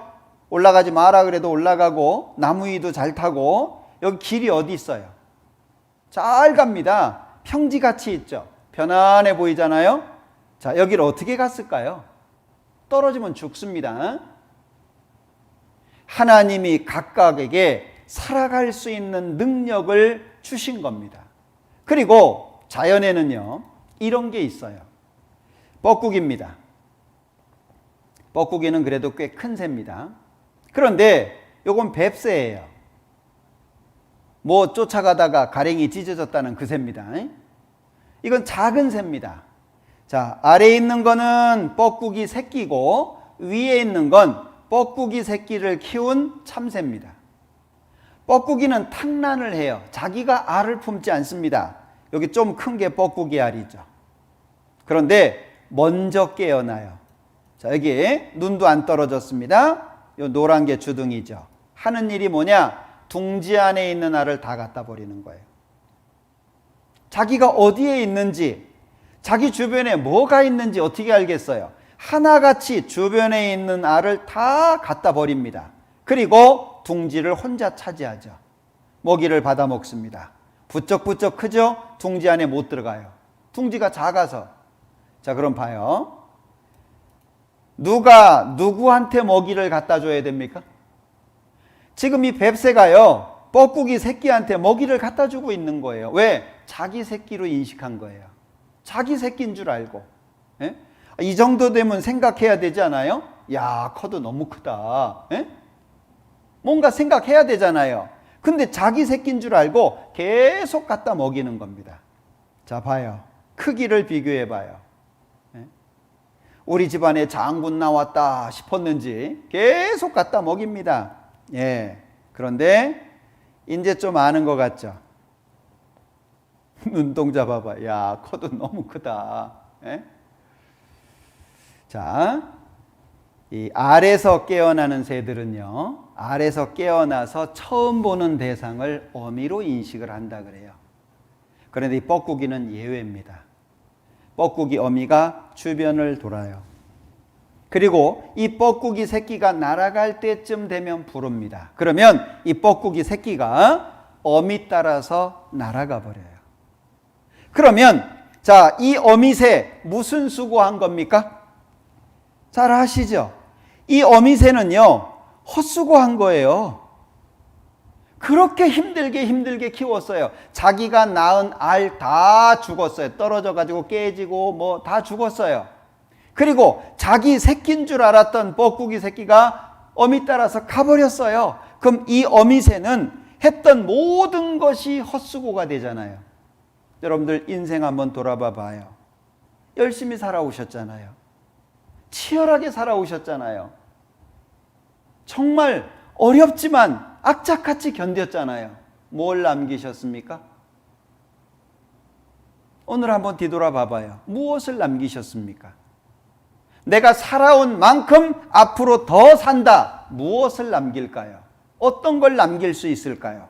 올라가지 마라 그래도 올라가고 나무 위도 잘 타고 여기 길이 어디 있어요? 잘 갑니다. 평지같이 있죠. 편안해 보이잖아요. 자, 여기를 어떻게 갔을까요? 떨어지면 죽습니다. 하나님이 각각에게 살아갈 수 있는 능력을 주신 겁니다. 그리고 자연에는요, 이런 게 있어요. 뻐꾸기입니다. 뻐꾸기는 그래도 꽤 큰 새입니다. 그런데 요건 뱁새예요. 뭐 쫓아가다가 가랭이 찢어졌다는 그 새입니다. 이건 작은 새입니다. 자, 아래에 있는 거는 뻐꾸기 새끼고 위에 있는 건 뻐꾸기 새끼를 키운 참새입니다. 뻐꾸기는 탕란을 해요. 자기가 알을 품지 않습니다. 여기 좀 큰 게 뻐꾸기 알이죠. 그런데 먼저 깨어나요. 자, 여기 눈도 안 떨어졌습니다. 요 노란 게 주둥이죠. 하는 일이 뭐냐? 둥지 안에 있는 알을 다 갖다 버리는 거예요. 자기가 어디에 있는지, 자기 주변에 뭐가 있는지 어떻게 알겠어요? 하나같이 주변에 있는 알을 다 갖다 버립니다. 그리고 둥지를 혼자 차지하죠. 먹이를 받아 먹습니다. 부쩍부쩍 크죠? 둥지 안에 못 들어가요. 둥지가 작아서. 자, 그럼 봐요. 누가 누구한테 먹이를 갖다 줘야 됩니까? 지금 이 뱁새가요, 뻐꾸기 새끼한테 먹이를 갖다 주고 있는 거예요. 왜? 자기 새끼로 인식한 거예요. 자기 새끼인 줄 알고. 예? 이 정도 되면 생각해야 되지 않아요? 야, 커도 너무 크다. 예? 뭔가 생각해야 되잖아요. 근데 자기 새끼인 줄 알고 계속 갖다 먹이는 겁니다. 자, 봐요. 크기를 비교해 봐요. 예? 우리 집안에 장군 나왔다 싶었는지 계속 갖다 먹입니다. 예. 그런데 이제 좀 아는 것 같죠? 눈동자 봐봐. 야, 커도 너무 크다. 예? 자, 이 알에서 깨어나는 새들은요, 알에서 깨어나서 처음 보는 대상을 어미로 인식을 한다 그래요. 그런데 이 뻐꾸기는 예외입니다. 뻐꾸기 어미가 주변을 돌아요. 그리고 이 뻐꾸기 새끼가 날아갈 때쯤 되면 부릅니다. 그러면 이 뻐꾸기 새끼가 어미 따라서 날아가 버려요. 그러면 자, 이 어미새 무슨 수고한 겁니까? 잘 아시죠? 이 어미새는요, 헛수고한 거예요. 그렇게 힘들게 키웠어요. 자기가 낳은 알 다 죽었어요. 떨어져 가지고 깨지고 뭐 다 죽었어요. 그리고 자기 새끼인 줄 알았던 뻐꾸기 새끼가 어미 따라서 가버렸어요. 그럼 이 어미새는 했던 모든 것이 헛수고가 되잖아요. 여러분들 인생 한번 돌아봐 봐요. 열심히 살아오셨잖아요. 치열하게 살아오셨잖아요. 정말 어렵지만 악착같이 견뎠잖아요. 뭘 남기셨습니까? 오늘 한번 뒤돌아봐 봐요. 무엇을 남기셨습니까? 내가 살아온 만큼 앞으로 더 산다. 무엇을 남길까요? 어떤 걸 남길 수 있을까요?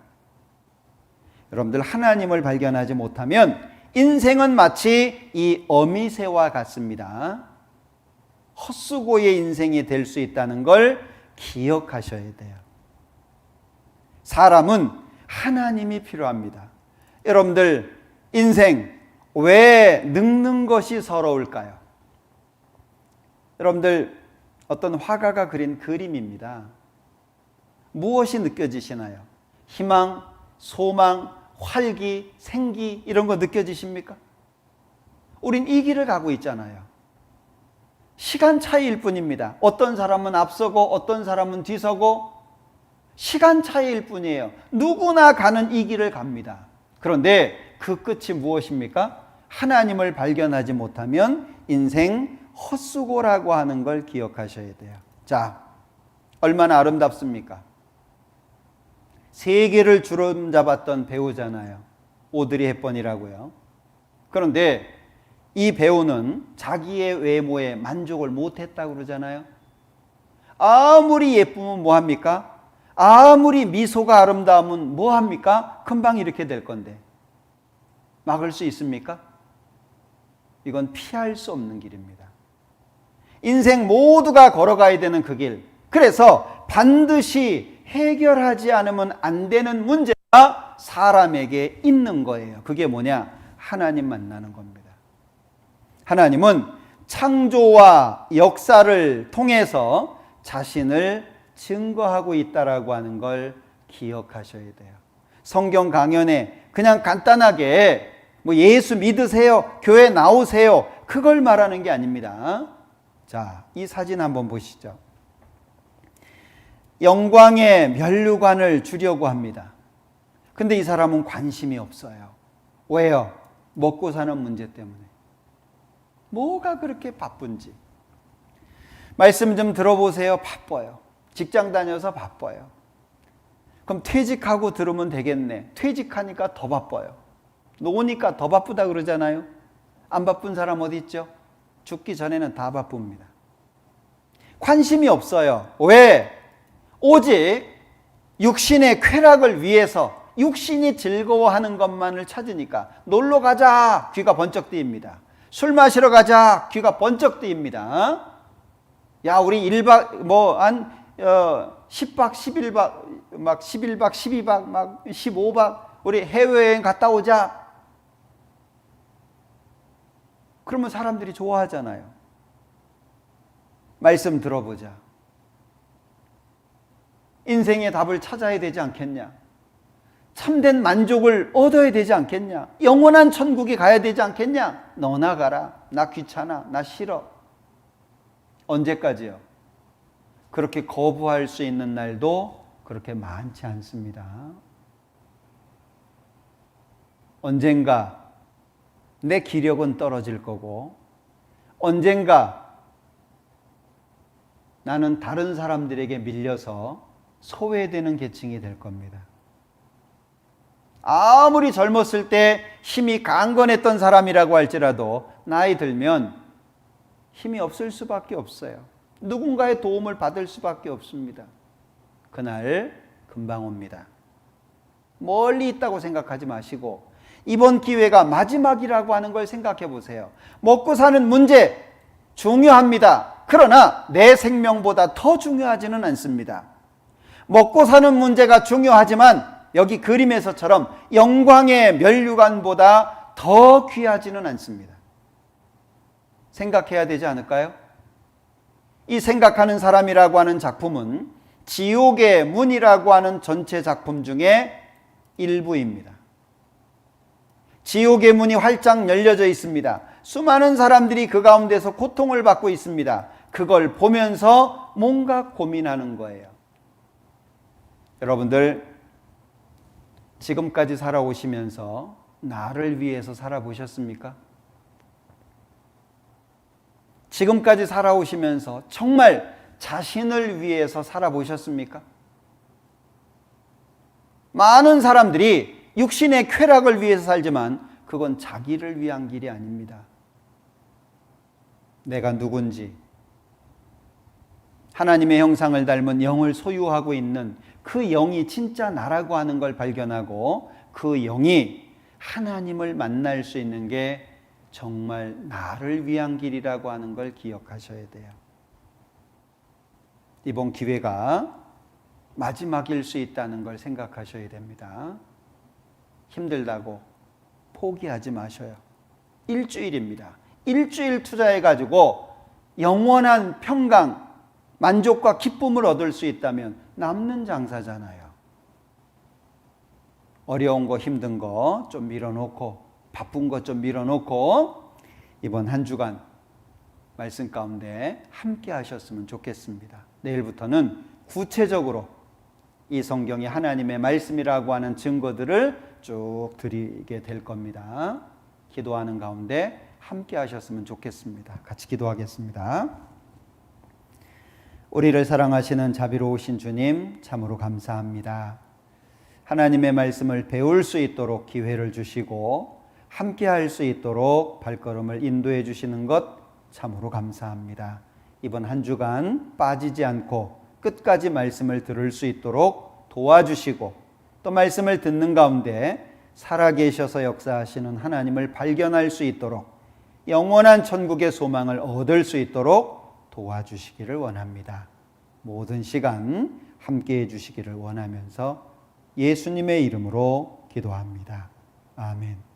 여러분들 하나님을 발견하지 못하면 인생은 마치 이 어미새와 같습니다. 헛수고의 인생이 될 수 있다는 걸 기억하셔야 돼요. 사람은 하나님이 필요합니다. 여러분들 인생 왜 늙는 것이 서러울까요? 여러분들 어떤 화가가 그린 그림입니다. 무엇이 느껴지시나요? 희망, 소망, 활기, 생기 이런 거 느껴지십니까? 우린 이 길을 가고 있잖아요. 시간 차이일 뿐입니다. 어떤 사람은 앞서고 어떤 사람은 뒤서고 시간 차이일 뿐이에요. 누구나 가는 이 길을 갑니다. 그런데 그 끝이 무엇입니까? 하나님을 발견하지 못하면 인생 헛수고라고 하는 걸 기억하셔야 돼요. 자, 얼마나 아름답습니까? 세계를 주름잡았던 배우잖아요. 오드리 헵번이라고요. 그런데 이 배우는 자기의 외모에 만족을 못했다고 그러잖아요. 아무리 예쁘면 뭐합니까? 아무리 미소가 아름다우면 뭐합니까? 금방 이렇게 될 건데 막을 수 있습니까? 이건 피할 수 없는 길입니다. 인생 모두가 걸어가야 되는 그 길. 그래서 반드시 해결하지 않으면 안 되는 문제가 사람에게 있는 거예요. 그게 뭐냐? 하나님 만나는 겁니다. 하나님은 창조와 역사를 통해서 자신을 증거하고 있다라고 하는 걸 기억하셔야 돼요. 성경 강연에 그냥 간단하게 뭐 예수 믿으세요, 교회 나오세요, 그걸 말하는 게 아닙니다. 자, 이 사진 한번 보시죠. 영광의 면류관을 주려고 합니다. 근데 이 사람은 관심이 없어요. 왜요? 먹고 사는 문제 때문에. 뭐가 그렇게 바쁜지. 말씀 좀 들어보세요. 바빠요. 직장 다녀서 바빠요. 그럼 퇴직하고 들으면 되겠네. 퇴직하니까 더 바빠요. 노니까 더 바쁘다 그러잖아요. 안 바쁜 사람 어디 있죠? 죽기 전에는 다 바쁩니다. 관심이 없어요. 왜? 오직 육신의 쾌락을 위해서 육신이 즐거워하는 것만을 찾으니까. 놀러 가자, 귀가 번쩍 뜨입니다. 술 마시러 가자, 귀가 번쩍 뜨입니다. 야, 우리 1박 한 10박 11박 막 11박 12박 막 15박 우리 해외여행 갔다 오자. 그러면 사람들이 좋아하잖아요. 말씀 들어보자. 인생의 답을 찾아야 되지 않겠냐? 참된 만족을 얻어야 되지 않겠냐? 영원한 천국에 가야 되지 않겠냐? 너나 가라. 나 귀찮아. 나 싫어. 언제까지요? 그렇게 거부할 수 있는 날도 그렇게 많지 않습니다. 언젠가 내 기력은 떨어질 거고, 언젠가 나는 다른 사람들에게 밀려서 소외되는 계층이 될 겁니다. 아무리 젊었을 때 힘이 강건했던 사람이라고 할지라도 나이 들면 힘이 없을 수밖에 없어요. 누군가의 도움을 받을 수밖에 없습니다. 그날 금방 옵니다. 멀리 있다고 생각하지 마시고 이번 기회가 마지막이라고 하는 걸 생각해 보세요. 먹고 사는 문제 중요합니다. 그러나 내 생명보다 더 중요하지는 않습니다. 먹고 사는 문제가 중요하지만 여기 그림에서처럼 영광의 면류관보다 더 귀하지는 않습니다. 생각해야 되지 않을까요? 이 생각하는 사람이라고 하는 작품은 지옥의 문이라고 하는 전체 작품 중에 일부입니다. 지옥의 문이 활짝 열려져 있습니다. 수많은 사람들이 그 가운데서 고통을 받고 있습니다. 그걸 보면서 뭔가 고민하는 거예요. 여러분들, 지금까지 살아오시면서 나를 위해서 살아보셨습니까? 지금까지 살아오시면서 정말 자신을 위해서 살아보셨습니까? 많은 사람들이 육신의 쾌락을 위해서 살지만 그건 자기를 위한 길이 아닙니다. 내가 누군지, 하나님의 형상을 닮은 영을 소유하고 있는 그 영이 진짜 나라고 하는 걸 발견하고 그 영이 하나님을 만날 수 있는 게 정말 나를 위한 길이라고 하는 걸 기억하셔야 돼요. 이번 기회가 마지막일 수 있다는 걸 생각하셔야 됩니다. 힘들다고 포기하지 마셔요. 일주일입니다. 일주일 투자해가지고 영원한 평강, 만족과 기쁨을 얻을 수 있다면 남는 장사잖아요. 어려운 거 힘든 거 좀 밀어놓고 바쁜 거 좀 밀어놓고 이번 한 주간 말씀 가운데 함께 하셨으면 좋겠습니다. 내일부터는 구체적으로 이 성경이 하나님의 말씀이라고 하는 증거들을 쭉 드리게 될 겁니다. 기도하는 가운데 함께 하셨으면 좋겠습니다. 같이 기도하겠습니다. 우리를 사랑하시는 자비로우신 주님, 참으로 감사합니다. 하나님의 말씀을 배울 수 있도록 기회를 주시고 함께 할 수 있도록 발걸음을 인도해 주시는 것 참으로 감사합니다. 이번 한 주간 빠지지 않고 끝까지 말씀을 들을 수 있도록 도와주시고 또 말씀을 듣는 가운데 살아계셔서 역사하시는 하나님을 발견할 수 있도록 영원한 천국의 소망을 얻을 수 있도록 도와주시기를 원합니다. 모든 시간 함께해 주시기를 원하면서 예수님의 이름으로 기도합니다. 아멘.